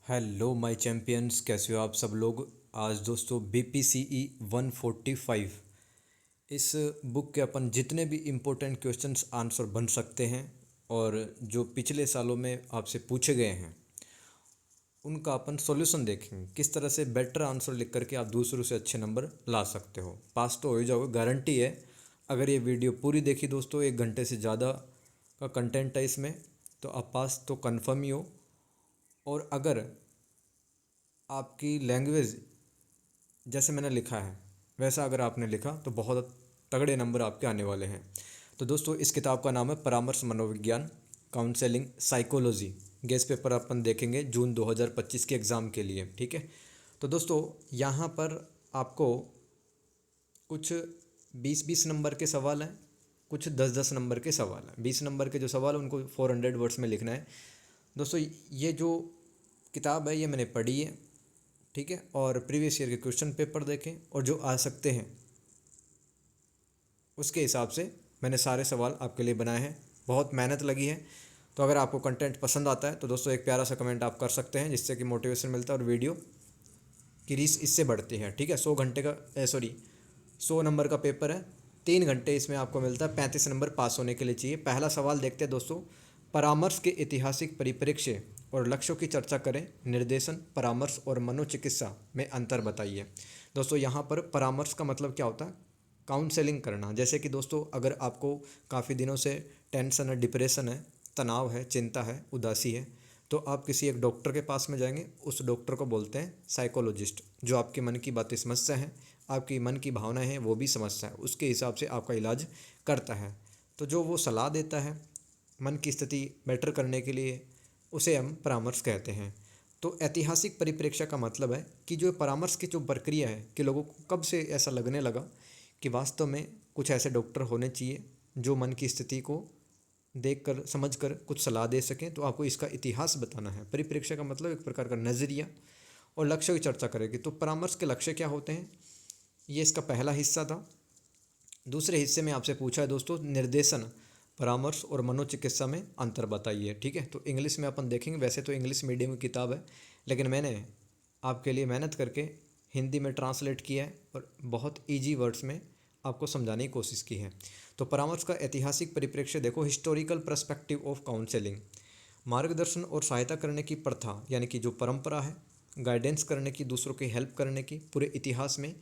Hello my champions, कैसे हो आप सब लोग। आज दोस्तों BPCE 145 इस बुक के अपन जितने भी इम्पोर्टेंट क्वेश्चंस आंसर बन सकते हैं और जो पिछले सालों में आपसे पूछे गए हैं उनका अपन सॉल्यूशन देखेंगे। किस तरह से बेटर आंसर लिख करके आप दूसरों से अच्छे नंबर ला सकते हो। पास तो हो ही जाओगे, गारंटी है। अगर ये वीडियो पूरी देखी दोस्तों, 1 घंटे से ज़्यादा का कंटेंट है इसमें, तो आप पास तो कन्फर्म ही हो। और अगर आपकी लैंग्वेज जैसे मैंने लिखा है वैसा अगर आपने लिखा तो बहुत तगड़े नंबर आपके आने वाले हैं। तो दोस्तों इस किताब का नाम है परामर्श मनोविज्ञान काउंसलिंग साइकोलॉजी। गेस पेपर अपन देखेंगे जून 2025 के एग्ज़ाम के लिए, ठीक है। तो दोस्तों यहाँ पर आपको कुछ 20-20 नंबर के सवाल हैं, कुछ 10-10 नंबर के सवाल हैं। 20 नंबर के जो सवाल हैं उनको 400 वर्ड्स में लिखना है। दोस्तों ये जो किताब है ये मैंने पढ़ी है, ठीक है। और प्रीवियस ईयर के क्वेश्चन पेपर देखें और जो आ सकते हैं उसके हिसाब से मैंने सारे सवाल आपके लिए बनाए हैं। बहुत मेहनत लगी है। तो अगर आपको कंटेंट पसंद आता है तो दोस्तों एक प्यारा सा कमेंट आप कर सकते हैं, जिससे कि मोटिवेशन मिलता है और वीडियो की रीच इससे बढ़ती है, ठीक है। 100 घंटे का 100 नंबर का पेपर है, 3 घंटे इसमें आपको मिलता है। 35 नंबर पास होने के लिए चाहिए। पहला सवाल देखते हैं दोस्तों। परामर्श के ऐतिहासिक परिप्रेक्ष्य और लक्ष्यों की चर्चा करें। निर्देशन, परामर्श और मनोचिकित्सा में अंतर बताइए। दोस्तों यहाँ पर परामर्श का मतलब क्या होता है? काउंसलिंग करना। जैसे कि दोस्तों अगर आपको काफ़ी दिनों से टेंशन है, डिप्रेशन है, तनाव है, चिंता है, उदासी है, तो आप किसी एक डॉक्टर के पास में जाएंगे। उस डॉक्टर को बोलते हैं साइकोलॉजिस्ट, जो आपके मन की बातें समझता है, आपकी मन की भावनाएं हैं वो भी समझता है, उसके हिसाब से आपका इलाज करता है। तो जो वो सलाह देता है मन की स्थिति बेटर करने के लिए, उसे हम परामर्श कहते हैं। तो ऐतिहासिक परिप्रेक्ष्य का मतलब है कि जो परामर्श की जो प्रक्रिया है कि लोगों को कब से ऐसा लगने लगा कि वास्तव में कुछ ऐसे डॉक्टर होने चाहिए जो मन की स्थिति को देखकर समझकर कुछ सलाह दे सकें। तो आपको इसका इतिहास बताना है। परिप्रेक्ष्य का मतलब एक प्रकार का नज़रिया। और लक्ष्य की चर्चा करेगी। तो परामर्श के लक्ष्य क्या होते हैं, ये इसका पहला हिस्सा था। दूसरे हिस्से में आपसे पूछा है दोस्तों निर्देशन, परामर्श और मनोचिकित्सा में अंतर बताइए, ठीक है। तो इंग्लिश में अपन देखेंगे। वैसे तो इंग्लिश मीडियम की किताब है, लेकिन मैंने आपके लिए मेहनत करके हिंदी में ट्रांसलेट किया है और बहुत ईजी वर्ड्स में आपको समझाने की कोशिश की है। तो परामर्श का ऐतिहासिक परिप्रेक्ष्य देखो। हिस्टोरिकल पर्सपेक्टिव ऑफ काउंसलिंग, मार्गदर्शन और सहायता करने की प्रथा, यानी कि जो परंपरा है गाइडेंस करने की, दूसरों की हेल्प करने की, पूरे इतिहास में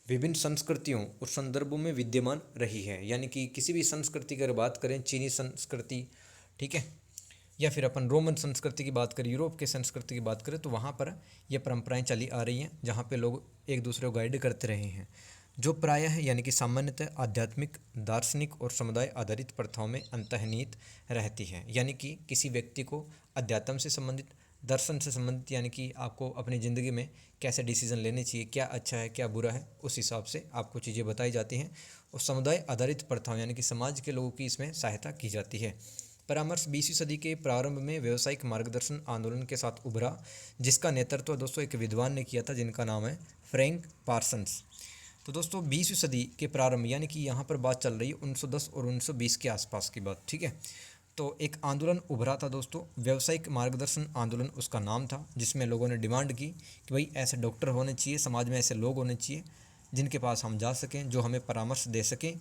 विभिन्न संस्कृतियों और संदर्भों में विद्यमान रही है। यानी कि किसी भी संस्कृति की अगर बात करें, चीनी संस्कृति, ठीक है, या फिर अपन रोमन संस्कृति की बात करें, यूरोप के संस्कृति की बात करें, तो वहाँ पर ये परंपराएं चली आ रही हैं जहाँ पे लोग एक दूसरे को गाइड करते रहे हैं। जो प्रायः है यानी कि सामान्यतः आध्यात्मिक, दार्शनिक और समुदाय आधारित प्रथाओं में अंतर्निहित रहती है। यानी कि किसी व्यक्ति को अध्यात्म से संबंधित, दर्शन से संबंधित, यानी कि आपको अपनी ज़िंदगी में कैसे डिसीजन लेने चाहिए, क्या अच्छा है क्या बुरा है, उस हिसाब से आपको चीज़ें बताई जाती हैं। और समुदाय आधारित प्रथाओं यानी कि समाज के लोगों की इसमें सहायता की जाती है। परामर्श 20वीं सदी के प्रारंभ में व्यावसायिक मार्गदर्शन आंदोलन के साथ उभरा, जिसका नेतृत्व दोस्तों एक विद्वान ने किया था जिनका नाम है फ्रैंक पार्सन्स। तो दोस्तों 20वीं सदी के प्रारंभ यानी कि यहाँ पर बात चल रही है 1910 और 1920 के आसपास की बात, ठीक है। तो एक आंदोलन उभरा था दोस्तों, व्यावसायिक मार्गदर्शन आंदोलन उसका नाम था, जिसमें लोगों ने डिमांड की कि भाई ऐसे डॉक्टर होने चाहिए, समाज में ऐसे लोग होने चाहिए जिनके पास हम जा सकें, जो हमें परामर्श दे सकें।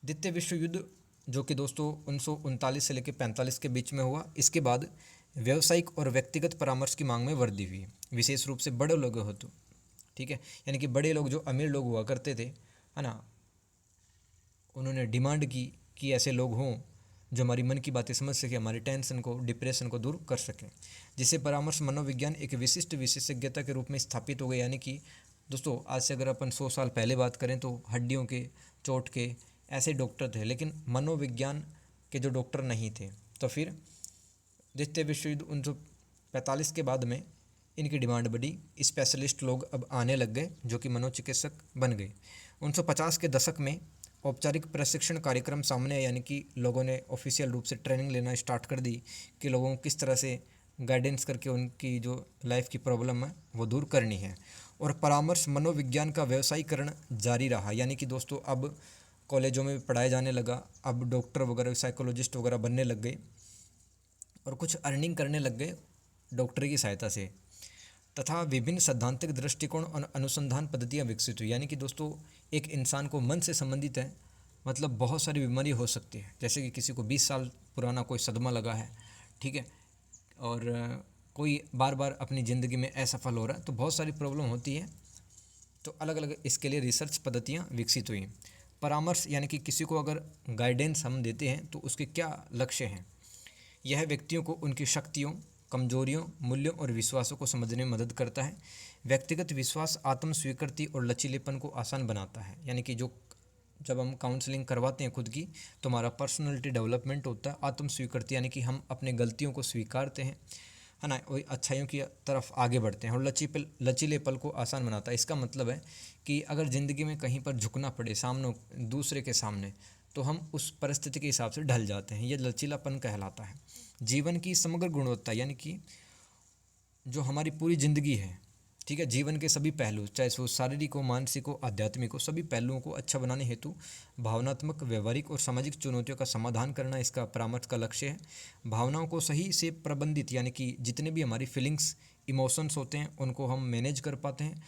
द्वितीय विश्व युद्ध जो कि दोस्तों 1939 से लेकर 45 के बीच में हुआ, इसके बाद व्यावसायिक और व्यक्तिगत परामर्श की मांग में वृद्धि हुई, विशेष रूप से बड़े लोग हो तो, ठीक है। यानी कि बड़े लोग जो अमीर लोग हुआ करते थे, है ना, उन्होंने डिमांड की कि ऐसे लोग हों जो हमारी मन की बातें समझ सकें, हमारी टेंशन को, डिप्रेशन को दूर कर सकें। जिससे परामर्श मनोविज्ञान एक विशिष्ट विशेषज्ञता के रूप में स्थापित हो गए। यानी कि दोस्तों आज से अगर अपन 100 साल पहले बात करें तो हड्डियों के, चोट के ऐसे डॉक्टर थे, लेकिन मनोविज्ञान के जो डॉक्टर नहीं थे। तो फिर द्वितीय विश्व युद्ध 1945 के बाद में इनकी डिमांड बढ़ी, स्पेशलिस्ट लोग अब आने लग गए जो कि मनोचिकित्सक बन गए। 1950 के दशक में औपचारिक प्रशिक्षण कार्यक्रम सामने आए, यानी कि लोगों ने ऑफिशियल रूप से ट्रेनिंग लेना स्टार्ट कर दी कि लोगों को किस तरह से गाइडेंस करके उनकी जो लाइफ की प्रॉब्लम है वो दूर करनी है। और परामर्श मनोविज्ञान का व्यवसायीकरण जारी रहा, यानी कि दोस्तों अब कॉलेजों में पढ़ाया जाने लगा, अब डॉक्टर वगैरह, साइकोलॉजिस्ट वगैरह बनने लग गए और कुछ अर्निंग करने लग गए डॉक्टरी की सहायता से, तथा विभिन्न सैद्धांतिक दृष्टिकोण और अनुसंधान पद्धतियाँ विकसित हुई। यानी कि दोस्तों एक इंसान को मन से संबंधित है, मतलब बहुत सारी बीमारी हो सकती है, जैसे कि किसी को 20 साल पुराना कोई सदमा लगा है, ठीक है, और कोई बार बार अपनी ज़िंदगी में असफल हो रहा है, तो बहुत सारी प्रॉब्लम होती है। तो अलग अलग इसके लिए रिसर्च पद्धतियाँ विकसित हुई। परामर्श यानी कि किसी को अगर गाइडेंस हम देते हैं तो उसके क्या लक्ष्य हैं। यह व्यक्तियों को उनकी शक्तियों, कमजोरियों, मूल्यों और विश्वासों को समझने में मदद करता है। व्यक्तिगत विश्वास, आत्म स्वीकृति और लचीलेपन को आसान बनाता है। यानी कि जो जब हम काउंसलिंग करवाते हैं खुद की, तो हमारा पर्सनैलिटी डेवलपमेंट होता है। आत्म स्वीकृति यानी कि हम अपने गलतियों को स्वीकारते हैं, है ना, वही अच्छाइयों की तरफ आगे बढ़ते हैं। और लचीलेपन को आसान बनाता है। इसका मतलब है कि अगर ज़िंदगी में कहीं पर झुकना पड़े सामने, दूसरे के सामने, तो हम उस परिस्थिति के हिसाब से ढल जाते हैं। यह लचीलापन कहलाता है। जीवन की समग्र गुणवत्ता यानी कि जो हमारी पूरी ज़िंदगी है, ठीक है, जीवन के सभी पहलू, चाहे वो शारीरिक हो, मानसिक हो, आध्यात्मिक हो, सभी पहलुओं को अच्छा बनाने हेतु भावनात्मक, व्यवहारिक और सामाजिक चुनौतियों का समाधान करना इसका परामर्श का लक्ष्य है। भावनाओं को सही से प्रबंधित, यानी कि जितने भी हमारी फीलिंग्स, इमोशंस होते हैं उनको हम मैनेज कर पाते हैं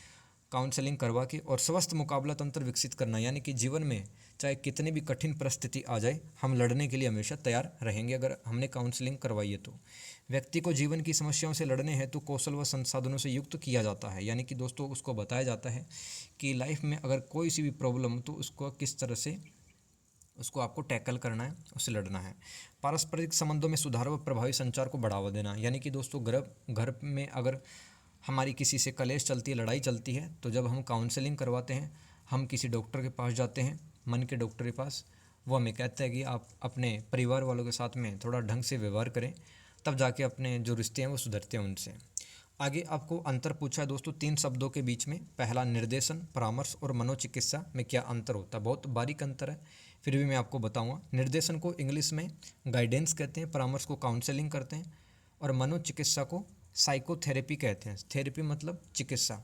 काउंसलिंग करवा के। और स्वस्थ मुकाबला तंत्र विकसित करना, यानी कि जीवन में चाहे कितनी भी कठिन परिस्थिति आ जाए, हम लड़ने के लिए हमेशा तैयार रहेंगे अगर हमने काउंसलिंग करवाई है तो। व्यक्ति को जीवन की समस्याओं से लड़ने हेतु कौशल व संसाधनों से युक्त किया जाता है। यानी कि दोस्तों उसको बताया जाता है कि लाइफ में अगर कोई सी भी प्रॉब्लम हो तो उसको किस तरह से उसको आपको टैकल करना है, उससे लड़ना है। पारस्परिक संबंधों में सुधार व प्रभावी संचार को बढ़ावा देना, यानी कि दोस्तों घर में अगर हमारी किसी से कलेश चलती है, लड़ाई चलती है, तो जब हम काउंसलिंग करवाते हैं, हम किसी डॉक्टर के पास जाते हैं, मन के डॉक्टर के पास, वो हमें कहता है कि आप अपने परिवार वालों के साथ में थोड़ा ढंग से व्यवहार करें, तब जाके अपने जो रिश्ते हैं वो सुधरते हैं उनसे। आगे आपको अंतर पूछा है दोस्तों 3 शब्दों के बीच में। पहला निर्देशन, परामर्श और मनोचिकित्सा में क्या अंतर होता है। बहुत बारीक अंतर है, फिर भी मैं आपको बताऊंगा। निर्देशन को इंग्लिश में गाइडेंस कहते हैं, परामर्श को काउंसलिंग करते हैं, और मनोचिकित्सा को साइकोथेरेपी कहते हैं। थेरेपी मतलब चिकित्सा,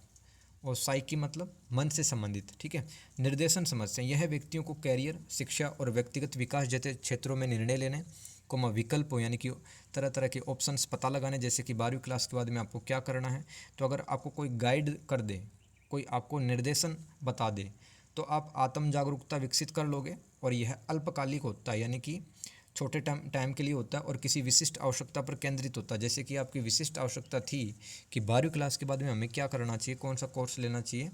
और साइकी मतलब मन से संबंधित, ठीक है। निर्देशन समझते हैं, यह व्यक्तियों को कैरियर, शिक्षा और व्यक्तिगत विकास जैसे क्षेत्रों में निर्णय लेने को विकल्प हो, यानी कि तरह तरह के ऑप्शंस पता लगाने, जैसे कि 12वीं क्लास के बाद में आपको क्या करना है। तो अगर आपको कोई गाइड कर दे, कोई आपको निर्देशन बता दे, तो आप आत्म जागरूकता विकसित कर लोगे। और यह अल्पकालिक होता है, यानी कि छोटे टाइम के लिए होता है, और किसी विशिष्ट आवश्यकता पर केंद्रित होता है। जैसे कि आपकी विशिष्ट आवश्यकता थी कि 12वीं क्लास के बाद में हमें क्या करना चाहिए, कौन सा कोर्स लेना चाहिए,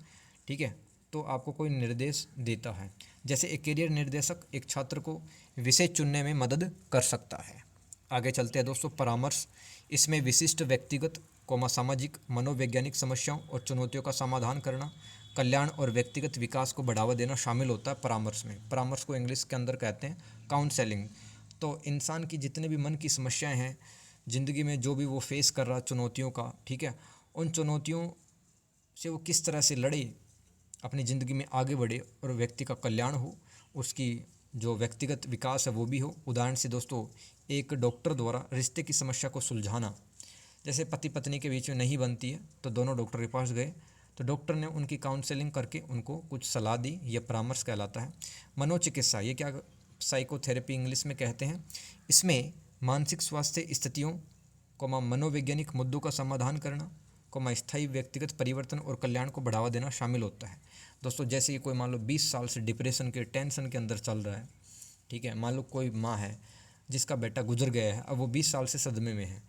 ठीक है, तो आपको कोई निर्देश देता है। जैसे एक करियर निर्देशक एक छात्र को विषय चुनने में मदद कर सकता है। आगे चलते हैं दोस्तों, परामर्श। इसमें विशिष्ट व्यक्तिगत, सामाजिक, मनोवैज्ञानिक समस्याओं और चुनौतियों का समाधान करना, कल्याण और व्यक्तिगत विकास को बढ़ावा देना शामिल होता है परामर्श में। परामर्श को इंग्लिश के अंदर कहते हैं काउंसलिंग। तो इंसान की जितने भी मन की समस्याएं हैं, ज़िंदगी में जो भी वो फेस कर रहा चुनौतियों का, ठीक है, उन चुनौतियों से वो किस तरह से लड़े, अपनी ज़िंदगी में आगे बढ़े और व्यक्ति का कल्याण हो, उसकी जो व्यक्तिगत विकास है वो भी हो। उदाहरण से दोस्तों, एक डॉक्टर द्वारा रिश्ते की समस्या को सुलझाना, जैसे पति पत्नी के बीच में नहीं बनती है, तो दोनों डॉक्टर के पास गए, तो डॉक्टर ने उनकी काउंसलिंग करके उनको कुछ सलाह दी, यह परामर्श कहलाता है। मनोचिकित्सा, ये क्या साइकोथेरेपी इंग्लिश में कहते हैं। इसमें मानसिक स्वास्थ्य स्थितियों मनोवैज्ञानिक मुद्दों का समाधान करना, स्थायी व्यक्तिगत परिवर्तन और कल्याण को बढ़ावा देना शामिल होता है। दोस्तों जैसे कि कोई मान लो 20 साल से डिप्रेशन के, टेंशन के अंदर चल रहा है, ठीक है, मान लो कोई माँ है जिसका बेटा गुजर गया है, अब वो 20 साल से सदमे में है,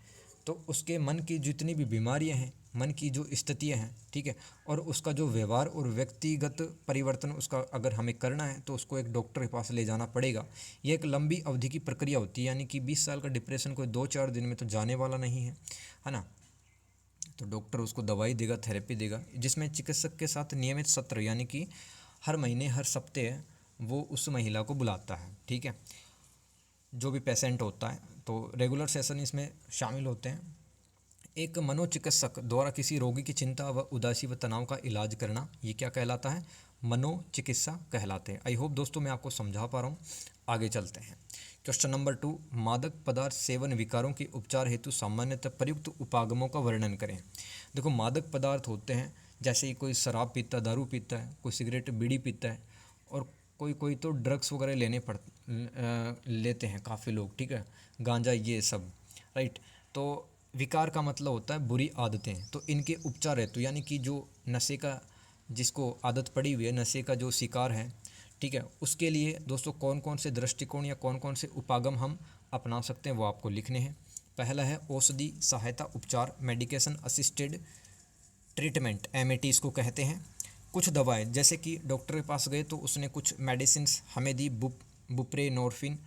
तो उसके मन की जितनी भी बीमारियां हैं, मन की जो स्थितियां हैं, ठीक है, और उसका जो व्यवहार और व्यक्तिगत परिवर्तन उसका अगर हमें करना है, तो उसको एक डॉक्टर के पास ले जाना पड़ेगा। ये एक लंबी अवधि की प्रक्रिया होती है, यानी कि 20 साल का डिप्रेशन कोई 2-4 दिन में तो जाने वाला नहीं है ना। तो डॉक्टर उसको दवाई देगा, थेरेपी देगा, जिसमें चिकित्सक के साथ नियमित सत्र, यानी कि हर महीने, हर सप्ताह वो उस महिला को बुलाता है, ठीक है, जो भी पेशेंट होता है, तो रेगुलर सेशन इसमें शामिल होते हैं। एक मनोचिकित्सक द्वारा किसी रोगी की चिंता व उदासी व तनाव का इलाज करना, ये क्या कहलाता है, मनोचिकित्सा कहलाते हैं। आई होप दोस्तों मैं आपको समझा पा रहा हूँ। आगे चलते हैं। क्वेश्चन नंबर 2, मादक पदार्थ सेवन विकारों के उपचार हेतु सामान्यतः प्रयुक्त उपागमों का वर्णन करें। देखो मादक पदार्थ होते हैं, जैसे कि कोई शराब पीता है, दारू पीता है, कोई सिगरेट बीड़ी पीता है, और कोई कोई तो ड्रग्स वगैरह लेते हैं काफ़ी लोग, ठीक है, गांजा, ये सब, राइट। तो विकार का मतलब होता है बुरी आदतें। तो इनके उपचार हेतु यानी कि जो नशे का, जिसको आदत पड़ी हुई है, नशे का जो शिकार है, ठीक है, उसके लिए दोस्तों कौन कौन से दृष्टिकोण या कौन कौन से उपागम हम अपना सकते हैं वो आपको लिखने हैं। पहला है औषधि सहायता उपचार, मेडिकेशन असिस्टेड ट्रीटमेंट, एमएटी इसको कहते हैं। कुछ दवाएं, जैसे कि डॉक्टर के पास गए तो उसने कुछ मेडिसिन्स हमें दी, बुप्रेनोर्फिन,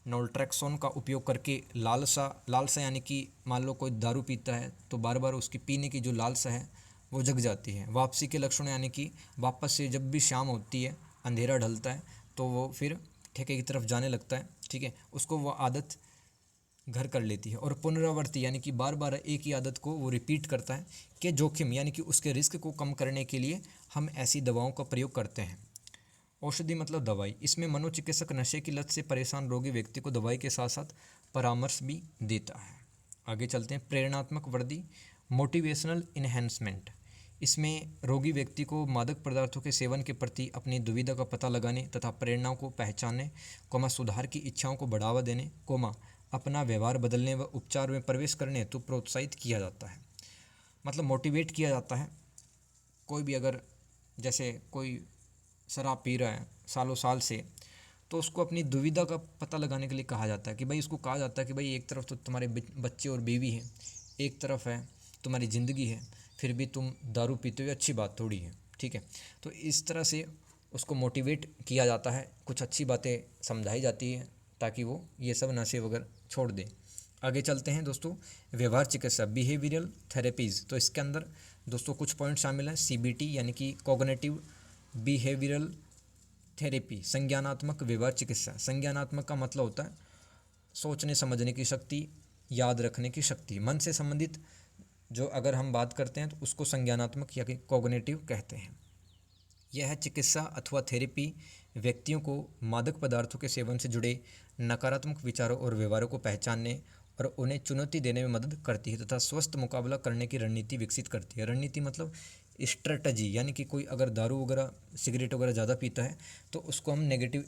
नोल्ट्रेक्सोन का उपयोग करके लालसा यानी कि मान लो कोई दारू पीता है तो बार बार उसकी पीने की जो लालसा है वो जग जाती है। वापसी के लक्षण यानी कि वापस से जब भी शाम होती है, अंधेरा ढलता है, तो वो फिर ठेके की तरफ जाने लगता है, ठीक है, उसको वो आदत घर कर लेती है। और पुनरावर्ती यानी कि बार बार एक ही आदत को वो रिपीट करता है, कि जोखिम यानी कि उसके रिस्क को कम करने के लिए हम ऐसी दवाओं का प्रयोग करते हैं। औषधि मतलब दवाई, इसमें मनोचिकित्सक नशे की लत से परेशान रोगी व्यक्ति को दवाई के साथ साथ परामर्श भी देता है। आगे चलते हैं। प्रेरणात्मक वृद्धि, मोटिवेशनल इन्हेंसमेंट, इसमें रोगी व्यक्ति को मादक पदार्थों के सेवन के प्रति अपनी दुविधा का पता लगाने तथा प्रेरणाओं को पहचानने, सुधार की इच्छाओं को बढ़ावा देने, अपना व्यवहार बदलने व उपचार में प्रवेश करने हेतु प्रोत्साहित किया जाता है। मतलब मोटिवेट किया जाता है। कोई भी अगर जैसे कोई शराब पी रहा है सालों साल से, तो उसको अपनी दुविधा का पता लगाने के लिए कहा जाता है कि भाई, उसको कहा जाता है कि भाई एक तरफ तो तुम्हारे बच्चे और बीवी हैं, एक तरफ है तुम्हारी ज़िंदगी है, फिर भी तुम दारू पीते हुए अच्छी बात थोड़ी है, ठीक है। तो इस तरह से उसको मोटिवेट किया जाता है, कुछ अच्छी बातें समझाई जाती है ताकि वो ये सब नशे वगैरह छोड़ दें। आगे चलते हैं दोस्तों। व्यवहार चिकित्सा, बिहेवियरल थेरेपीज़, तो इसके अंदर दोस्तों कुछ पॉइंट शामिल हैं। सीबीटी यानी कि कॉग्निटिव बिहेवियरल थेरेपी, संज्ञानात्मक व्यवहार चिकित्सा। संज्ञानात्मक का मतलब होता है सोचने समझने की शक्ति, याद रखने की शक्ति, मन से संबंधित जो अगर हम बात करते हैं तो उसको संज्ञानात्मक या कि कॉग्निटिव कहते हैं। यह चिकित्सा अथवा थेरेपी व्यक्तियों को मादक पदार्थों के सेवन से जुड़े नकारात्मक विचारों और व्यवहारों को पहचानने और उन्हें चुनौती देने में मदद करती है तथा स्वस्थ मुकाबला करने की रणनीति विकसित करती है। रणनीति मतलब स्ट्रेटजी, यानी कि कोई अगर दारू वगैरह सिगरेट वगैरह ज़्यादा पीता है तो उसको हम नेगेटिव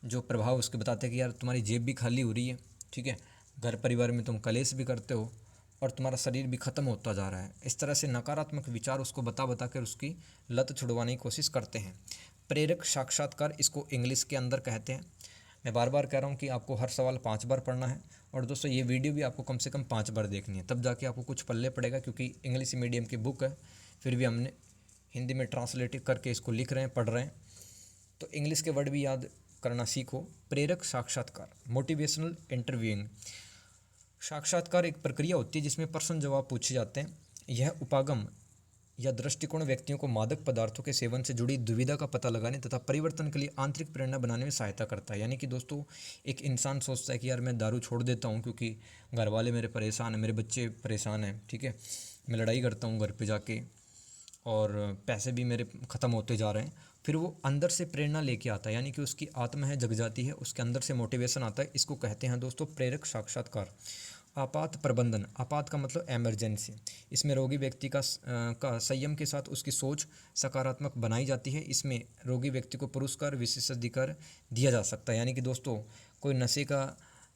जो प्रभाव उसके बताते हैं कि यार तुम्हारी जेब भी खाली हो रही है, ठीक है, घर परिवार में तुम कलेश भी करते हो और तुम्हारा शरीर भी ख़त्म होता जा रहा है। इस तरह से नकारात्मक विचार उसको बता कर उसकी लत छुड़वाने की कोशिश करते हैं। प्रेरक साक्षात्कार इसको इंग्लिश के अंदर कहते हैं। मैं बार बार कह रहा हूँ कि आपको हर सवाल 5 बार पढ़ना है, और दोस्तों ये वीडियो भी आपको कम से कम 5 बार देखनी है, तब जाके आपको कुछ पल्ले पड़ेगा, क्योंकि इंग्लिश मीडियम की बुक है, फिर भी हमने हिंदी में ट्रांसलेट करके इसको लिख रहे हैं, पढ़ रहे हैं, तो इंग्लिश के वर्ड भी याद करना सीखो। प्रेरक साक्षात्कार, मोटिवेशनल इंटरव्यूइंग। साक्षात्कार एक प्रक्रिया होती है जिसमें प्रश्न जवाब पूछे जाते हैं। यह उपागम या दृष्टिकोण व्यक्तियों को मादक पदार्थों के सेवन से जुड़ी दुविधा का पता लगाने तथा परिवर्तन के लिए आंतरिक प्रेरणा बनाने में सहायता करता है। यानी कि दोस्तों एक इंसान सोचता है कि यार मैं दारू छोड़ देता हूँ क्योंकि घर वाले मेरे परेशान हैं, मेरे बच्चे परेशान हैं, ठीक है, मैं लड़ाई करता हूँ घर पे जाके और पैसे भी मेरे ख़त्म होते जा रहे हैं। फिर वो अंदर से प्रेरणा लेके आता है, यानी कि उसकी आत्मा है जग जाती है, उसके अंदर से मोटिवेशन आता है। इसको कहते हैं दोस्तों प्रेरक साक्षात्कार। आपात प्रबंधन, आपात का मतलब एमरजेंसी। इसमें रोगी व्यक्ति का संयम के साथ उसकी सोच सकारात्मक बनाई जाती है। इसमें रोगी व्यक्ति को पुरस्कार विशेषाधिकार दिया जा सकता है। यानी कि दोस्तों कोई नशे का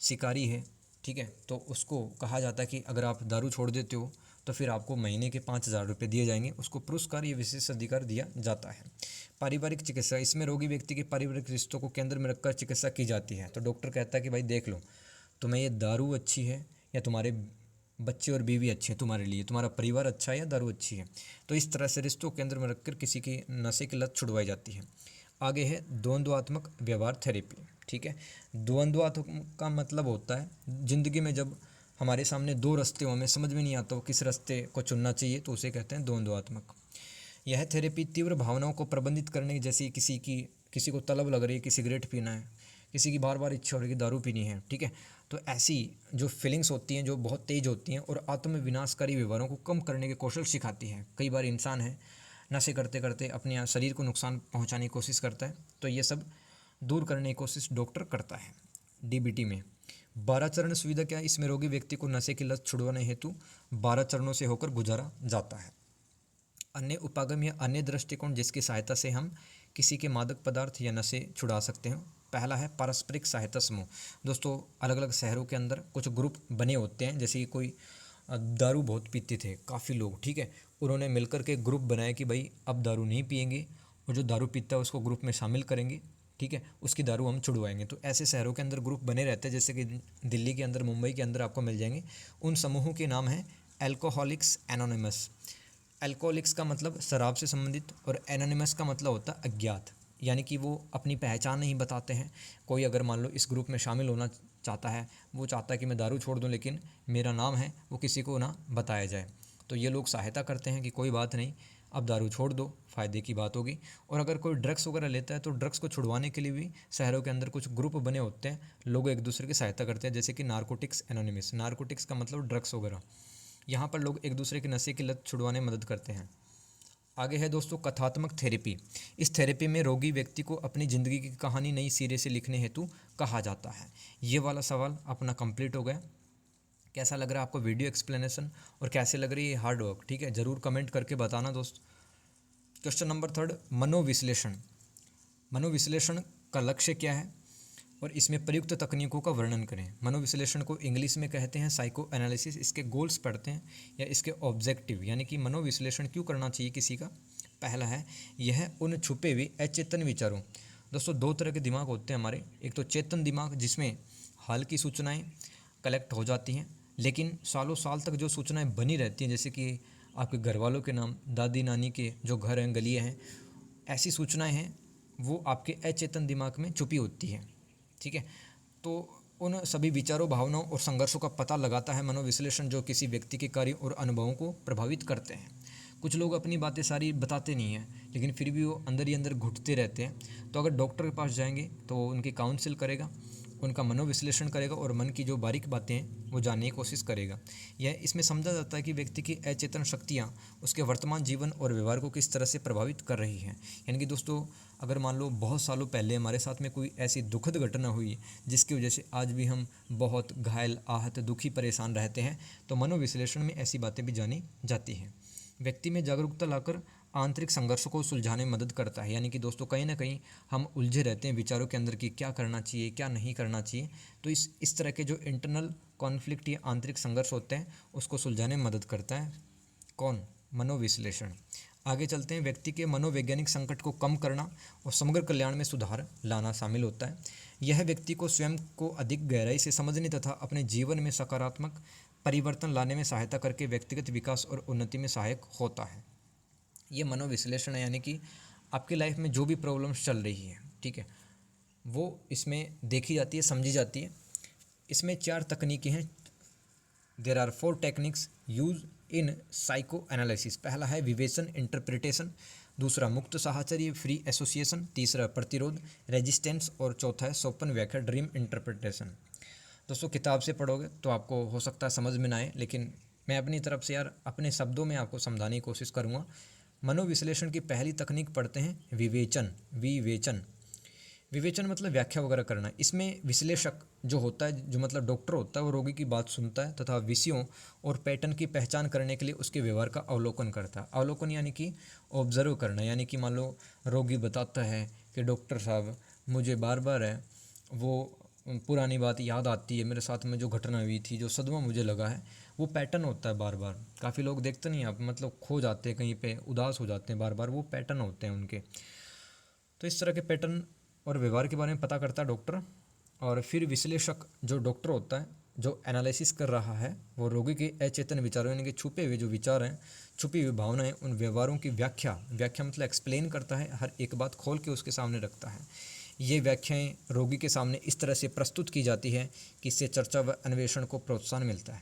शिकारी है, ठीक है, तो उसको कहा जाता है कि अगर आप दारू छोड़ देते हो तो फिर आपको महीने के 5,000 रुपये दिए जाएंगे, उसको पुरस्कार या विशेष अधिकार दिया जाता है। पारिवारिक चिकित्सा, इसमें रोगी व्यक्ति के पारिवारिक रिश्तों को केंद्र में रखकर चिकित्सा की जाती है। तो डॉक्टर कहता है कि भाई देख लो, तुम्हें ये दारू अच्छी है या तुम्हारे बच्चे और बीवी अच्छे हैं तुम्हारे लिए, तुम्हारा परिवार अच्छा है या दारू अच्छी है। तो इस तरह से रिश्तों को केंद्र में रखकर किसी की नशे की लत छुड़वाई जाती है। आगे है द्वंद्वात्मक व्यवहार थेरेपी, ठीक है। द्वंद्वात्मक का मतलब होता है ज़िंदगी में जब हमारे सामने दो रास्ते हो, हमें समझ में नहीं आता हो किस रास्ते को चुनना चाहिए, तो उसे कहते हैं द्वंद्वात्मक। यह थेरेपी तीव्र भावनाओं को प्रबंधित करने की, जैसे किसी को तलब लग रही है कि सिगरेट पीना है, किसी की बार बार इच्छा हो रही है कि दारू पीनी है, ठीक है, तो ऐसी जो फीलिंग्स होती हैं जो बहुत तेज़ होती हैं और आत्म विनाशकारी व्यवहारों को कम करने के कौशल सिखाती है। कई बार इंसान है नशे करते करते अपने शरीर को नुकसान पहुंचाने की कोशिश करता है, तो ये सब दूर करने की कोशिश डॉक्टर करता है। डीबीटी में 12 चरण सुविधा क्या है? इसमें रोगी व्यक्ति को नशे की लत छुड़वाने हेतु 12 चरणों से होकर गुजारा जाता है। अन्य उपागम या अन्य दृष्टिकोण जिसकी सहायता से हम किसी के मादक पदार्थ या नशे छुड़ा सकते हैं, पहला है पारस्परिक सहायता समूह। दोस्तों अलग अलग शहरों के अंदर कुछ ग्रुप बने होते हैं, जैसे कि कोई दारू बहुत पीते थे काफ़ी लोग, ठीक है, उन्होंने मिलकर के ग्रुप बनाया कि भाई अब दारू नहीं पियेंगे और जो दारू पीता है उसको ग्रुप में शामिल करेंगे, ठीक है, उसकी दारू हम छुड़वाएंगे। तो ऐसे शहरों के अंदर ग्रुप बने रहते हैं, जैसे कि दिल्ली के अंदर, मुंबई के अंदर आपको मिल जाएंगे। उन समूहों के नाम है एल्कोहलिक्स एनोनिमस। एल्कोहलिक्स का मतलब शराब से संबंधित और एनोनिमस का मतलब होता है अज्ञात, यानी कि वो अपनी पहचान नहीं बताते हैं। कोई अगर मान लो इस ग्रुप में शामिल होना चाहता है, वो चाहता है कि मैं दारू छोड़ दूं, लेकिन मेरा नाम है वो किसी को ना बताया जाए, तो ये लोग सहायता करते हैं कि कोई बात नहीं, अब दारू छोड़ दो, फ़ायदे की बात होगी। और अगर कोई ड्रग्स वगैरह लेता है तो ड्रग्स को छुड़वाने के लिए भी शहरों के अंदर कुछ ग्रुप बने होते हैं, लोग एक दूसरे की सहायता करते हैं, जैसे कि नारकोटिक्स एनोनिमस। नारकोटिक्स का मतलब ड्रग्स वगैरह, यहाँ पर लोग एक दूसरे के नशे की लत छुड़वाने में मदद करते हैं। आगे है दोस्तों कथात्मक थेरेपी। इस थेरेपी में रोगी व्यक्ति को अपनी ज़िंदगी की कहानी नई सिरे से लिखने हेतु कहा जाता है। ये वाला सवाल अपना कंप्लीट हो गया। कैसा लग रहा है आपको वीडियो एक्सप्लेनेशन, और कैसे लग रही है हार्ड वर्क, ठीक है, ज़रूर कमेंट करके बताना दोस्त। Question number 3, मनोविश्लेषण। मनोविश्लेषण का लक्ष्य क्या है और इसमें प्रयुक्त तकनीकों का वर्णन करें। मनोविश्लेषण को इंग्लिश में कहते हैं साइको एनालिसिस। इसके गोल्स पढ़ते हैं या इसके ऑब्जेक्टिव, यानी कि मनोविश्लेषण क्यों करना चाहिए किसी का। पहला है, यह उन छुपे हुए अचेतन विचारों। दोस्तों दो तरह के दिमाग होते हैं हमारे, एक तो चेतन दिमाग जिसमें हाल की सूचनाएं कलेक्ट हो जाती हैं, लेकिन सालों साल तक जो सूचनाएं बनी रहती हैं, जैसे कि आपके घर वालों के नाम, दादी नानी के जो घर हैं, गलियाँ हैं, ऐसी सूचनाएं हैं, वो आपके अचेतन दिमाग में छुपी होती हैं, ठीक है। तो उन सभी विचारों, भावनाओं और संघर्षों का पता लगाता है मनोविश्लेषण, जो किसी व्यक्ति के कार्यों और अनुभवों को प्रभावित करते हैं। कुछ लोग अपनी बातें सारी बताते नहीं हैं, लेकिन फिर भी वो अंदर ही अंदर घुटते रहते हैं। तो अगर डॉक्टर के पास जाएंगे तो वो उनकी काउंसिल करेगा, उनका मनोविश्लेषण करेगा और मन की जो बारीक बातें हैं वो जानने की कोशिश करेगा। यह इसमें समझा जाता है कि व्यक्ति की अचेतन शक्तियाँ उसके वर्तमान जीवन और व्यवहार को किस तरह से प्रभावित कर रही हैं। यानी कि दोस्तों अगर मान लो बहुत सालों पहले हमारे साथ में कोई ऐसी दुखद घटना हुई जिसकी वजह से आज भी हम बहुत घायल, आहत, दुखी, परेशान रहते हैं, तो मनोविश्लेषण में ऐसी बातें भी जानी जाती हैं। व्यक्ति में जागरूकता लाकर आंतरिक संघर्षों को सुलझाने में मदद करता है। यानी कि दोस्तों कहीं ना कहीं हम उलझे रहते हैं विचारों के अंदर कि क्या करना चाहिए, क्या नहीं करना चाहिए। तो इस तरह के जो इंटरनल कॉन्फ्लिक्ट या आंतरिक संघर्ष होते हैं उसको सुलझाने में मदद करता है कौन, मनोविश्लेषण। आगे चलते हैं, व्यक्ति के मनोवैज्ञानिक संकट को कम करना और समग्र कल्याण में सुधार लाना शामिल होता है। यह व्यक्ति को स्वयं को अधिक गहराई से समझने तथा अपने जीवन में सकारात्मक परिवर्तन लाने में सहायता करके व्यक्तिगत विकास और उन्नति में सहायक होता है। ये मनोविश्लेषण है, यानी कि आपकी लाइफ में जो भी प्रॉब्लम्स चल रही है, ठीक है, वो इसमें देखी जाती है, समझी जाती है। इसमें 4 तकनीकें हैं। There are 4 techniques use in psychoanalysis. पहला है विवेचन, इंटरप्रिटेशन। दूसरा मुक्त साहचर्य, फ्री एसोसिएशन। तीसरा प्रतिरोध, रेजिस्टेंस। और चौथा है सोपन व्याख्या, ड्रीम इंटरप्रिटेशन। दोस्तों किताब से पढ़ोगे तो आपको हो सकता है समझ में ना आए, लेकिन मैं अपनी तरफ से यार अपने शब्दों में आपको समझाने की कोशिश करूँगा। मनोविश्लेषण की पहली तकनीक पढ़ते हैं विवेचन। विवेचन, विवेचन मतलब व्याख्या वगैरह करना। इसमें विश्लेषक जो होता है, जो मतलब डॉक्टर होता है, वो रोगी की बात सुनता है तथा विषयों और पैटर्न की पहचान करने के लिए उसके व्यवहार का अवलोकन करता है। अवलोकन यानी कि ऑब्जर्व करना, यानी कि मान लो रोगी बताता है कि डॉक्टर साहब मुझे बार बार है वो पुरानी बात याद आती है, मेरे साथ में जो घटना हुई थी, जो सदमा मुझे लगा है, वो पैटर्न होता है बार बार। काफ़ी लोग देखते नहीं आप, मतलब खो जाते हैं कहीं पे, उदास हो जाते हैं बार बार, वो पैटर्न होते हैं उनके। तो इस तरह के पैटर्न और व्यवहार के बारे में पता करता है डॉक्टर। और फिर विश्लेषक जो डॉक्टर होता है, जो एनालिसिस कर रहा है, वो रोगी के अचेतन विचारों यानी कि छुपे हुए जो विचार हैं, छुपी हुई भावनाएं, उन व्यवहारों की व्याख्या, व्याख्या मतलब एक्सप्लेन करता है, हर एक बात खोल के उसके सामने रखता है। ये व्याख्याएं रोगी के सामने इस तरह से प्रस्तुत की जाती है कि इससे चर्चा व अन्वेषण को प्रोत्साहन मिलता है।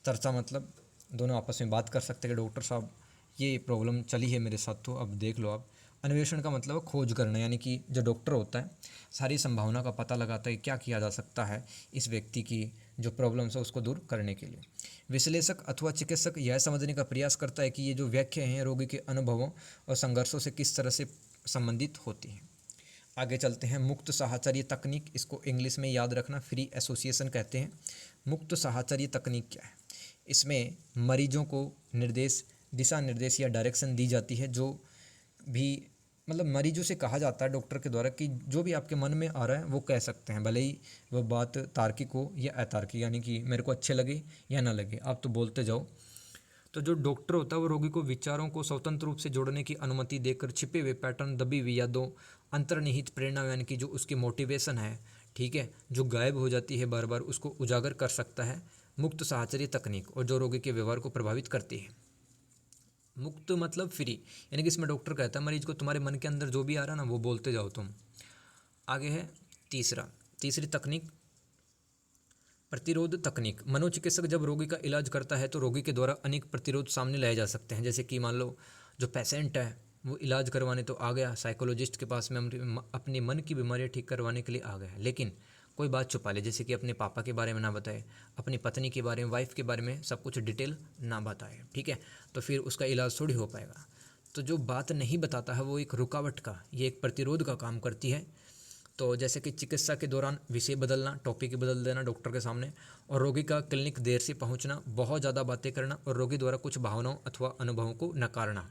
चर्चा मतलब दोनों आपस में बात कर सकते हैं कि डॉक्टर साहब ये प्रॉब्लम चली है मेरे साथ, तो अब देख लो आप। अन्वेषण का मतलब खोज करना, यानी कि जो डॉक्टर होता है सारी संभावना का पता लगाता है क्या किया जा सकता है इस व्यक्ति की जो प्रॉब्लम्स है उसको दूर करने के लिए। विश्लेषक अथवा चिकित्सक यह समझने का प्रयास करता है कि ये जो व्याख्या हैं रोगी के अनुभवों और संघर्षों से किस तरह से संबंधित होती हैं। आगे चलते हैं, मुक्त साहचर्य तकनीक। इसको इंग्लिश में याद रखना फ्री एसोसिएशन कहते हैं। मुक्त साहचर्य तकनीक क्या है? इसमें मरीजों को निर्देश, दिशा निर्देश या डायरेक्शन दी जाती है, जो भी मतलब मरीजों से कहा जाता है डॉक्टर के द्वारा कि जो भी आपके मन में आ रहा है वो कह सकते हैं, भले ही वह बात तार्किक हो या अतार्किक, यानी कि मेरे को अच्छे लगे या ना लगे, आप तो बोलते जाओ। तो जो डॉक्टर होता है वो रोगी को विचारों को स्वतंत्र रूप से जोड़ने की अनुमति देकर छिपे हुए पैटर्न, दबी हुई यादों, अंतर्निहित प्रेरणा, यानी कि जो उसकी मोटिवेशन है, ठीक है, जो गायब हो जाती है बार बार, उसको उजागर कर सकता है मुक्त साहचर्य तकनीक, और जो रोगी के व्यवहार को प्रभावित करती है। मुक्त मतलब फ्री, यानी कि इसमें डॉक्टर कहता है मरीज को तुम्हारे मन के अंदर जो भी आ रहा है ना वो बोलते जाओ तुम। आगे है तीसरी तकनीक, प्रतिरोध तकनीक। मनोचिकित्सक जब रोगी का इलाज करता है तो रोगी के द्वारा अनेक प्रतिरोध सामने लाए जा सकते हैं। जैसे कि मान लो जो पेशेंट है वो इलाज करवाने तो आ गया साइकोलॉजिस्ट के पास में, अपने मन की बीमारियाँ ठीक करवाने के लिए आ गया, लेकिन कोई बात छुपा ले, जैसे कि अपने पापा के बारे में ना बताए, अपनी पत्नी के बारे में, वाइफ के बारे में सब कुछ डिटेल ना बताए, ठीक है, तो फिर उसका इलाज थोड़ी हो पाएगा। तो जो बात नहीं बताता है वो एक रुकावट का, ये एक प्रतिरोध का काम करती है। तो जैसे कि चिकित्सा के दौरान विषय बदलना, टॉपिक बदल देना डॉक्टर के सामने, और रोगी का क्लिनिक देर से पहुंचना, बहुत ज़्यादा बातें करना, और रोगी द्वारा कुछ भावनाओं अथवा अनुभवों को नकारना।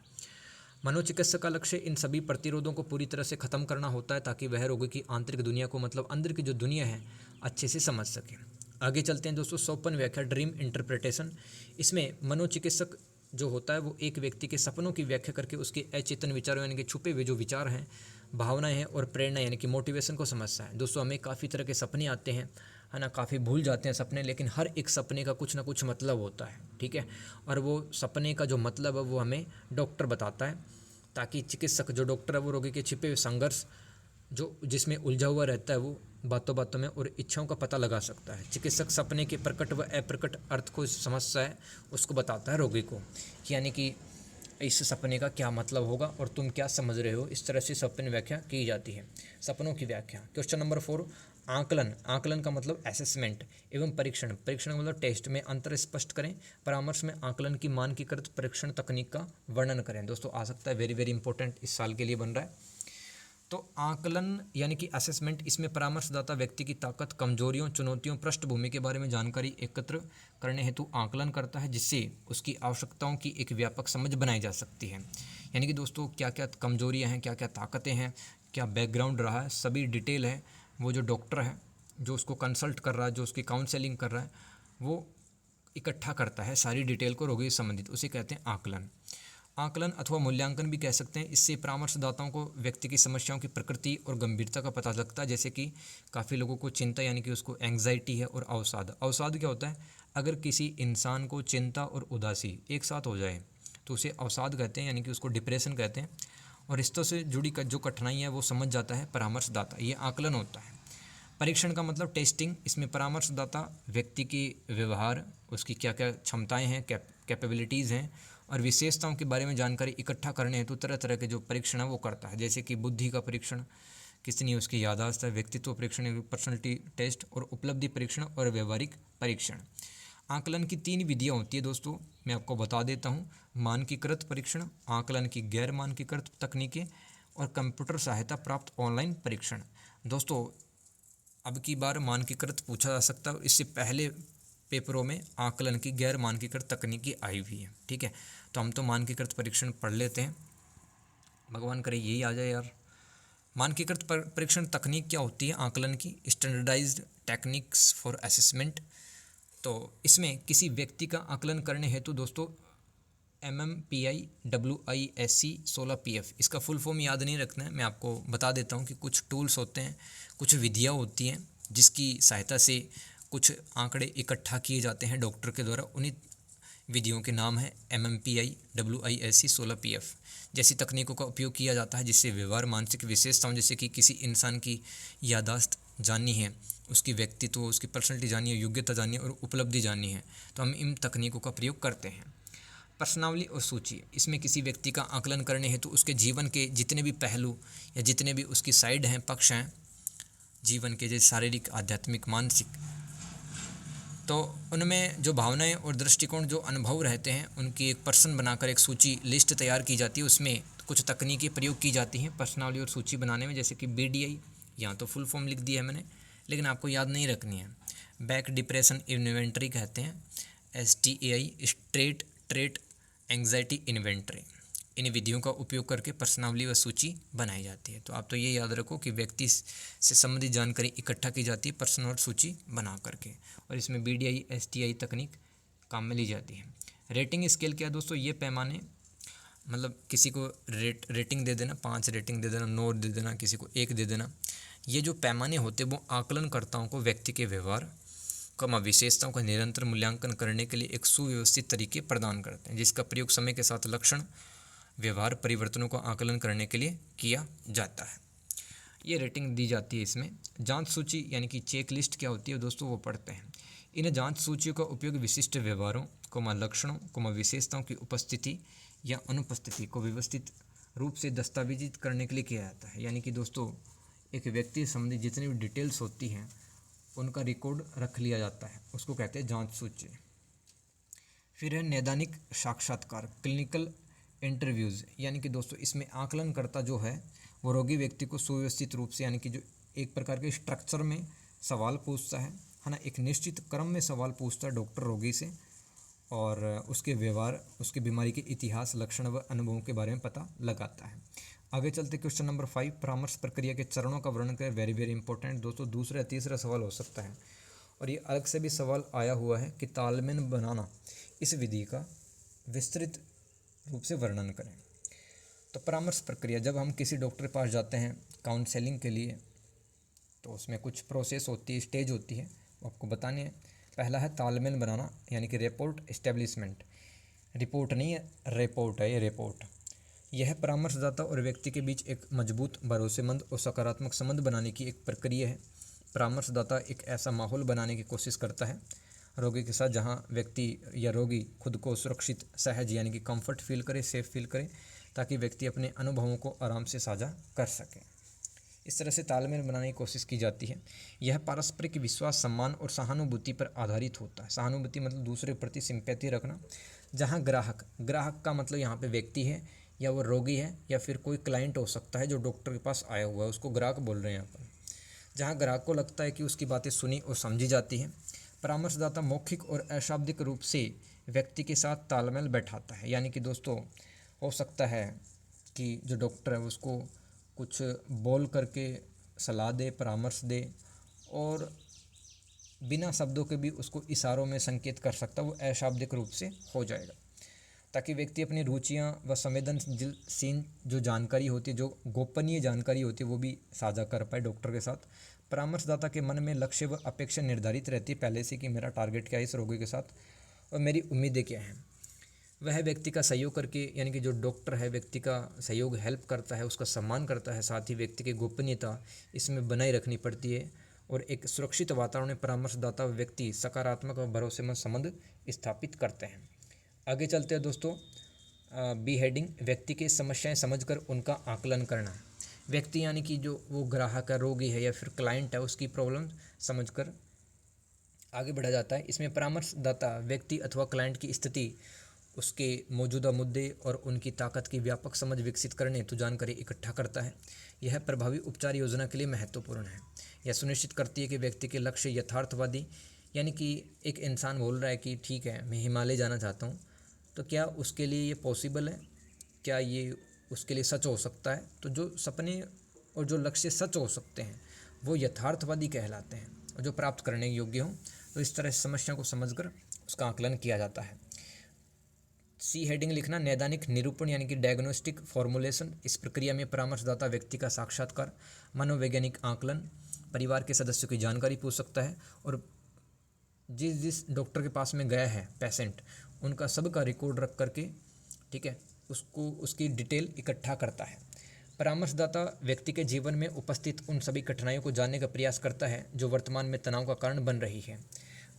मनोचिकित्सक का लक्ष्य इन सभी प्रतिरोधों को पूरी तरह से खत्म करना होता है ताकि वह रोगी की आंतरिक दुनिया को, मतलब अंदर की जो दुनिया है, अच्छे से समझ सके। आगे चलते हैं दोस्तों, स्वप्न व्याख्या, ड्रीम इंटरप्रिटेशन। इसमें मनोचिकित्सक जो होता है वो एक व्यक्ति के सपनों की व्याख्या करके उसके अचेतन विचारों, यानी कि छुपे हुए जो विचार हैं, भावनाएं हैं और प्रेरणा, यानी कि मोटिवेशन को समझता है। दोस्तों हमें काफ़ी तरह के सपने आते हैं, है ना, काफ़ी भूल जाते हैं सपने, लेकिन हर एक सपने का कुछ ना कुछ मतलब होता है, ठीक है, और वो सपने का जो मतलब है वो हमें डॉक्टर बताता है, ताकि चिकित्सक जो डॉक्टर है वो रोगी के छिपे हुए संघर्ष, जो जिसमें उलझा हुआ रहता है, वो बातों बातों में और इच्छाओं का पता लगा सकता है। चिकित्सक सपने के प्रकट व अप्रकट अर्थ को समझता है, उसको बताता है रोगी को, यानी कि इस सपने का क्या मतलब होगा और तुम क्या समझ रहे हो। इस तरह से सपने व्याख्या की जाती है, सपनों की व्याख्या। क्वेश्चन नंबर 4, आकलन। आकलन का मतलब असेसमेंट एवं परीक्षण। परीक्षण का मतलब टेस्ट में अंतर स्पष्ट करें। परामर्श में आकलन की मानकीकृत परीक्षण तकनीक का वर्णन करें। दोस्तों आ सकता है वेरी वेरी इंपॉर्टेंट, इस साल के लिए बन रहा है। तो आकलन यानी कि असेसमेंट, इसमें परामर्शदाता व्यक्ति की ताकत, कमजोरियों, चुनौतियों, पृष्ठभूमि के बारे में जानकारी एकत्र करने हेतु आकलन करता है, जिससे उसकी आवश्यकताओं की एक व्यापक समझ बनाई जा सकती है। यानी कि दोस्तों क्या क्या कमजोरियां हैं, क्या क्या ताकतें हैं, क्या बैकग्राउंड रहा है, सभी डिटेल है, वो जो डॉक्टर है जो उसको कंसल्ट कर रहा है, जो उसकी काउंसलिंग कर रहा है, वो इकट्ठा करता है सारी डिटेल को रोगी से संबंधित, उसे कहते हैं आकलन। आकलन अथवा मूल्यांकन भी कह सकते हैं। इससे परामर्शदाताओं को व्यक्ति की समस्याओं की प्रकृति और गंभीरता का पता लगता है। जैसे कि काफ़ी लोगों को चिंता, यानी कि उसको एंग्जाइटी है, और अवसाद। अवसाद क्या होता है, अगर किसी इंसान को चिंता और उदासी एक साथ हो जाए तो उसे अवसाद कहते हैं, यानी कि उसको डिप्रेशन कहते हैं। और रिश्तों से जुड़ी जो कठिनाई है वो समझ जाता है परामर्शदाता, ये आकलन होता है। परीक्षण का मतलब टेस्टिंग। इसमें परामर्शदाता व्यक्ति के व्यवहार, उसकी क्या क्या क्षमताएं हैं, कैपेबिलिटीज़ हैं और विशेषताओं के बारे में जानकारी इकट्ठा करने हेतु तरह तरह के जो परीक्षण है वो करता है। जैसे कि बुद्धि का परीक्षण, कितनी उसकी याददाश्त है, व्यक्तित्व परीक्षण, पर्सनैलिटी टेस्ट, और उपलब्धि परीक्षण और व्यवहारिक परीक्षण। आकलन की 3 विधियाँ होती है दोस्तों, मैं आपको बता देता हूँ। मानकीकृत परीक्षण, आकलन की गैर मानकीकृत तकनीकें, और कंप्यूटर सहायता प्राप्त ऑनलाइन परीक्षण। दोस्तों अब की बार मानकीकृत पूछा जा सकता है, इससे पहले पेपरों में आकलन की गैर मानकीकृत तकनीकी आई हुई है, ठीक है। तो हम तो मानकीकृत परीक्षण पढ़ लेते हैं, भगवान करे यही आ जाए यार। मानकीकृत परीक्षण तकनीक क्या होती है आकलन की? Standardized techniques for assessment. तो इसमें किसी व्यक्ति का आकलन करने हेतु दोस्तों MMPI WISC 16PF, इसका फुल फॉर्म याद नहीं रखना है, मैं आपको बता देता हूँ कि कुछ टूल्स होते हैं, कुछ विधियाँ होती हैं जिसकी सहायता से कुछ आंकड़े इकट्ठा किए जाते हैं डॉक्टर के द्वारा। उन्हीं विधियों के नाम है MMPI WISC 16PF। जैसी तकनीकों का उपयोग किया जाता है जिससे व्यवहार, मानसिक विशेषताओं, जैसे कि किसी इंसान की याददाश्त जाननी है, उसकी व्यक्तित्व, उसकी पर्सनैलिटी जाननी है, योग्यता जाननी है और उपलब्धि जाननी है, तो हम इन तकनीकों का प्रयोग करते हैं। प्रश्नावली और सूची, इसमें किसी व्यक्ति का आकलन करने हेतु उसके जीवन के जितने भी पहलू या जितने भी उसकी साइड हैं, पक्ष हैं जीवन के, जैसे शारीरिक, आध्यात्मिक, मानसिक, तो उनमें जो भावनाएं और दृष्टिकोण, जो अनुभव रहते हैं, उनकी एक पर्सन बनाकर एक सूची, लिस्ट तैयार की जाती है। उसमें कुछ तकनीकी प्रयोग की जाती हैं प्रश्नावली और सूची बनाने में, जैसे कि BDI, यहाँ तो फुल फॉर्म लिख दिया है मैंने, लेकिन आपको याद नहीं रखनी है। बैक डिप्रेशन इन्वेंटरी कहते हैं। STAI, state trait anxiety inventory. इन विधियों का उपयोग करके प्रश्नावली व सूची बनाई जाती है। तो आप तो ये याद रखो कि व्यक्ति से संबंधित जानकारी इकट्ठा की जाती है प्रश्न और सूची बना करके, और इसमें BDI STI तकनीक काम में ली जाती है। रेटिंग स्केल क्या है दोस्तों, ये पैमाने मतलब किसी को रेटिंग दे देना, 5 रेटिंग दे देना, 9 दे देना, किसी को 1 दे देना, ये जो पैमाने होते हैं वो आकलनकर्ताओं को व्यक्ति के व्यवहार विशेषताओं का निरंतर मूल्यांकन करने के लिए एक सुव्यवस्थित तरीके प्रदान करते हैं, जिसका प्रयोग समय के साथ लक्षण व्यवहार परिवर्तनों का आकलन करने के लिए किया जाता है। ये रेटिंग दी जाती है। इसमें जांच सूची यानी कि चेक लिस्ट क्या होती है दोस्तों, वो पढ़ते हैं। इन जांच सूचियों का उपयोग विशिष्ट व्यवहारों लक्षणों विशेषताओं की उपस्थिति या अनुपस्थिति को व्यवस्थित रूप से दस्तावेजित करने के लिए किया जाता है। यानी कि दोस्तों एक व्यक्ति से संबंधित जितनी भी डिटेल्स होती हैं उनका रिकॉर्ड रख लिया जाता है, उसको कहते हैं जांच सूची। फिर है नैदानिक साक्षात्कार, क्लिनिकल इंटरव्यूज़, यानी कि दोस्तों इसमें आकलनकर्ता जो है वो रोगी व्यक्ति को सुव्यवस्थित रूप से, यानी कि जो एक प्रकार के स्ट्रक्चर में सवाल पूछता है ना, एक निश्चित क्रम में सवाल पूछता है डॉक्टर रोगी से, और उसके व्यवहार, उसकी बीमारी के इतिहास, लक्षण व अनुभवों के बारे में पता लगाता है। आगे चलते क्वेश्चन नंबर 5, परामर्श प्रक्रिया के चरणों का वर्णन करें। वेरी वेरी इंपॉर्टेंट दोस्तों, दूसरा तीसरा सवाल हो सकता है, और ये अलग से भी सवाल आया हुआ है कि तालमेल बनाना इस विधि का विस्तृत रूप से वर्णन करें। तो परामर्श प्रक्रिया, जब हम किसी डॉक्टर के पास जाते हैं काउंसलिंग के लिए, तो उसमें कुछ प्रोसेस होती है, स्टेज होती है, वो आपको बताने हैं। पहला है तालमेल बनाना, यानी कि रिपोर्ट एस्टेब्लिशमेंट। रिपोर्ट नहीं है, रिपोर्ट है, ये रिपोर्ट। यह परामर्शदाता और व्यक्ति के बीच एक मजबूत, भरोसेमंद और सकारात्मक संबंध बनाने की एक प्रक्रिया है। परामर्शदाता एक ऐसा माहौल बनाने की कोशिश करता है रोगी के साथ जहां व्यक्ति या रोगी खुद को सुरक्षित, सहज यानी कि कंफर्ट फील करे, सेफ फील करे, ताकि व्यक्ति अपने अनुभवों को आराम से साझा कर सके। इस तरह से तालमेल बनाने की कोशिश की जाती है। यह पारस्परिक विश्वास, सम्मान और सहानुभूति पर आधारित होता है। सहानुभूति मतलब दूसरे के प्रति सिंपैथी रखना। जहाँ ग्राहक का मतलब यहाँ पे व्यक्ति है, या वो रोगी है, या फिर कोई क्लाइंट हो सकता है जो डॉक्टर के पास आया हुआ है, उसको ग्राहक बोल रहे हैं यहाँ पर। जहाँ ग्राहक को लगता है कि उसकी बातें सुनी और समझी जाती हैं। परामर्शदाता मौखिक और अशाब्दिक रूप से व्यक्ति के साथ तालमेल बैठाता है। यानी कि दोस्तों हो सकता है कि जो डॉक्टर है उसको कुछ बोल करके सलाह दे, परामर्श दे, और बिना शब्दों के भी उसको इशारों में संकेत कर सकता है, वो अशाब्दिक रूप से हो जाएगा, ताकि व्यक्ति अपनी रुचियां व संवेदनशील जो जानकारी होती है, जो गोपनीय जानकारी होती है, वो भी साझा कर पाए डॉक्टर के साथ। परामर्शदाता के मन में लक्ष्य व अपेक्षा निर्धारित रहती है पहले से कि मेरा टारगेट क्या है इस रोगी के साथ, और मेरी उम्मीदें क्या हैं। वह व्यक्ति का सहयोग करके, यानी कि जो डॉक्टर है व्यक्ति का सहयोग, हेल्प करता है, उसका सम्मान करता है। साथ ही व्यक्ति की गोपनीयता इसमें बनाए रखनी पड़ती है, और एक सुरक्षित वातावरण में परामर्शदाता व व्यक्ति सकारात्मक व भरोसेमंद संबंध स्थापित करते हैं। आगे चलते हैं दोस्तों, बी हेडिंग, व्यक्ति की समस्याएं समझकर उनका आकलन करना। व्यक्ति यानी कि जो वो ग्राहक है, रोगी है, या फिर क्लाइंट है, उसकी प्रॉब्लम समझकर आगे बढ़ा जाता है। इसमें परामर्शदाता व्यक्ति अथवा क्लाइंट की स्थिति, उसके मौजूदा मुद्दे और उनकी ताकत की व्यापक समझ विकसित करने हेतु जानकारी इकट्ठा करता है। यह प्रभावी उपचार योजना के लिए महत्वपूर्ण है। यह सुनिश्चित करती है कि व्यक्ति के लक्ष्य यथार्थवादी, यानी कि एक इंसान बोल रहा है कि ठीक है मैं हिमालय जाना चाहता हूँ, तो क्या उसके लिए ये पॉसिबल है, क्या ये उसके लिए सच हो सकता है। तो जो सपने और जो लक्ष्य सच हो सकते हैं वो यथार्थवादी कहलाते हैं, और जो प्राप्त करने योग्य हों। तो इस तरह समस्या को समझकर उसका आकलन किया जाता है। सी हेडिंग लिखना, नैदानिक निरूपण यानी कि डायग्नोस्टिक फॉर्मुलेशन। इस प्रक्रिया में परामर्शदाता व्यक्ति का साक्षात्कार, मनोवैज्ञानिक आकलन, परिवार के सदस्यों की जानकारी पूछ सकता है, और जिस डॉक्टर के पास में गया है पेशेंट, उनका सबका रिकॉर्ड रख करके, ठीक है, उसको उसकी डिटेल इकट्ठा करता है। परामर्शदाता व्यक्ति के जीवन में उपस्थित उन सभी कठिनाइयों को जानने का प्रयास करता है जो वर्तमान में तनाव का कारण बन रही है।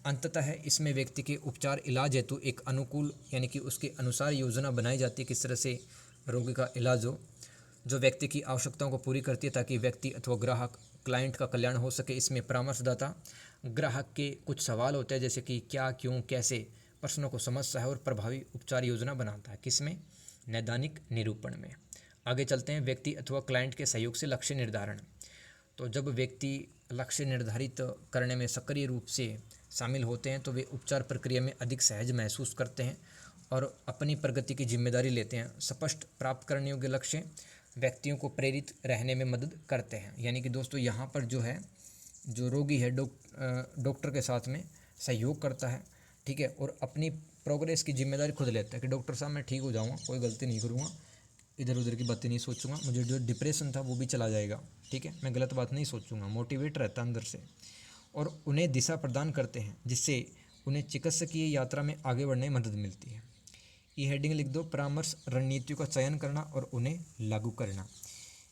अंततः इसमें व्यक्ति के उपचार इलाज हेतु एक अनुकूल, यानी कि उसके अनुसार योजना बनाई जाती है, किस तरह से रोगी का इलाज हो, जो व्यक्ति की आवश्यकताओं को पूरी करती है, ताकि व्यक्ति अथवा ग्राहक, क्लाइंट का कल्याण हो सके। इसमें परामर्शदाता ग्राहक के कुछ सवाल होते हैं, जैसे कि क्या, क्यों, कैसे प्रश्नों को समझता है और प्रभावी उपचार योजना बनाता है। किसमें? नैदानिक निरूपण में। आगे चलते हैं, व्यक्ति अथवा क्लाइंट के सहयोग से लक्ष्य निर्धारण। तो जब व्यक्ति लक्ष्य निर्धारित करने में सक्रिय रूप से शामिल होते हैं तो वे उपचार प्रक्रिया में अधिक सहज महसूस करते हैं और अपनी प्रगति की जिम्मेदारी लेते हैं। स्पष्ट प्राप्त करने योग्य लक्ष्य व्यक्तियों को प्रेरित रहने में मदद करते हैं। यानी कि दोस्तों यहाँ पर जो है, जो रोगी है डॉक्टर के साथ में सहयोग करता है, ठीक है, और अपनी प्रोग्रेस की जिम्मेदारी खुद लेता है कि डॉक्टर साहब मैं ठीक हो जाऊँगा, कोई गलती नहीं करूँगा, इधर उधर की बातें नहीं सोचूंगा, मुझे जो डिप्रेशन था वो भी चला जाएगा, ठीक है, मैं गलत बात नहीं सोचूंगा, मोटिवेट रहता अंदर से। और उन्हें दिशा प्रदान करते हैं जिससे उन्हें चिकित्सकीय यात्रा में आगे बढ़ने में मदद मिलती है। ये हेडिंग लिख दो, परामर्श रणनीतियों का चयन करना और उन्हें लागू करना।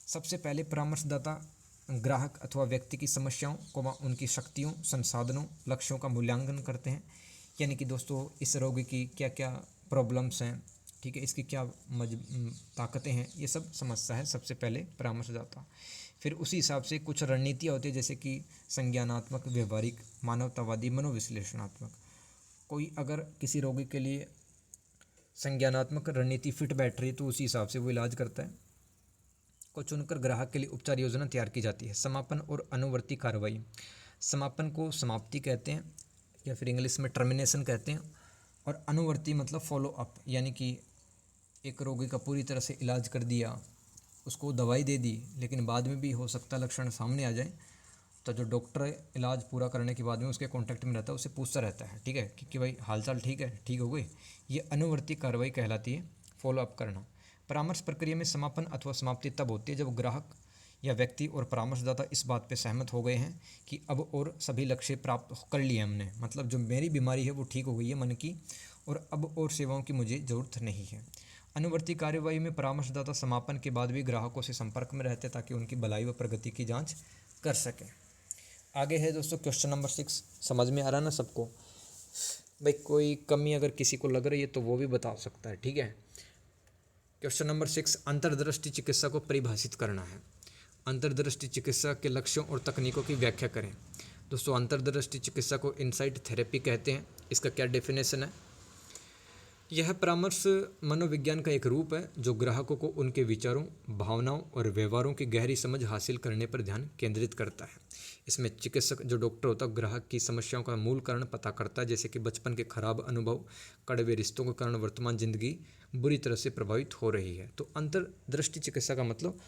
सबसे पहले परामर्शदाता ग्राहक अथवा व्यक्ति की समस्याओं को उनकी शक्तियों, संसाधनों, लक्ष्यों का मूल्यांकन करते हैं। यानी कि दोस्तों इस रोगी की क्या क्या प्रॉब्लम्स हैं, ठीक है, इसकी क्या ताकतें हैं, ये सब समझता है सबसे पहले परामर्शदाता। फिर उसी हिसाब से कुछ रणनीतियाँ होती है जैसे कि संज्ञानात्मक, व्यवहारिक, मानवतावादी, मनोविश्लेषणात्मक। कोई अगर किसी रोगी के लिए संज्ञानात्मक रणनीति फिट बैठ रही है तो उसी हिसाब से वो इलाज करता है। को चुनकर ग्राहक के लिए उपचार योजना तैयार की जाती है। समापन और अनुवर्ती कार्रवाई। समापन को समाप्ति कहते हैं या फिर इंग्लिश में टर्मिनेशन कहते हैं, और अनुवर्ती मतलब फॉलो अप, यानी कि एक रोगी का पूरी तरह से इलाज कर दिया, उसको दवाई दे दी, लेकिन बाद में भी हो सकता है लक्षण सामने आ जाए, तो जो डॉक्टर इलाज पूरा करने के बाद में उसके कांटेक्ट में रहता है, उससे पूछता रहता है, ठीक है, कि भाई हालचाल ठीक है, ठीक हो गई। ये अनुवर्ती कार्रवाई कहलाती है, फॉलो अप करना। परामर्श प्रक्रिया में समापन अथवा समाप्ति तब होती है जब ग्राहक या व्यक्ति और परामर्शदाता इस बात पे सहमत हो गए हैं कि अब और सभी लक्ष्य प्राप्त कर लिए हमने, मतलब जो मेरी बीमारी है वो ठीक हो गई है मन की, और अब और सेवाओं की मुझे ज़रूरत नहीं है। अनुवर्ती कार्यवाही में परामर्शदाता समापन के बाद भी ग्राहकों से संपर्क में रहते ताकि उनकी भलाई व प्रगति की जांच कर सकें। आगे है दोस्तों क्वेश्चन नंबर 6। समझ में आ रहा ना सबको? भाई कोई कमी अगर किसी को लग रही है तो वो भी बता सकता है, ठीक है। क्वेश्चन नंबर 6, अंतर्दृष्टि चिकित्सा को परिभाषित करना है। अंतर्दृष्टि चिकित्सा के लक्ष्यों और तकनीकों की व्याख्या करें। दोस्तों अंतर्दृष्टि चिकित्सा को इनसाइट थेरेपी कहते हैं। इसका क्या डेफिनेशन है? यह परामर्श मनोविज्ञान का एक रूप है जो ग्राहकों को उनके विचारों, भावनाओं और व्यवहारों की गहरी समझ हासिल करने पर ध्यान केंद्रित करता है। इसमें चिकित्सक, जो डॉक्टर होता है, ग्राहक की समस्याओं का मूल कारण पता करता है, जैसे कि बचपन के खराब अनुभव, कड़वे रिश्तों के कारण वर्तमान जिंदगी बुरी तरह से प्रभावित हो रही है। तो अंतर्दृष्टि चिकित्सा का मतलब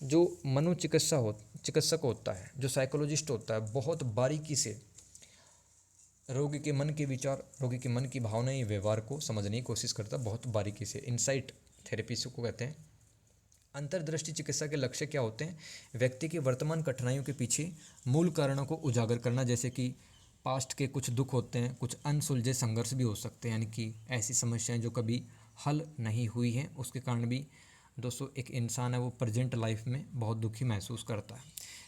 जो चिकित्सक होता है, जो साइकोलॉजिस्ट होता है, बहुत बारीकी से रोगी के मन के विचार, रोगी के मन की भावनाएं, व्यवहार को समझने की कोशिश करता है बहुत बारीकी से। इनसाइट थेरेपी को कहते हैं। अंतर्दृष्टि चिकित्सा के लक्ष्य क्या होते हैं? व्यक्ति की वर्तमान कठिनाइयों के पीछे मूल कारणों को उजागर करना, जैसे कि पास्ट के कुछ दुख होते हैं, कुछ अनसुलझे संघर्ष भी हो सकते हैं, यानी कि ऐसी समस्याएं जो कभी हल नहीं हुई हैं, उसके कारण भी दोस्तों एक इंसान है वो प्रेजेंट लाइफ में बहुत दुखी महसूस करता है।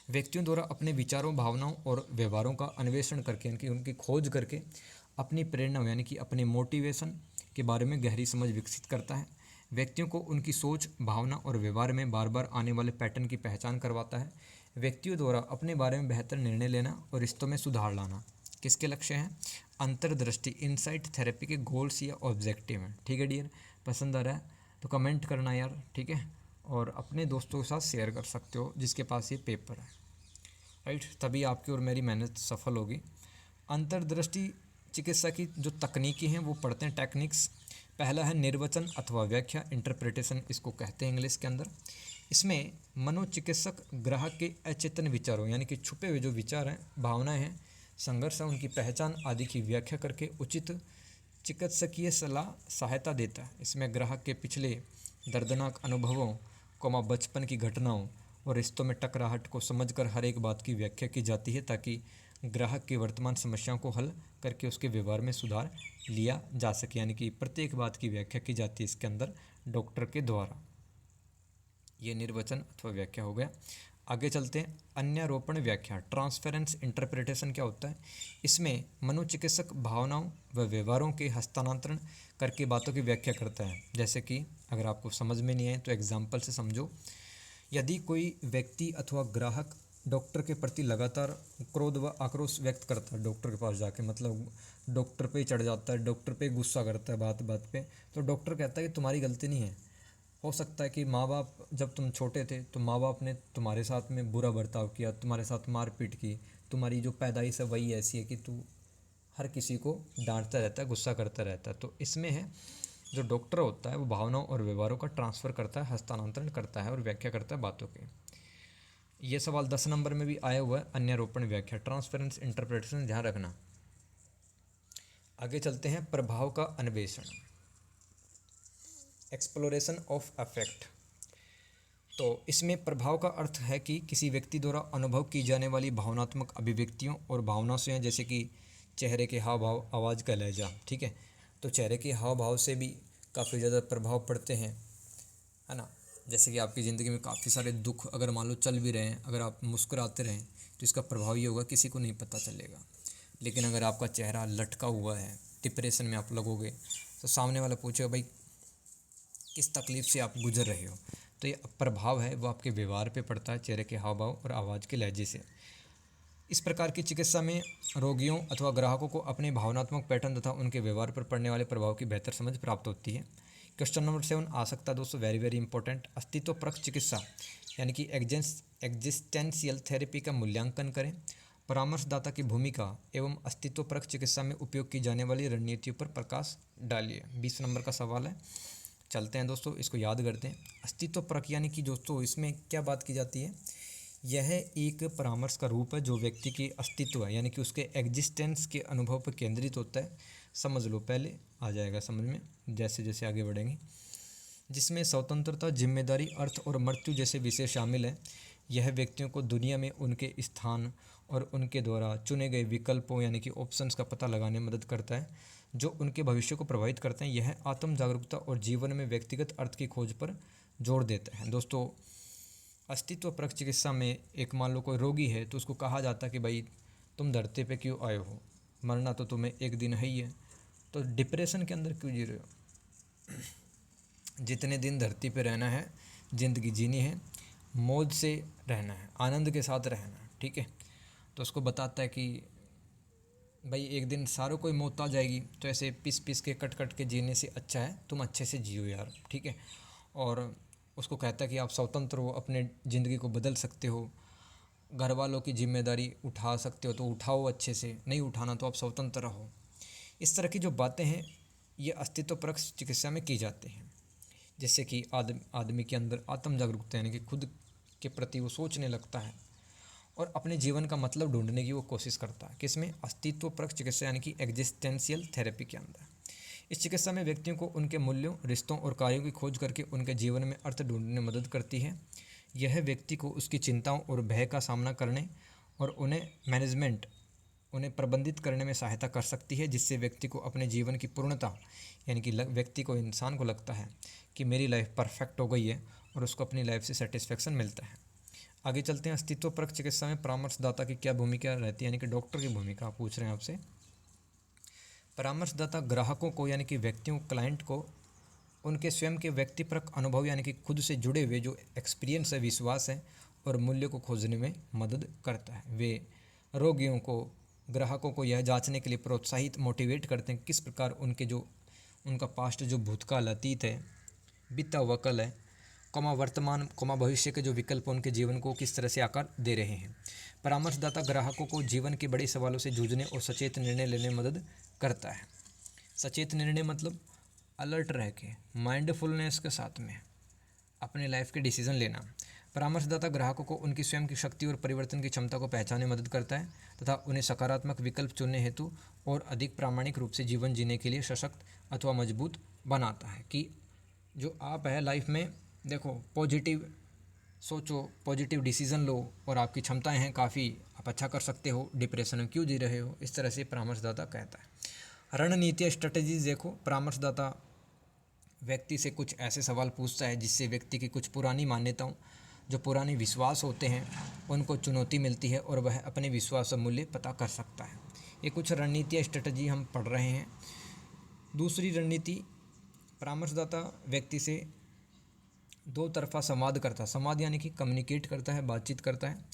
व्यक्तियों द्वारा अपने विचारों, भावनाओं और व्यवहारों का अन्वेषण करके, यानी कि उनकी खोज करके अपनी प्रेरणा यानी कि अपने मोटिवेशन के बारे में गहरी समझ विकसित करता है। व्यक्तियों को उनकी सोच, भावना और व्यवहार में बार बार आने वाले पैटर्न की पहचान करवाता है। व्यक्तियों द्वारा अपने बारे में बेहतर निर्णय लेना और रिश्तों में सुधार लाना किसके लक्ष्य हैं? अंतर्दृष्टि इनसाइट थेरेपी के गोल्स या ऑब्जेक्टिव हैं। ठीक है डियर, पसंद आ रहा है तो कमेंट करना यार, ठीक है, और अपने दोस्तों के साथ शेयर कर सकते हो जिसके पास ये पेपर है, राइट, तभी आपकी और मेरी मेहनत सफल होगी। अंतर्दृष्टि चिकित्सा की जो तकनीकी हैं वो पढ़ते हैं, टेक्निक्स। पहला है निर्वचन अथवा व्याख्या, इंटरप्रिटेशन इसको कहते हैं इंग्लिश के अंदर। इसमें मनोचिकित्सक ग्राहक के अचेतन विचारों, यानी कि छुपे हुए जो विचार हैं, भावनाएं हैं, संघर्ष है, उनकी पहचान आदि की व्याख्या करके उचित चिकित्सकीय सहायता देता है। इसमें ग्राहक के पिछले दर्दनाक अनुभवों, बचपन की घटनाओं और रिश्तों में टकराहट को समझकर हर एक बात की व्याख्या की जाती है ताकि ग्राहक की वर्तमान समस्याओं को हल करके उसके व्यवहार में सुधार लिया जा सके। यानी कि प्रत्येक बात की व्याख्या की जाती है इसके अंदर डॉक्टर के द्वारा। ये निर्वचन अथवा व्याख्या हो गया। आगे चलते हैं, अन्यारोपण व्याख्या, ट्रांसफरेंस इंटरप्रिटेशन क्या होता है? इसमें मनोचिकित्सक भावनाओं व व्यवहारों के हस्तांतरण करके बातों की व्याख्या करता है। जैसे कि अगर आपको समझ में नहीं आए तो एग्जाम्पल से समझो। यदि कोई व्यक्ति अथवा ग्राहक डॉक्टर के प्रति लगातार क्रोध व आक्रोश व्यक्त करता है, डॉक्टर के पास जाके, मतलब डॉक्टर पे चढ़ जाता है, डॉक्टर पे गुस्सा करता है बात बात पे, तो डॉक्टर कहता है कि तुम्हारी गलती नहीं है। हो सकता है कि माँ बाप जब तुम छोटे थे तो माँ बाप ने तुम्हारे साथ में बुरा बर्ताव किया, तुम्हारे साथ मारपीट की, तुम्हारी जो पैदाइश है वही ऐसी है कि तू हर किसी को डांटता रहता है, गुस्सा करता रहता है। तो इसमें है जो डॉक्टर होता है वो भावनाओं और व्यवहारों का ट्रांसफ़र करता है, हस्तांतरण करता है और व्याख्या करता है बातों के। ये सवाल 10 नंबर में भी आया हुआ है, अन्यारोपण व्याख्या, ट्रांसफरेंस इंटरप्रिटेशन, ध्यान रखना। आगे चलते हैं, प्रभाव का अन्वेषण, एक्सप्लोरेशन ऑफ अफेक्ट। तो इसमें प्रभाव का अर्थ है कि किसी व्यक्ति द्वारा अनुभव की जाने वाली भावनात्मक अभिव्यक्तियों और भावनाओं से हैं, जैसे कि चेहरे के हाव भाव, आवाज़ का लहजा, ठीक है। तो चेहरे के हाव भाव से भी काफ़ी ज़्यादा प्रभाव पड़ते हैं, है ना। जैसे कि आपकी ज़िंदगी में काफ़ी सारे दुख अगर मान लो चल भी रहे हैं, अगर आप मुस्कुराते रहें तो इसका प्रभाव ये होगा किसी को नहीं पता चलेगा। लेकिन अगर आपका चेहरा लटका हुआ है, डिप्रेशन में आप लगोगे, तो सामने वाला पूछेगा भाई किस तकलीफ़ से आप गुजर रहे हो। तो ये प्रभाव है वो आपके व्यवहार पे पड़ता है, चेहरे के हाव भाव और आवाज़ के लहजे से। इस प्रकार की चिकित्सा में रोगियों अथवा ग्राहकों को अपने भावनात्मक पैटर्न तथा उनके व्यवहार पर पड़ने वाले प्रभाव की बेहतर समझ प्राप्त होती है। क्वेश्चन नंबर 7 आ सकता है दोस्तों, वेरी वेरी इंपॉर्टेंट। अस्तित्व परक चिकित्सा यानी कि एग्जिस्टेंशियल थेरेपी का मूल्यांकन करें। परामर्शदाता की भूमिका एवं अस्तित्व परक चिकित्सा में उपयोग की जाने वाली रणनीतियों पर प्रकाश डालिए। 20 नंबर का सवाल है। चलते हैं दोस्तों, इसको याद करते हैं। अस्तित्व परक यानी कि दोस्तों इसमें क्या बात की जाती है, यह एक परामर्श का रूप है जो व्यक्ति के अस्तित्व है यानी कि उसके एग्जिस्टेंस के अनुभव पर केंद्रित होता है। समझ लो, पहले आ जाएगा समझ में जैसे जैसे आगे बढ़ेंगे। जिसमें स्वतंत्रता, जिम्मेदारी, अर्थ और मृत्यु जैसे विषय शामिल हैं। यह व्यक्तियों को दुनिया में उनके स्थान और उनके द्वारा चुने गए विकल्पों यानी कि ऑप्शंस का पता लगाने में मदद करता है जो उनके भविष्य को प्रभावित करते हैं। यह आत्म जागरूकता और जीवन में व्यक्तिगत अर्थ की खोज पर जोर देता है। दोस्तों, अस्तित्व परक चिकित्सा में एक मान लो कोई रोगी है तो उसको कहा जाता है कि भाई तुम धरती पे क्यों आए हो, मरना तो तुम्हें एक दिन है ही है, तो डिप्रेशन के अंदर क्यों जी रहे हो। जितने दिन धरती पे रहना है, ज़िंदगी जीनी है, मौज से रहना है, आनंद के साथ रहना है, ठीक है। तो उसको बताता है कि भाई एक दिन सारों कोई मौत आ जाएगी, तो ऐसे पिस पिस के कट कट के जीने से अच्छा है तुम अच्छे से जियो यार, ठीक है। और उसको कहता है कि आप स्वतंत्र हो, अपने ज़िंदगी को बदल सकते हो, घर वालों की जिम्मेदारी उठा सकते हो तो उठाओ अच्छे से, नहीं उठाना तो आप स्वतंत्र रहो। इस तरह की जो बातें हैं ये अस्तित्व परक चिकित्सा में की जाती हैं। जैसे कि आदमी के अंदर आत्म जागरूकता यानी कि खुद के प्रति वो सोचने लगता है और अपने जीवन का मतलब ढूंढने की वो कोशिश करता है। किसमें, अस्तित्व परक चिकित्सा यानी कि एग्जिस्टेंशियल थेरेपी के अंदर। इस चिकित्सा में व्यक्तियों को उनके मूल्यों, रिश्तों और कार्यों की खोज करके उनके जीवन में अर्थ ढूंढने में मदद करती है। यह व्यक्ति को उसकी चिंताओं और भय का सामना करने और उन्हें प्रबंधित करने में सहायता कर सकती है, जिससे व्यक्ति को अपने जीवन की पूर्णता यानी कि व्यक्ति को, इंसान को लगता है कि मेरी लाइफ परफेक्ट हो गई है और उसको अपनी लाइफ से सेटिस्फेक्शन मिलता है। आगे चलते हैं, अस्तित्व परक चिकित्सा में परामर्शदाता की क्या भूमिका रहती है, यानी कि डॉक्टर की भूमिका पूछ रहे हैं आपसे। परामर्शदाता ग्राहकों को यानी कि व्यक्तियों, क्लाइंट को उनके स्वयं के व्यक्तिपरक अनुभव यानी कि खुद से जुड़े हुए जो एक्सपीरियंस है, विश्वास है और मूल्य को खोजने में मदद करता है। वे रोगियों को, ग्राहकों को यह जांचने के लिए प्रोत्साहित, मोटिवेट करते हैं किस प्रकार उनका पास्ट जो भूतकाल, अतीत है, बीता हुआ कल है, वर्तमान, भविष्य के जो विकल्प उनके जीवन को किस तरह से आकार दे रहे हैं। परामर्शदाता ग्राहकों को जीवन के बड़े सवालों से जूझने और सचेत निर्णय लेने में मदद करता है। सचेत निर्णय मतलब अलर्ट रह के, माइंडफुलनेस के साथ में अपने लाइफ के डिसीजन लेना। परामर्शदाता ग्राहकों को उनकी स्वयं की शक्ति और परिवर्तन की क्षमता को पहचानने में मदद करता है तथा उन्हें सकारात्मक विकल्प चुनने हेतु और अधिक प्रामाणिक रूप से जीवन जीने के लिए सशक्त अथवा मजबूत बनाता है। कि जो आप है लाइफ में, देखो पॉजिटिव सोचो, पॉजिटिव डिसीज़न लो और आपकी क्षमताएं हैं काफ़ी, आप अच्छा कर सकते हो, डिप्रेशन में क्यों जी रहे हो, इस तरह से परामर्शदाता कहता है। रणनीति, स्ट्रेटजीज देखो, परामर्शदाता व्यक्ति से कुछ ऐसे सवाल पूछता है जिससे व्यक्ति की कुछ पुरानी मान्यताओं, जो पुराने विश्वास होते हैं, उनको चुनौती मिलती है और वह अपने विश्वास और मूल्य पता कर सकता है। ये कुछ रणनीति, स्ट्रेटजी हम पढ़ रहे हैं। दूसरी रणनीति, परामर्शदाता व्यक्ति से दो तरफा संवाद करता है। संवाद यानी कि कम्युनिकेट करता है, बातचीत करता है,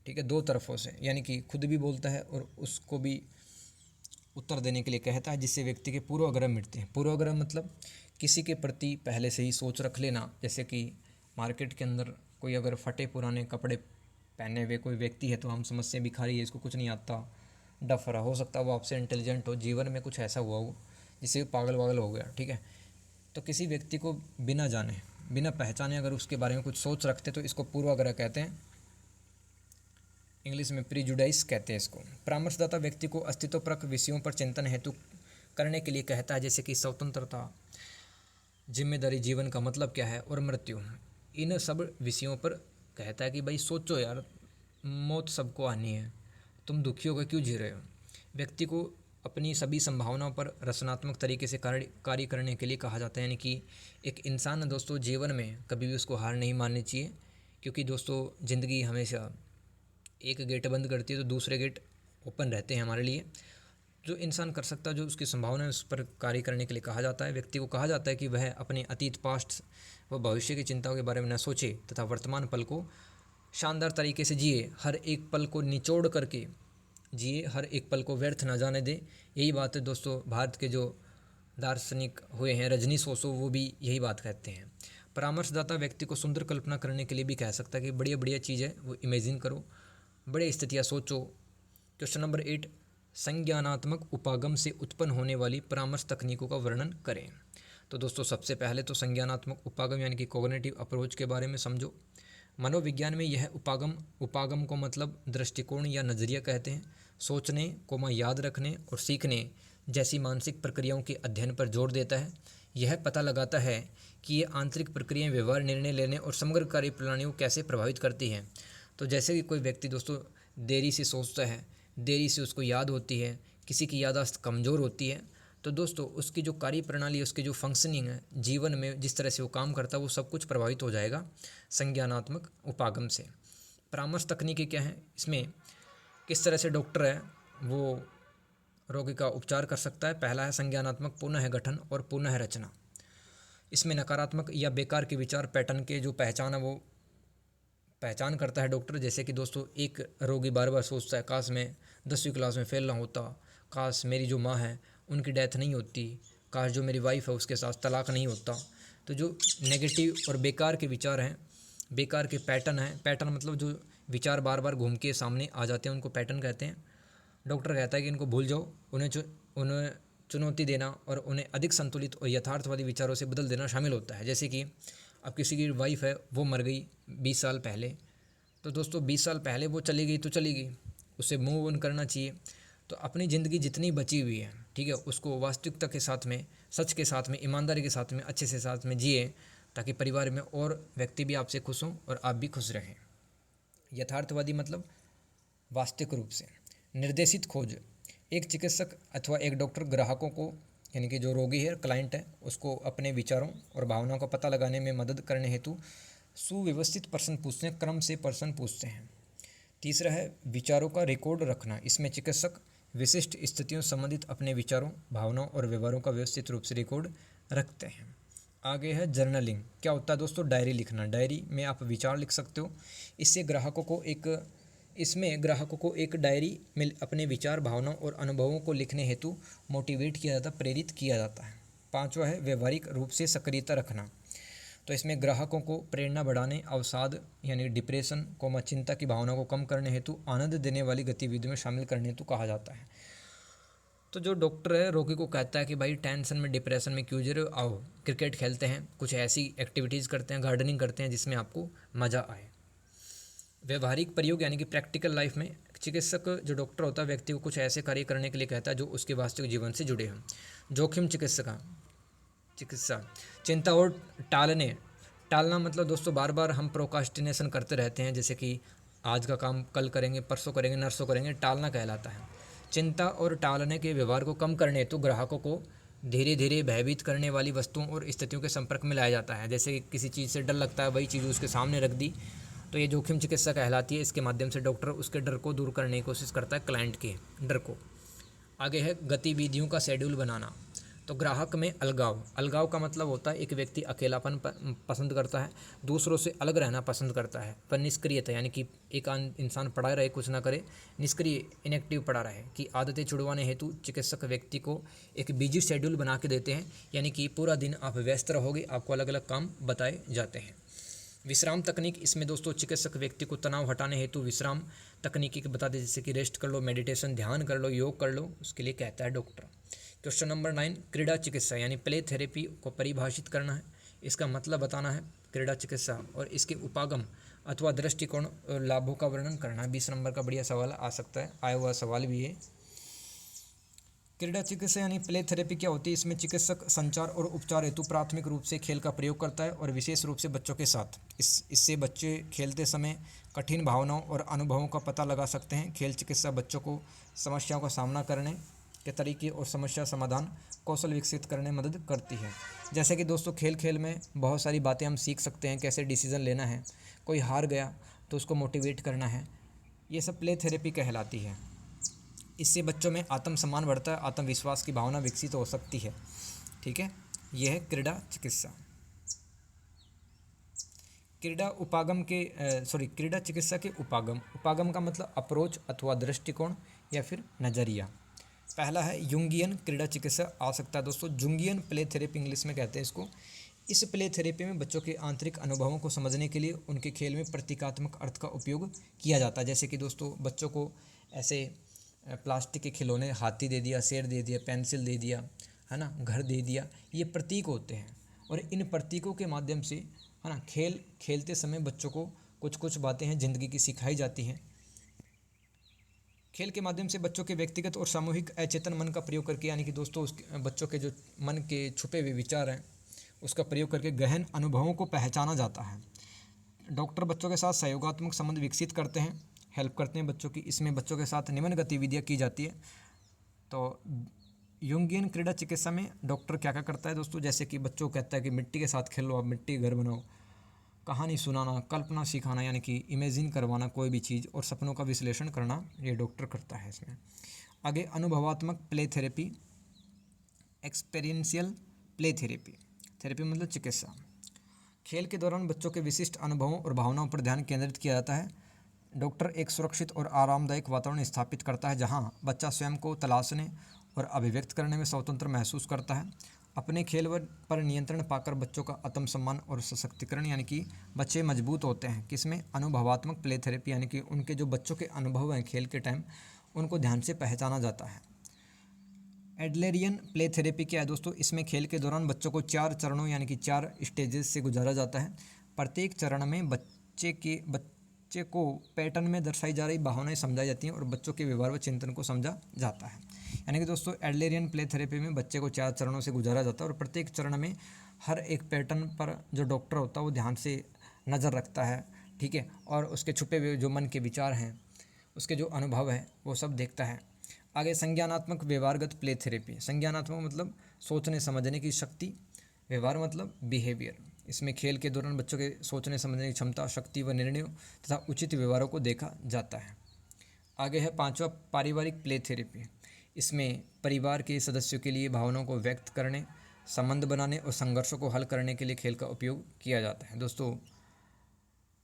ठीक है, दो तरफों से, यानी कि खुद भी बोलता है और उसको भी उत्तर देने के लिए कहता है, जिससे व्यक्ति के पूर्वाग्रह मिटते हैं। पूर्वाग्रह मतलब किसी के प्रति पहले से ही सोच रख लेना। जैसे कि मार्केट के अंदर कोई अगर फटे पुराने कपड़े पहने हुए कोई व्यक्ति है तो हम समझते हैं भिखारी है, इसको कुछ नहीं आता, डफरा। हो सकता है वो आपसे इंटेलिजेंट हो, जीवन में कुछ ऐसा हुआ हो जिससे पागल वागल हो गया, ठीक है। तो किसी व्यक्ति को बिना जाने बिना पहचाने अगर उसके बारे में कुछ सोच रखते तो इसको पूर्वाग्रह कहते हैं, इंग्लिश में प्रीजुडाइस कहते हैं इसको। परामर्शदाता व्यक्ति को अस्तित्वपरक विषयों पर चिंतन हेतु करने के लिए कहता है, जैसे कि स्वतंत्रता, जिम्मेदारी, जीवन का मतलब क्या है और मृत्यु। इन सब विषयों पर कहता है कि भाई सोचो यार, मौत सबको आनी है, तुम दुखी होकर क्यों जी रहे हो। व्यक्ति को अपनी सभी संभावनाओं पर रचनात्मक तरीके से कार्य करने के लिए कहा जाता है। यानी कि एक इंसान दोस्तों जीवन में कभी भी उसको हार नहीं माननी चाहिए, क्योंकि दोस्तों ज़िंदगी हमेशा एक गेट बंद करती है तो दूसरे गेट ओपन रहते हैं हमारे लिए। जो इंसान कर सकता है, जो उसकी संभावना है, उस पर कार्य करने के लिए कहा जाता है। व्यक्ति को कहा जाता है कि वह अपने अतीत, पास्ट व भविष्य की चिंताओं के बारे में न सोचे तथा वर्तमान पल को शानदार तरीके से जिए, हर एक पल को निचोड़ करके जिए, हर एक पल को व्यर्थ न जाने दे। यही बात है दोस्तों, भारत के जो दार्शनिक हुए हैं रजनीश ओशो, वो भी यही बात कहते हैं। परामर्शदाता व्यक्ति को सुंदर कल्पना करने के लिए भी कह सकता है कि बढ़िया बढ़िया चीज़ें वो इमेजिन करो, बड़े स्थितियाँ सोचो। क्वेश्चन नंबर 8, संज्ञानात्मक उपागम से उत्पन्न होने वाली परामर्श तकनीकों का वर्णन करें। तो दोस्तों सबसे पहले तो संज्ञानात्मक उपागम यानी कि कॉग्निटिव अप्रोच के बारे में समझो। मनोविज्ञान में यह उपागम को मतलब दृष्टिकोण या नज़रिया कहते हैं। सोचने, याद रखने और सीखने जैसी मानसिक प्रक्रियाओं के अध्ययन पर जोर देता है। यह पता लगाता है कि ये आंतरिक प्रक्रियाएं व्यवहार, निर्णय लेने और समग्र कार्य प्रणालियों को कैसे प्रभावित करती हैं। तो जैसे कि कोई व्यक्ति दोस्तों देरी से सोचता है, देरी से उसको याद होती है, किसी की याददाश्त कमज़ोर होती है, तो दोस्तों उसकी जो कार्य प्रणाली, उसकी जो फंक्शनिंग है जीवन में, जिस तरह से वो काम करता है, वो सब कुछ प्रभावित हो जाएगा संज्ञानात्मक उपागम से। परामर्श तकनीकें क्या हैं, इसमें किस तरह से डॉक्टर है वो रोगी का उपचार कर सकता है। पहला है संज्ञानात्मक पुनः गठन और पुनः रचना। इसमें नकारात्मक या बेकार के विचार पैटर्न के जो पहचान है वो पहचान करता है डॉक्टर। जैसे कि दोस्तों एक रोगी बार बार सोचता है, काश मैं 10वीं क्लास में फेल ना होता, काश मेरी जो माँ है उनकी डेथ नहीं होती, काश जो मेरी वाइफ है उसके साथ तलाक नहीं होता। तो जो नेगेटिव और बेकार के विचार हैं, बेकार के पैटर्न हैं, पैटर्न मतलब जो विचार बार बार घूम के सामने आ जाते हैं, उनको पैटर्न कहते हैं। डॉक्टर कहता है कि इनको भूल जाओ, उन्हें चुनौती देना और उन्हें अधिक संतुलित और यथार्थवादी विचारों से बदल देना शामिल होता है। जैसे कि अब किसी की वाइफ है वो मर गई 20 साल पहले, तो दोस्तों 20 साल पहले वो चली गई तो चली गई, उसे मूव ऑन करना चाहिए। तो अपनी ज़िंदगी जितनी बची हुई है, ठीक है, उसको वास्तविकता के साथ में, सच के साथ में, ईमानदारी के साथ में, अच्छे से साथ में जिए, ताकि परिवार में और व्यक्ति भी आपसे खुश हों और आप भी खुश रहें। यथार्थवादी मतलब वास्तविक रूप से। निर्देशित खोज, एक चिकित्सक अथवा एक डॉक्टर ग्राहकों को, यानी कि जो रोगी है, क्लाइंट है, उसको अपने विचारों और भावनाओं का पता लगाने में मदद करने हेतु सुव्यवस्थित प्रश्न पूछते हैं, क्रम से प्रश्न पूछते हैं। तीसरा है विचारों का रिकॉर्ड रखना। इसमें चिकित्सक विशिष्ट स्थितियों संबंधित अपने विचारों, भावनाओं और व्यवहारों का व्यवस्थित रूप से रिकॉर्ड रखते हैं। आगे है जर्नलिंग। क्या होता है दोस्तों, डायरी लिखना। डायरी में आप विचार लिख सकते हो। इसमें ग्राहकों को एक डायरी में अपने विचार, भावनाओं और अनुभवों को लिखने हेतु मोटिवेट किया जाता, प्रेरित किया जाता है। पांचवा है व्यवहारिक रूप से सक्रियता रखना। तो इसमें ग्राहकों को प्रेरणा बढ़ाने, अवसाद यानी डिप्रेशन, चिंता की भावना को कम करने हेतु आनंद देने वाली गतिविधियों में शामिल करने हेतु कहा जाता है। तो जो डॉक्टर है रोगी को कहता है कि भाई टेंशन में, डिप्रेशन में क्यों जी रहे हो, आओ क्रिकेट खेलते हैं, कुछ ऐसी एक्टिविटीज़ करते हैं, गार्डनिंग करते हैं जिसमें आपको मज़ा आए। व्यवहारिक प्रयोग यानी कि प्रैक्टिकल लाइफ में चिकित्सक जो डॉक्टर होता है व्यक्ति को कुछ ऐसे कार्य करने के लिए कहता है जो उसके वास्तविक जीवन से जुड़े हों। जोखिम चिकित्सा, चिंता और टालना मतलब दोस्तों बार बार हम प्रोकास्टिनेशन करते रहते हैं, जैसे कि आज का काम कल करेंगे, परसों करेंगे, नरसों करेंगे, टालना कहलाता है। चिंता और टालने के व्यवहार को कम करने हेतु ग्राहकों को धीरे धीरे भयभीत करने वाली वस्तुओं और स्थितियों के संपर्क में लाया जाता है। जैसे किसी चीज़ से डर लगता है, वही चीज़ उसके सामने रख दी, तो ये जोखिम चिकित्सा कहलाती है। इसके माध्यम से डॉक्टर उसके डर को दूर करने की कोशिश करता है, क्लाइंट के डर को। आगे है गतिविधियों का शेड्यूल बनाना। तो ग्राहक में अलगाव का मतलब होता है एक व्यक्ति अकेलापन पसंद करता है, दूसरों से अलग रहना पसंद करता है। पर निष्क्रियता यानी कि एक इंसान पड़ा रहे, कुछ ना करे, निष्क्रिय, इनएक्टिव पड़ा रहे की आदतें छुड़वाने हेतु चिकित्सक व्यक्ति को एक बिजी शेड्यूल बना के देते हैं। यानी कि पूरा दिन आप व्यस्त रहोगे, आपको अलग अलग काम बताए जाते हैं। विश्राम तकनीक, इसमें दोस्तों चिकित्सक व्यक्ति को तनाव हटाने हेतु विश्राम तकनीकी बता दे, जैसे कि रेस्ट कर लो, मेडिटेशन, ध्यान कर लो, योग कर लो, उसके लिए कहता है डॉक्टर। क्वेश्चन नंबर 9, क्रीड़ा चिकित्सा यानी प्ले थेरेपी को परिभाषित करना है, इसका मतलब बताना है क्रीड़ा चिकित्सा, और इसके उपागम अथवा दृष्टिकोण और लाभों का वर्णन करना है। 20 नंबर का बढ़िया सवाल आ सकता है, आया हुआ सवाल भी है। क्रीड़ा चिकित्सा यानी प्ले थेरेपी क्या होती है? इसमें चिकित्सक संचार और उपचार हेतु प्राथमिक रूप से खेल का प्रयोग करता है और विशेष रूप से बच्चों के साथ। इससे बच्चे खेलते समय कठिन भावनाओं और अनुभवों का पता लगा सकते हैं। खेल चिकित्सा बच्चों को समस्याओं का सामना करने के तरीके और समस्या समाधान कौशल विकसित करने में मदद करती है। जैसे कि दोस्तों खेल खेल में बहुत सारी बातें हम सीख सकते हैं, कैसे डिसीज़न लेना है, कोई हार गया तो उसको मोटिवेट करना है, ये सब प्ले थेरेपी कहलाती है। इससे बच्चों में आत्मसम्मान बढ़ता है, आत्मविश्वास की भावना विकसित हो सकती है। ठीक है, यह है क्रीड़ा चिकित्सा। क्रीड़ा चिकित्सा के उपागम का मतलब अप्रोच अथवा दृष्टिकोण या फिर नज़रिया। पहला है युंगियन क्रीड़ा चिकित्सा आ सकता है दोस्तों, जुंगियन प्ले थेरेपी इंग्लिश में कहते हैं इसको। इस प्ले थेरेपी में बच्चों के आंतरिक अनुभवों को समझने के लिए उनके खेल में प्रतीकात्मक अर्थ का उपयोग किया जाता है। जैसे कि दोस्तों बच्चों को ऐसे प्लास्टिक के खिलौने, हाथी दे दिया, शेर दे दिया, पेंसिल दे दिया, है ना, घर दे दिया, ये प्रतीक होते हैं और इन प्रतीकों के माध्यम से, है ना, खेलते समय बच्चों को कुछ कुछ बातें हैं ज़िंदगी की सिखाई जाती हैं। खेल के माध्यम से बच्चों के व्यक्तिगत और सामूहिक अचेतन मन का प्रयोग करके, यानी कि दोस्तों बच्चों के जो मन के छुपे हुए विचार हैं उसका प्रयोग करके गहन अनुभवों को पहचाना जाता है। डॉक्टर बच्चों के साथ सहयोगात्मक संबंध विकसित करते हैं, हेल्प करते हैं बच्चों की। इसमें बच्चों के साथ निम्न गतिविधियाँ की जाती है। तो युंगियन क्रीड़ा चिकित्सा में डॉक्टर क्या क्या करता है दोस्तों? जैसे कि बच्चों को कहता है कि मिट्टी के साथ खेलो, आप मिट्टी घर बनाओ, कहानी सुनाना, कल्पना सिखाना यानी कि इमेजिन करवाना कोई भी चीज़, और सपनों का विश्लेषण करना, ये डॉक्टर करता है इसमें। आगे अनुभवात्मक play therapy, experiential play therapy मतलब चिकित्सा। खेल के दौरान बच्चों के विशिष्ट अनुभवों और भावनाओं पर ध्यान केंद्रित किया जाता है। डॉक्टर एक सुरक्षित और आरामदायक वातावरण स्थापित करता है जहां बच्चा स्वयं को तलाशने और अभिव्यक्त करने में स्वतंत्र महसूस करता है। अपने खेल पर नियंत्रण पाकर बच्चों का आत्मसम्मान और सशक्तिकरण, यानी कि बच्चे मजबूत होते हैं। किसमें? अनुभवात्मक प्ले थेरेपी, यानी कि उनके जो बच्चों के अनुभव हैं खेल के टाइम, उनको ध्यान से पहचाना जाता है। एडलेरियन प्ले थेरेपी क्या है दोस्तों? इसमें खेल के दौरान बच्चों को 4 चरणों यानी कि 4 स्टेजेस से गुजारा जाता है। प्रत्येक चरण में बच्चे को पैटर्न में दर्शाई जा रही भावनाएं समझाई जाती हैं और बच्चों के व्यवहार व चिंतन को समझा जाता है। यानी कि दोस्तों एडलेरियन प्ले थेरेपी में बच्चे को 4 चरणों से गुजारा जाता है और प्रत्येक चरण में हर एक पैटर्न पर जो डॉक्टर होता है वो ध्यान से नज़र रखता है। ठीक है, और उसके छुपे हुए जो मन के विचार हैं, उसके जो अनुभव हैं, वो सब देखता है। आगे संज्ञानात्मक व्यवहारगत प्ले थेरेपी। संज्ञानात्मक मतलब सोचने समझने की शक्ति, व्यवहार मतलब बिहेवियर। इसमें खेल के दौरान बच्चों के सोचने समझने की क्षमता, शक्ति व निर्णयों तथा उचित व्यवहारों को देखा जाता है। आगे है 5वां पारिवारिक प्ले थेरेपी। इसमें परिवार के सदस्यों के लिए भावनाओं को व्यक्त करने, संबंध बनाने और संघर्षों को हल करने के लिए खेल का उपयोग किया जाता है। दोस्तों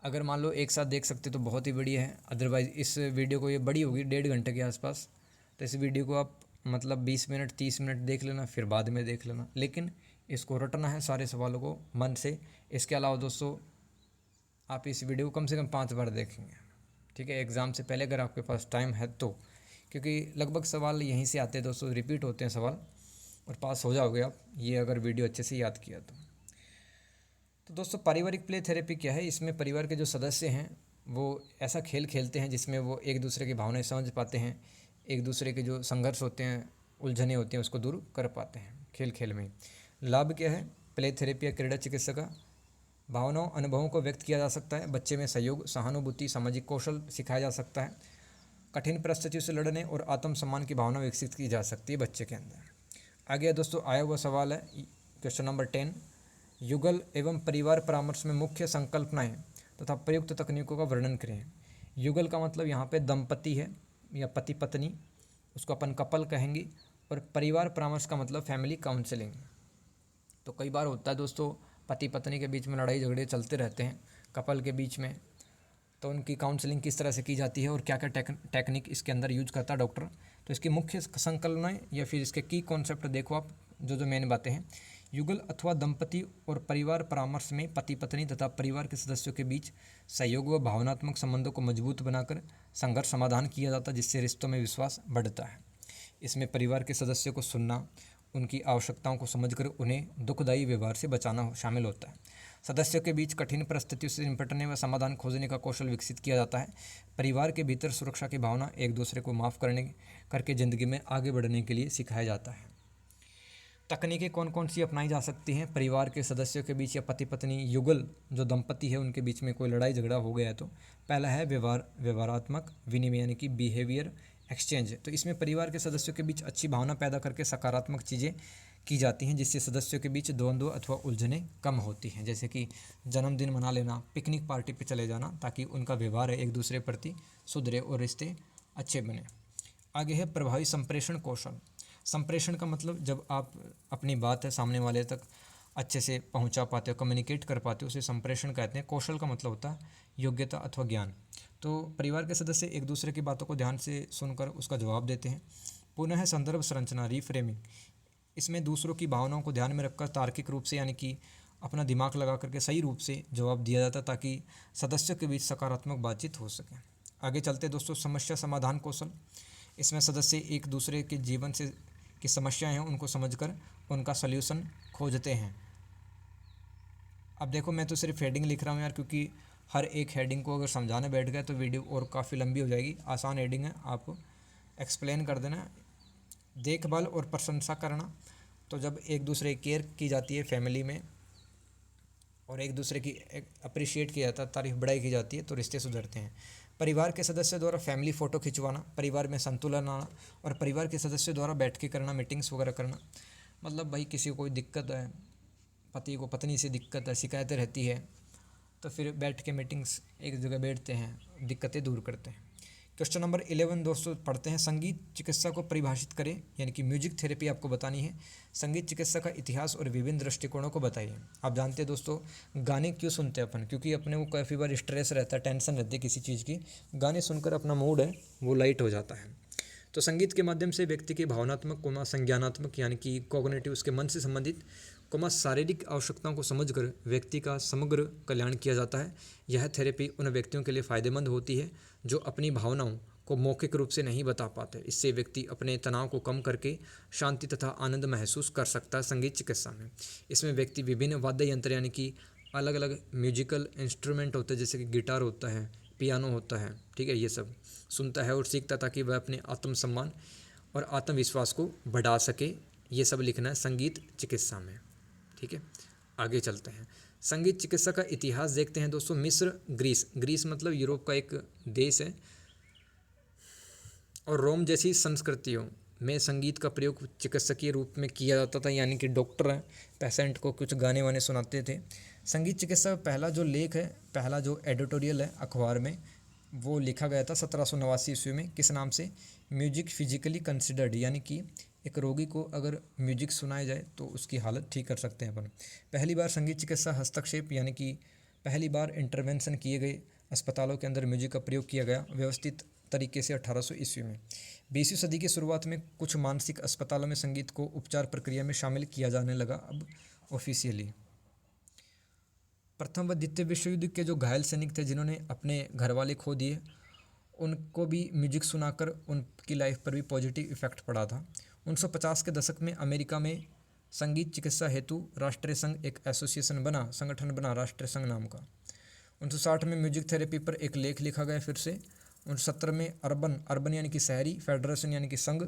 अगर मान लो एक साथ देख सकते तो बहुत ही बढ़िया है, अदरवाइज़ इस वीडियो को, ये बड़ी होगी 1.5 घंटे के आसपास, तो इस वीडियो को आप मतलब 20 मिनट 30 मिनट देख लेना, फिर बाद में देख लेना, लेकिन इसको रटना है सारे सवालों को मन से। इसके अलावा दोस्तों आप इस वीडियो को कम से कम 5 बार देखेंगे, ठीक है, एग्ज़ाम से पहले अगर आपके पास टाइम है तो, क्योंकि लगभग सवाल यहीं से आते हैं दोस्तों, रिपीट होते हैं सवाल, और पास हो जाओगे आप ये अगर वीडियो अच्छे से याद किया तो दोस्तों पारिवारिक प्ले थेरेपी क्या है? इसमें परिवार के जो सदस्य हैं वो ऐसा खेल खेलते हैं जिसमें वो एक दूसरे की भावनाएं समझ पाते हैं, एक दूसरे के जो संघर्ष होते हैं, उलझने होती हैं, उसको दूर कर पाते हैं खेल खेल में। लाभ क्या है प्ले थेरेपी या क्रीड़ा चिकित्सा का? भावनाओं अनुभवों को व्यक्त किया जा सकता है, बच्चे में सहयोग, सहानुभूति, सामाजिक कौशल सिखाया जा सकता है, कठिन परिस्थितियों से लड़ने और आत्मसम्मान की भावना विकसित की जा सकती है बच्चे के अंदर। आगे दोस्तों आया हुआ सवाल है क्वेश्चन नंबर 10, युगल एवं परिवार परामर्श में मुख्य संकल्पनाएं तथा प्रयुक्त तकनीकों का वर्णन करें। युगल का मतलब यहाँ पे दंपति है या पति पत्नी, उसको अपन कपल कहेंगे, और परिवार परामर्श का मतलब फैमिली काउंसलिंग। तो कई बार होता है दोस्तों पति पत्नी के बीच में लड़ाई झगड़े चलते रहते हैं कपल के बीच में, तो उनकी काउंसलिंग किस तरह से की जाती है और क्या क्या टेक्निक इसके अंदर यूज करता है डॉक्टर। तो इसकी मुख्य संकल्पनाएं या फिर इसके की कॉन्सेप्ट देखो आप, जो मेन बातें हैं। युगल अथवा दंपति और परिवार परामर्श में पति पत्नी तथा परिवार के सदस्यों के बीच सहयोग व भावनात्मक संबंधों को मजबूत बनाकर संघर्ष समाधान किया जाता है, जिससे रिश्तों में विश्वास बढ़ता है। इसमें परिवार के सदस्यों को सुनना, उनकी आवश्यकताओं को समझकर उन्हें दुखदायी व्यवहार से बचाना शामिल होता है। सदस्यों के बीच कठिन परिस्थितियों से निपटने व समाधान खोजने का कौशल विकसित किया जाता है। परिवार के भीतर सुरक्षा की भावना, एक दूसरे को माफ़ करके ज़िंदगी में आगे बढ़ने के लिए सिखाया जाता है। तकनीकें कौन कौन सी अपनाई जा सकती हैं? परिवार के सदस्यों के बीच या पति पत्नी युगल जो दंपति है उनके बीच में कोई लड़ाई झगड़ा हो गया है तो पहला है व्यवहारात्मक विनिमय यानी कि बिहेवियर एक्सचेंज। तो इसमें परिवार के सदस्यों के बीच अच्छी भावना पैदा करके सकारात्मक चीज़ें की जाती हैं, जिससे सदस्यों के बीच द्वंद्व अथवा उलझनें कम होती हैं। जैसे कि जन्मदिन मना लेना, पिकनिक पार्टी पे चले जाना, ताकि उनका व्यवहार है एक दूसरे प्रति सुधरे और रिश्ते अच्छे बने। आगे है प्रभावी संप्रेषण कौशल। संप्रेषण का मतलब जब आप अपनी बात है सामने वाले तक अच्छे से पहुंचा पाते हो, कम्युनिकेट कर पाते हो, उसे संप्रेषण कहते हैं। कौशल का मतलब होता है योग्यता अथवा ज्ञान। तो परिवार के सदस्य एक दूसरे की बातों को ध्यान से सुनकर उसका जवाब देते हैं। पुनः संदर्भ संरचना रीफ्रेमिंग, इसमें दूसरों की भावनाओं को ध्यान में रखकर तार्किक रूप से यानी कि अपना दिमाग लगा करके सही रूप से जवाब दिया जाता है, ताकि सदस्यों के बीच सकारात्मक बातचीत हो सके। आगे चलते दोस्तों, समस्या समाधान कौशल। इसमें सदस्य एक दूसरे के जीवन से की समस्याएं हैं उनको समझकर उनका सल्यूशन खोजते हैं। अब देखो मैं तो सिर्फ हेडिंग लिख रहा हूँ यार, क्योंकि हर एक हेडिंग को अगर समझाने बैठ गए तो वीडियो और काफ़ी लंबी हो जाएगी। आसान हेडिंग है, आप एक्सप्लेन कर देना। देखभाल और प्रशंसा करना, तो जब एक दूसरे की केयर की जाती है फैमिली में और एक दूसरे की अप्रिशिएट किया जाता है, तारीफ बढ़ाई की जाती है, तो रिश्ते सुधरते हैं। परिवार के सदस्य द्वारा फैमिली फ़ोटो खिंचवाना, परिवार में संतुलन आना, और परिवार के सदस्यों द्वारा बैठ के करना, मीटिंग्स वगैरह करना। मतलब भाई किसी को कोई दिक्कत है, पति को पत्नी से दिक्कत है, शिकायतें रहती है, तो फिर बैठ के मीटिंग्स एक जगह बैठते हैं, दिक्कतें दूर करते हैं। क्वेश्चन नंबर 11 दोस्तों पढ़ते हैं। संगीत चिकित्सा को परिभाषित करें, यानी कि म्यूजिक थेरेपी आपको बतानी है। संगीत चिकित्सा का इतिहास और विभिन्न दृष्टिकोणों को बताइए। आप जानते हैं दोस्तों गाने क्यों सुनते हैं अपन, क्योंकि अपने को काफ़ी बार स्ट्रेस रहता है, टेंशन रहती है किसी चीज़ की, गाने सुनकर अपना मूड है वो लाइट हो जाता है। तो संगीत के माध्यम से व्यक्ति के भावनात्मक कोमा संज्ञानात्मक यानी कि कॉग्निटिव उसके मन से संबंधित कोमा शारीरिक आवश्यकताओं को समझकर व्यक्ति का समग्र कल्याण किया जाता है। यह थेरेपी उन व्यक्तियों के लिए फ़ायदेमंद होती है जो अपनी भावनाओं को मौखिक रूप से नहीं बता पाते। इससे व्यक्ति अपने तनाव को कम करके शांति तथा आनंद महसूस कर सकता है। संगीत चिकित्सा में इसमें व्यक्ति विभिन्न वाद्य यंत्र यानी कि अलग अलग म्यूजिकल इंस्ट्रूमेंट होते हैं, जैसे कि गिटार होता है, पियानो होता है, ठीक है, ये सब सुनता है और सीखता ताकि वह अपने आत्मसम्मान और आत्मविश्वास को बढ़ा सके। ये सब लिखना है संगीत चिकित्सा में, ठीक है। आगे चलते हैं। संगीत चिकित्सा का इतिहास देखते हैं दोस्तों। मिस्र, ग्रीस मतलब यूरोप का एक देश है, और रोम जैसी संस्कृतियों में संगीत का प्रयोग चिकित्सकीय रूप में किया जाता था, यानी कि डॉक्टर हैं पेशेंट को कुछ गाने वाने सुनाते थे। संगीत चिकित्सा का पहला जो लेख है, पहला जो एडिटोरियल है अखबार में, वो लिखा गया था 1789 ईस्वी में। किस नाम से? म्यूजिक फिजिकली कंसिडर्ड, यानी कि एक रोगी को अगर म्यूजिक सुनाया जाए तो उसकी हालत ठीक कर सकते हैं अपन। पहली बार संगीत चिकित्सा हस्तक्षेप यानी कि पहली बार इंटरवेंशन किए गए अस्पतालों के अंदर म्यूजिक का प्रयोग किया गया व्यवस्थित तरीके से 1800 ईस्वी में। 20वीं सदी की शुरुआत में कुछ मानसिक अस्पतालों में संगीत को उपचार प्रक्रिया में शामिल किया जाने लगा अब ऑफिशियली। प्रथम व द्वितीय विश्व युद्ध के जो घायल सैनिक थे जिन्होंने अपने घर वाले खो दिए, उनको भी म्यूजिक सुनाकर उनकी लाइफ पर भी पॉजिटिव इफेक्ट पड़ा था। 1950 के दशक में अमेरिका में संगीत चिकित्सा हेतु राष्ट्रीय संघ एक एसोसिएशन बना, संगठन बना राष्ट्रीय संघ नाम का। 1960 में म्यूजिक थेरेपी पर एक लेख लिखा गया फिर से। 1970 में अर्बन यानी कि शहरी फेडरेशन यानी कि संघ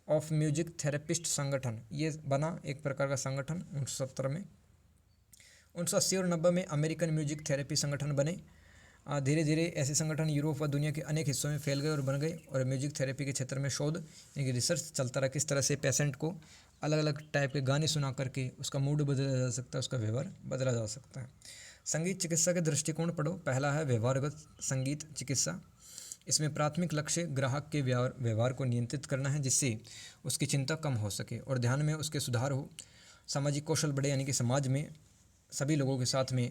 ऑफ म्यूजिक थेरेपिस्ट संगठन, ये बना एक प्रकार का संगठन 1970 में। 1980 और 90 में अमेरिकन म्यूजिक थेरेपी संगठन बने। धीरे धीरे ऐसे संगठन यूरोप व दुनिया के अनेक हिस्सों में फैल गए और बन गए, और म्यूजिक थेरेपी के क्षेत्र में शोध यानी कि रिसर्च चलता रहा, किस तरह से पेशेंट को अलग अलग टाइप के गाने सुना करके उसका मूड बदला जा सकता है, उसका व्यवहार बदला जा सकता है। संगीत चिकित्सा के दृष्टिकोण पढ़ो। पहला है व्यवहारगत संगीत चिकित्सा। इसमें प्राथमिक लक्ष्य ग्राहक के व्यवहार को नियंत्रित करना है, जिससे उसकी चिंता कम हो सके और ध्यान में उसके सुधार हो। सामाजिक कौशल बढ़े, यानी कि समाज में सभी लोगों के साथ में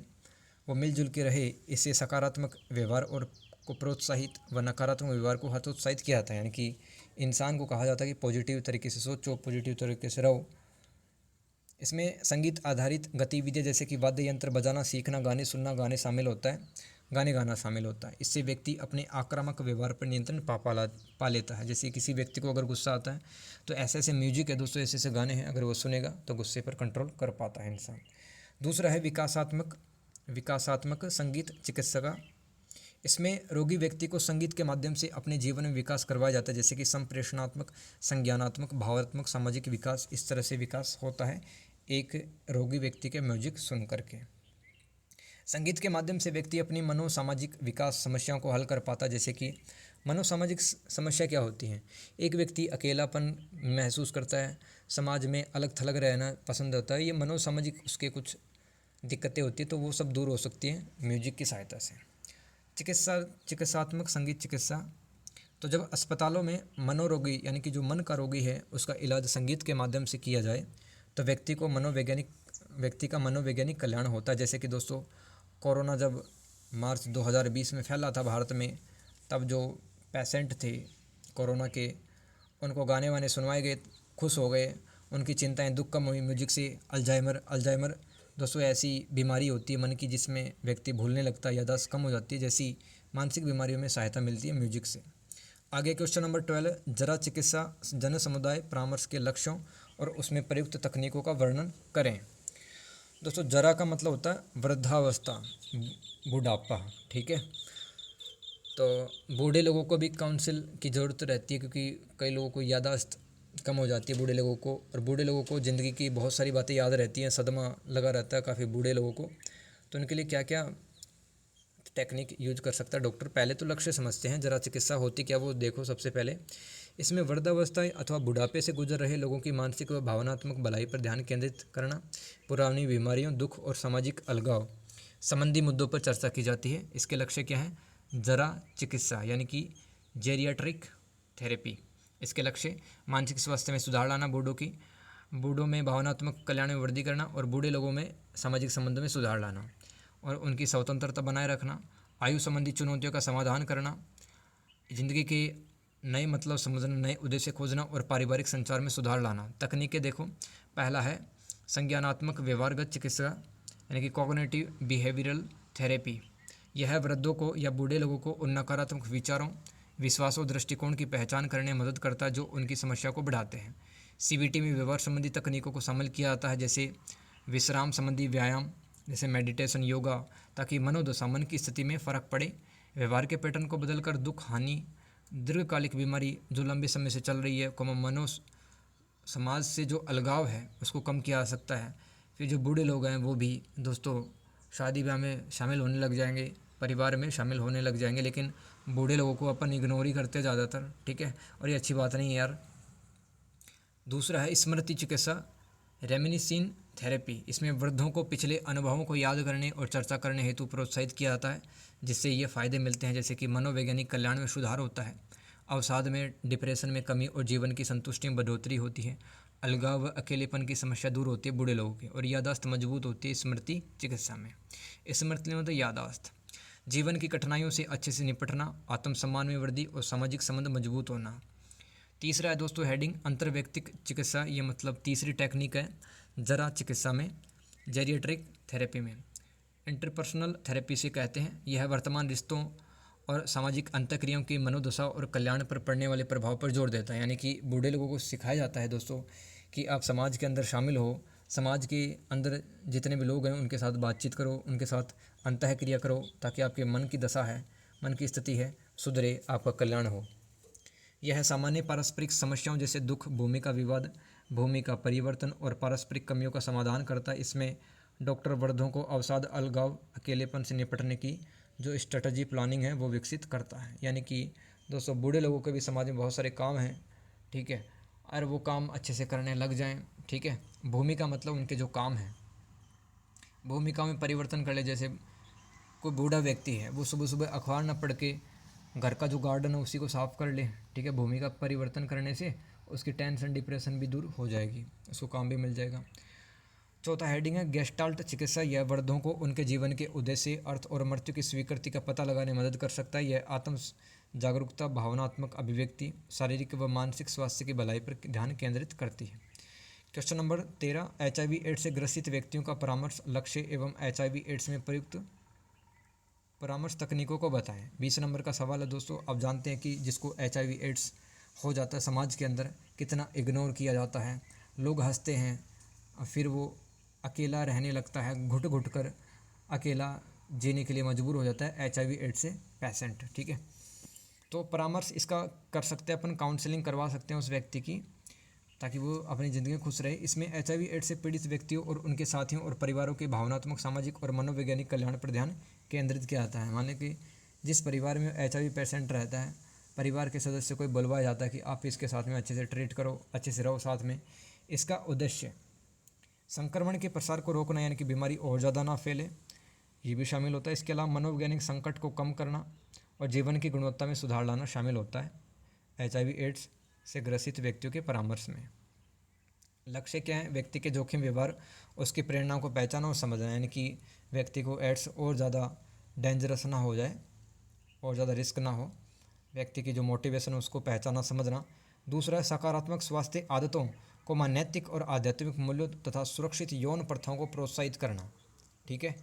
वो मिलजुल के रहे, इससे सकारात्मक व्यवहार और को प्रोत्साहित व नकारात्मक व्यवहार को हतोत्साहित किया जाता है। यानी कि इंसान को कहा जाता है कि पॉजिटिव तरीके से सोचो, पॉजिटिव तरीके से रहो। इसमें संगीत आधारित गतिविधियाँ जैसे कि वाद्य यंत्र बजाना सीखना, गाने सुनना, गाने शामिल होता है। गाने गाना शामिल होता है। इससे व्यक्ति अपने आक्रामक व्यवहार पर नियंत्रण पा लेता है। जैसे किसी व्यक्ति को अगर गुस्सा आता है तो ऐसे ऐसे म्यूजिक है दोस्तों, ऐसे ऐसे गाने हैं, अगर वो सुनेगा तो गुस्से पर कंट्रोल कर पाता है इंसान। दूसरा है विकासात्मक संगीत चिकित्सा। इसमें रोगी व्यक्ति को संगीत के माध्यम से अपने जीवन में विकास करवाया जाता है, जैसे कि संप्रेषणात्मक, संज्ञानात्मक, भावात्मक, सामाजिक विकास। इस तरह से विकास होता है एक रोगी व्यक्ति के म्यूजिक सुन करके। संगीत के माध्यम से व्यक्ति अपनी मनोसामाजिक विकास समस्याओं को हल कर पाता है। जैसे कि मनोसामाजिक समस्या क्या होती हैं? एक व्यक्ति अकेलापन महसूस करता है, समाज में अलग थलग रहना पसंद होता है, ये मनोसामाजिक उसके कुछ दिक्कतें होती है, तो वो सब दूर हो सकती हैं म्यूजिक की सहायता से। चिकित्सात्मक संगीत चिकित्सा। तो जब अस्पतालों में मनोरोगी यानी कि जो मन का रोगी है उसका इलाज संगीत के माध्यम से किया जाए तो व्यक्ति का मनोवैज्ञानिक कल्याण होता है। जैसे कि दोस्तों कोरोना जब मार्च 2020 में फैला था भारत में, तब जो पेशेंट थे कोरोना के, उनको गाने वाने सुनवाए गए, खुश हो गए, उनकी चिंताएं दुख कम हुई म्यूजिक से। अल्जाइमर दोस्तों ऐसी बीमारी होती है मन की जिसमें व्यक्ति भूलने लगता है, याददाश्त कम हो जाती है, जैसी मानसिक बीमारियों में सहायता मिलती है म्यूजिक से। आगे क्वेश्चन नंबर 12, जरा चिकित्सा जन समुदाय परामर्श के लक्ष्यों और उसमें प्रयुक्त तकनीकों का वर्णन करें। दोस्तों जरा का मतलब होता है वृद्धावस्था, बुढ़ापा, ठीक है। तो बूढ़े लोगों को भी काउंसिल की ज़रूरत रहती है, क्योंकि कई लोगों को याददाश्त कम हो जाती है बूढ़े लोगों को, और बूढ़े लोगों को ज़िंदगी की बहुत सारी बातें याद रहती हैं, सदमा लगा रहता है काफ़ी बूढ़े लोगों को। तो उनके लिए क्या क्या टेक्निक यूज कर सकता है डॉक्टर? पहले तो लक्ष्य समझते हैं, जरा चिकित्सा होती क्या वो देखो। सबसे पहले इसमें वृद्धावस्था अथवा बुढ़ापे से गुजर रहे लोगों की मानसिक व भावनात्मक भलाई पर ध्यान केंद्रित करना, पुरानी बीमारियों, दुख और सामाजिक अलगाव संबंधी मुद्दों पर चर्चा की जाती है। इसके लक्ष्य क्या है? जरा चिकित्सा यानी कि जेरियाट्रिक थेरेपी। इसके लक्ष्य मानसिक स्वास्थ्य में सुधार लाना, बूढ़ों में भावनात्मक कल्याण में वृद्धि करना, और बूढ़े लोगों में सामाजिक संबंधों में सुधार लाना, और उनकी स्वतंत्रता बनाए रखना, आयु संबंधी चुनौतियों का समाधान करना, जिंदगी के नए मतलब समझना, नए उद्देश्य खोजना, और पारिवारिक संचार में सुधार लाना। तकनीकें देखो, पहला है संज्ञानात्मक व्यवहारगत चिकित्सा यानी कि कॉग्निटिव बिहेवियरल थेरेपी। यह वृद्धों को या बूढ़े लोगों को उन नकारात्मक विचारों, विश्वासों, दृष्टिकोण की पहचान करने में मदद करता है जो उनकी समस्या को बढ़ाते हैं। CBT में व्यवहार संबंधी तकनीकों को शामिल किया जाता है, जैसे विश्राम संबंधी व्यायाम, जैसे मेडिटेशन, योगा, ताकि मनोदशा, मन की स्थिति में फ़र्क पड़े। व्यवहार के पैटर्न को बदलकर दुख, हानि, दीर्घकालिक बीमारी जो लंबे समय से चल रही है, समाज से जो अलगाव है उसको कम किया जा सकता है। फिर जो बूढ़े लोग हैं वो भी दोस्तों शादी ब्याह में शामिल होने लग जाएंगे, परिवार में शामिल होने लग जाएंगे, लेकिन बूढ़े लोगों को अपन इग्नोर ही करते ज़्यादातर, ठीक है, और ये अच्छी बात नहीं है यार। दूसरा है स्मृति चिकित्सा, रेमिनिसिन थेरेपी। इसमें वृद्धों को पिछले अनुभवों को याद करने और चर्चा करने हेतु प्रोत्साहित किया जाता है, जिससे ये फ़ायदे मिलते हैं, जैसे कि मनोवैज्ञानिक कल्याण में सुधार होता है, अवसाद में, डिप्रेशन में कमी और जीवन की संतुष्टि में बढ़ोतरी होती है, अलगाव व अकेलेपन की समस्या दूर होती है बूढ़े लोगों की, और याददाश्त मजबूत होती है स्मृति चिकित्सा में। स्मृति मतलब याददाश्त, जीवन की कठिनाइयों से अच्छे से निपटना, आत्मसम्मान में वृद्धि और सामाजिक संबंध मजबूत होना। तीसरा है दोस्तों हेडिंग अंतर्व्यक्तिक चिकित्सा, ये मतलब तीसरी टेक्निक है जरा चिकित्सा में, जेरियाट्रिक थेरेपी में। इंटरपर्सनल थेरेपी से कहते हैं, यह वर्तमान रिश्तों और सामाजिक अंतःक्रियाओं की मनोदशा और कल्याण पर पड़ने वाले प्रभाव पर जोर देता है। यानी कि बूढ़े लोगों को सिखाया जाता है दोस्तों कि आप समाज के अंदर शामिल हो, समाज के अंदर जितने भी लोग हैं उनके साथ बातचीत करो, उनके साथ अंतःक्रिया करो, ताकि आपके मन की दशा है, मन की स्थिति है, सुधरे, आपका कल्याण हो। यह सामान्य पारस्परिक समस्याओं जैसे दुख, भूमि का विवाद, भूमि का परिवर्तन और पारस्परिक कमियों का समाधान करता है। इसमें डॉक्टर वृद्धों को अवसाद, अलगाव, अकेलेपन से निपटने की जो स्ट्रेटजी प्लानिंग है वो विकसित करता है। यानी कि दोस्तों बूढ़े लोगों के भी समाज में बहुत सारे काम हैं, ठीक है, और वो काम अच्छे से करने लग जाएं, ठीक है। भूमि का मतलब उनके जो काम हैं, भूमिका में परिवर्तन कर ले। जैसे कोई बूढ़ा व्यक्ति है, वो सुबह सुबह अखबार न पढ़ के घर का जो गार्डन है उसी को साफ़ कर ले, ठीक है। भूमिका परिवर्तन करने से उसकी टेंशन, डिप्रेशन भी दूर हो जाएगी, उसको काम भी मिल जाएगा। चौथा हेडिंग है गेस्टाल्ट चिकित्सा, यह वृद्धों को उनके जीवन के उद्देश्य, अर्थ और मृत्यु की स्वीकृति का पता लगाने में मदद कर सकता है। यह आत्म जागरूकता, भावनात्मक अभिव्यक्ति, शारीरिक व मानसिक स्वास्थ्य की भलाई पर ध्यान केंद्रित करती है। क्वेश्चन नंबर 13, HIV एड्स से ग्रसित व्यक्तियों का परामर्श, लक्ष्य एवं HIV एड्स में परामर्श तकनीकों को बताएं। 20 नंबर का सवाल है दोस्तों। आप जानते हैं कि जिसको HIV एड्स हो जाता है समाज के अंदर कितना इग्नोर किया जाता है, लोग हंसते हैं, फिर वो अकेला रहने लगता है, घुट घुट कर अकेला जीने के लिए मजबूर हो जाता है HIV एड्स से पेशेंट। ठीक है, तो परामर्श इसका कर सकते हैं अपन, काउंसलिंग करवा सकते हैं उस व्यक्ति की, ताकि वो अपनी ज़िंदगी में खुश रहे। इसमें HIV एड्स से पीड़ित व्यक्तियों और उनके साथियों और परिवारों के भावनात्मक, सामाजिक और मनोवैज्ञानिक कल्याण पर ध्यान केंद्रित किया जाता है। मान लें कि जिस परिवार में HIV पेशेंट रहता है, परिवार के सदस्य को बुलवाया जाता है कि आप इसके साथ में अच्छे से ट्रीट करो, अच्छे से रहो साथ में। इसका उद्देश्य संक्रमण के प्रसार को रोकना, यानी कि बीमारी और ज़्यादा ना फैले, ये भी शामिल होता है। इसके अलावा मनोवैज्ञानिक संकट को कम करना और जीवन की गुणवत्ता में सुधार लाना शामिल होता है HIV एड्स से ग्रसित व्यक्तियों के परामर्श में। लक्ष्य क्या है? व्यक्ति के जोखिम व्यवहार, उसकी प्रेरणाओं को पहचाना और समझना, यानी कि व्यक्ति को एड्स और ज़्यादा डेंजरस ना हो जाए और ज़्यादा रिस्क ना हो, व्यक्ति की जो मोटिवेशन है उसको पहचाना समझना। दूसरा है सकारात्मक स्वास्थ्य आदतों को नैतिक और आध्यात्मिक मूल्यों तथा सुरक्षित यौन प्रथाओं को प्रोत्साहित करना। ठीक है,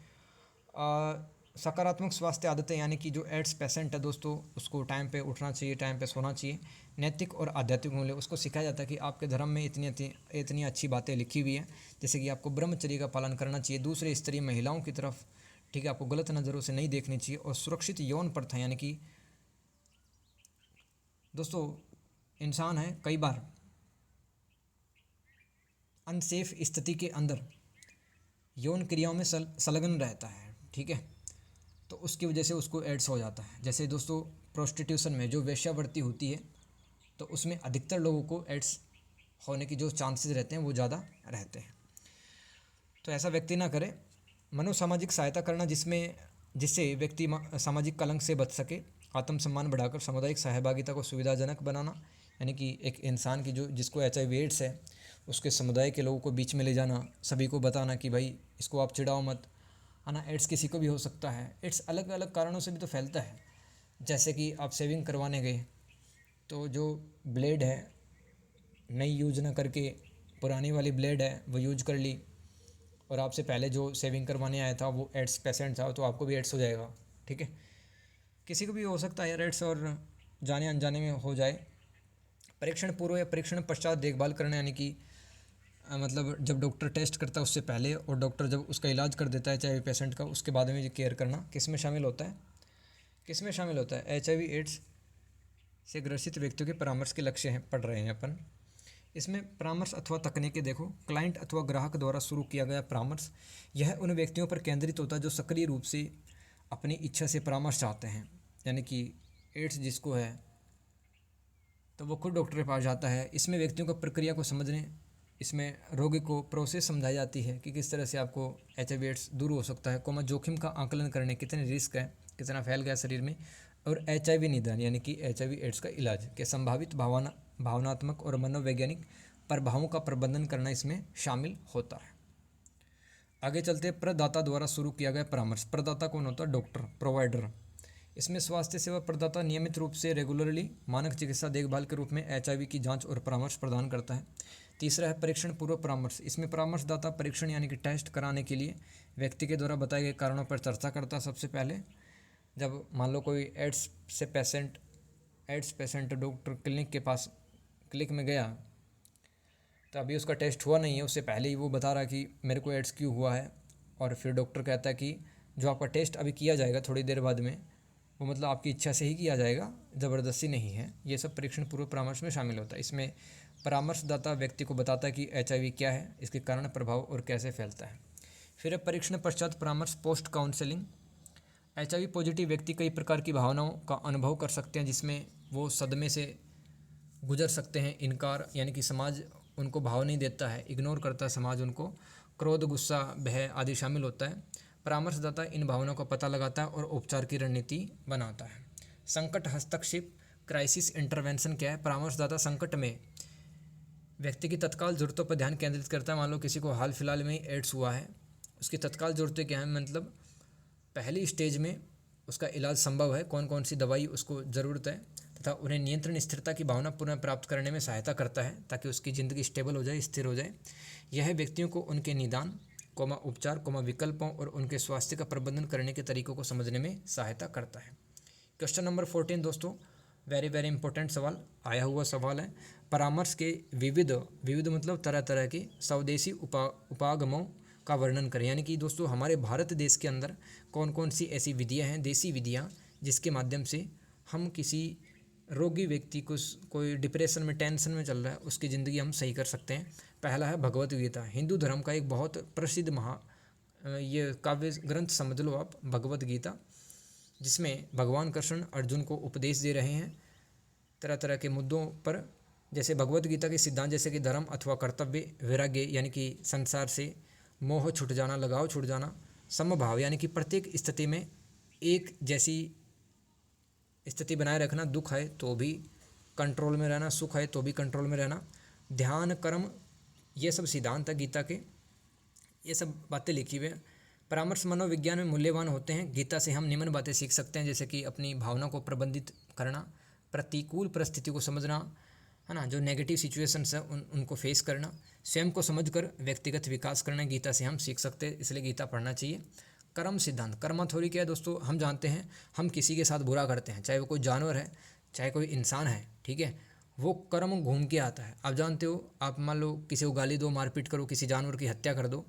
सकारात्मक स्वास्थ्य आदतें, यानी कि जो एड्स पेशेंट है दोस्तों उसको टाइम पे उठना चाहिए, टाइम पे सोना चाहिए। नैतिक और आध्यात्मिक मूल्य, उसको सिखाया जाता है कि आपके धर्म में इतनी अच्छी बातें लिखी हुई हैं, जैसे कि आपको ब्रह्मचर्य का पालन करना चाहिए, दूसरे स्त्री महिलाओं की तरफ, ठीक है, आपको गलत नज़रों से नहीं देखनी चाहिए। और सुरक्षित यौन प्रथा, यानी कि दोस्तों इंसान है कई बार अनसेफ स्थिति के अंदर यौन क्रियाओं में संलग्न रहता है। ठीक है, तो उसकी वजह से उसको एड्स हो जाता है। जैसे दोस्तों प्रोस्टिट्यूशन में जो वेश्यावृत्ति होती है, तो उसमें अधिकतर लोगों को एड्स होने की जो चांसेस रहते हैं वो ज़्यादा रहते हैं। तो ऐसा व्यक्ति ना करे। मनोसामाजिक सहायता करना, जिससे व्यक्ति सामाजिक कलंक से बच सके। आत्मसम्मान बढ़ाकर सामुदायिक सहभागिता को सुविधाजनक बनाना, यानी कि एक इंसान की जिसको HIV एड्स है उसके समुदाय के लोगों को बीच में ले जाना, सभी को बताना कि भाई इसको आप चिढ़ाओ मत, है ना। एड्स किसी को भी हो सकता है। एड्स अलग अलग कारणों से भी तो फैलता है, जैसे कि आप शेविंग करवाने गए तो जो ब्लेड है नई यूज ना करके पुरानी वाली ब्लेड है वो यूज कर ली, और आपसे पहले जो शेविंग करवाने आया था वो एड्स पेशेंट था, तो आपको भी एड्स हो जाएगा। ठीक है, किसी को भी हो सकता है यार एड्स, और जाने अनजाने में हो जाए। परीक्षण पूर्व या परीक्षण पश्चात देखभाल करना, यानी कि मतलब जब डॉक्टर टेस्ट करता है उससे पहले, और डॉक्टर जब उसका इलाज कर देता है चाहे पेशेंट का, उसके बाद में केयर करना किस में शामिल होता है? HIV एड्स से ग्रसित व्यक्तियों के परामर्श के लक्ष्य हैं, पढ़ रहे हैं अपन। इसमें परामर्श अथवा तकनीकें देखो। क्लाइंट अथवा ग्राहक द्वारा शुरू किया गया परामर्श, यह उन व्यक्तियों पर केंद्रित होता है जो सक्रिय रूप से अपनी इच्छा से परामर्श चाहते हैं, यानी कि एड्स जिसको है तो वो खुद डॉक्टर के पास जाता है। इसमें व्यक्तियों को प्रक्रिया को समझने, इसमें रोगी को प्रोसेस समझाई जाती है कि किस तरह से आपको HIV एड्स दूर हो सकता है, जोखिम का आकलन करने, कितने रिस्क है, कितना फैल गया शरीर में, और HIV निदान, यानी कि HIV एड्स का इलाज के संभावित भावनात्मक और मनोवैज्ञानिक प्रभावों का प्रबंधन करना इसमें शामिल होता है। आगे चलते, प्रदाता द्वारा शुरू किया गया परामर्श। प्रदाता कौन होता है? Doctor, provider. इसमें स्वास्थ्य सेवा प्रदाता नियमित रूप से रेगुलरली मानक चिकित्सा देखभाल के रूप में HIV की जांच और परामर्श प्रदान करता है। तीसरा है परीक्षण पूर्व परामर्श। इसमें परामर्शदाता परीक्षण यानी कि टेस्ट कराने के लिए व्यक्ति के द्वारा बताए गए कारणों पर चर्चा करता है। सबसे पहले जब मान लो कोई एड्स पेशेंट डॉक्टर क्लिनिक में गया, तो अभी उसका टेस्ट हुआ नहीं है, उससे पहले ही वो बता रहा कि मेरे को एड्स क्यों हुआ है, और फिर डॉक्टर कहता है कि जो आपका टेस्ट अभी किया जाएगा थोड़ी देर बाद में, वो मतलब आपकी इच्छा से ही किया जाएगा, ज़बरदस्ती नहीं है। ये सब परीक्षण पूर्व परामर्श में शामिल होता है। इसमें परामर्शदाता व्यक्ति को बताता है कि HIV क्या है, इसके कारण, प्रभाव और कैसे फैलता है। फिर परीक्षण पश्चात परामर्श, पोस्ट काउंसलिंग। HIV पॉजिटिव व्यक्ति कई प्रकार की भावनाओं का अनुभव कर सकते हैं, जिसमें वो सदमे से गुजर सकते हैं। इनकार, यानी कि समाज उनको भाव नहीं देता है, इग्नोर करता है समाज उनको। क्रोध, गुस्सा, भय आदि शामिल होता है। परामर्शदाता इन भावनाओं का पता लगाता है और उपचार की रणनीति बनाता है। संकट हस्तक्षेप, क्राइसिस इंटरवेंशन क्या है? परामर्शदाता संकट में व्यक्ति की तत्काल ज़रूरतों पर ध्यान केंद्रित करता है। मान लो किसी को हाल फिलहाल में एड्स हुआ है, उसकी तत्काल ज़रूरतें क्या हैं, मतलब पहली स्टेज में उसका इलाज संभव है, कौन कौन सी दवाई उसको ज़रूरत है, तथा उन्हें नियंत्रण, स्थिरता की भावना पुनः प्राप्त करने में सहायता करता है, ताकि उसकी ज़िंदगी स्टेबल हो जाए, स्थिर हो जाए। यह व्यक्तियों को उनके निदान उपचार, विकल्पों और उनके स्वास्थ्य का प्रबंधन करने के तरीकों को समझने में सहायता करता है। क्वेश्चन नंबर 14 दोस्तों, वेरी वेरी इंपॉर्टेंट सवाल आया हुआ सवाल है। परामर्श के विविध विविध मतलब तरह तरह के स्वदेशी उपागमों का वर्णन करें। यानी कि दोस्तों हमारे भारत देश के अंदर कौन कौन सी ऐसी विधियां हैं, देसी विधियां, जिसके माध्यम से हम किसी रोगी व्यक्ति को, कोई डिप्रेशन में, टेंशन में चल रहा है, उसकी ज़िंदगी हम सही कर सकते हैं। पहला है भगवत गीता, हिंदू धर्म का एक बहुत प्रसिद्ध ये काव्य ग्रंथ समझ लो आप, भगवत गीता, जिसमें भगवान कृष्ण अर्जुन को उपदेश दे रहे हैं तरह तरह के मुद्दों पर। जैसे भगवत गीता के सिद्धांत जैसे कि धर्म अथवा कर्तव्य, वैराग्य यानी कि संसार से मोह छूट जाना, लगाव छूट जाना, समभाव यानी कि प्रत्येक स्थिति में एक जैसी स्थिति बनाए रखना, दुख है तो भी कंट्रोल में रहना, सुख है तो भी कंट्रोल में रहना, ध्यान, कर्म, ये सब सिद्धांत है गीता के, ये सब बातें लिखी हुई हैं। परामर्श मनोविज्ञान में मूल्यवान होते हैं। गीता से हम निम्न बातें सीख सकते हैं, जैसे कि अपनी भावना को प्रबंधित करना, प्रतिकूल परिस्थिति को समझना, है ना, जो नेगेटिव सिचुएशंस है उनको फेस करना, स्वयं को समझकर व्यक्तिगत विकास करना, गीता से हम सीख सकते हैं, इसलिए गीता पढ़ना चाहिए। कर्म सिद्धांत, कर्म थ्योरी क्या है दोस्तों, हम जानते हैं हम किसी के साथ बुरा करते हैं, चाहे वो कोई जानवर है चाहे कोई इंसान है, ठीक है, वो कर्म घूम के आता है। आप जानते हो, आप मान लो किसी को गाली दो, मारपीट करो, किसी जानवर की हत्या कर दो,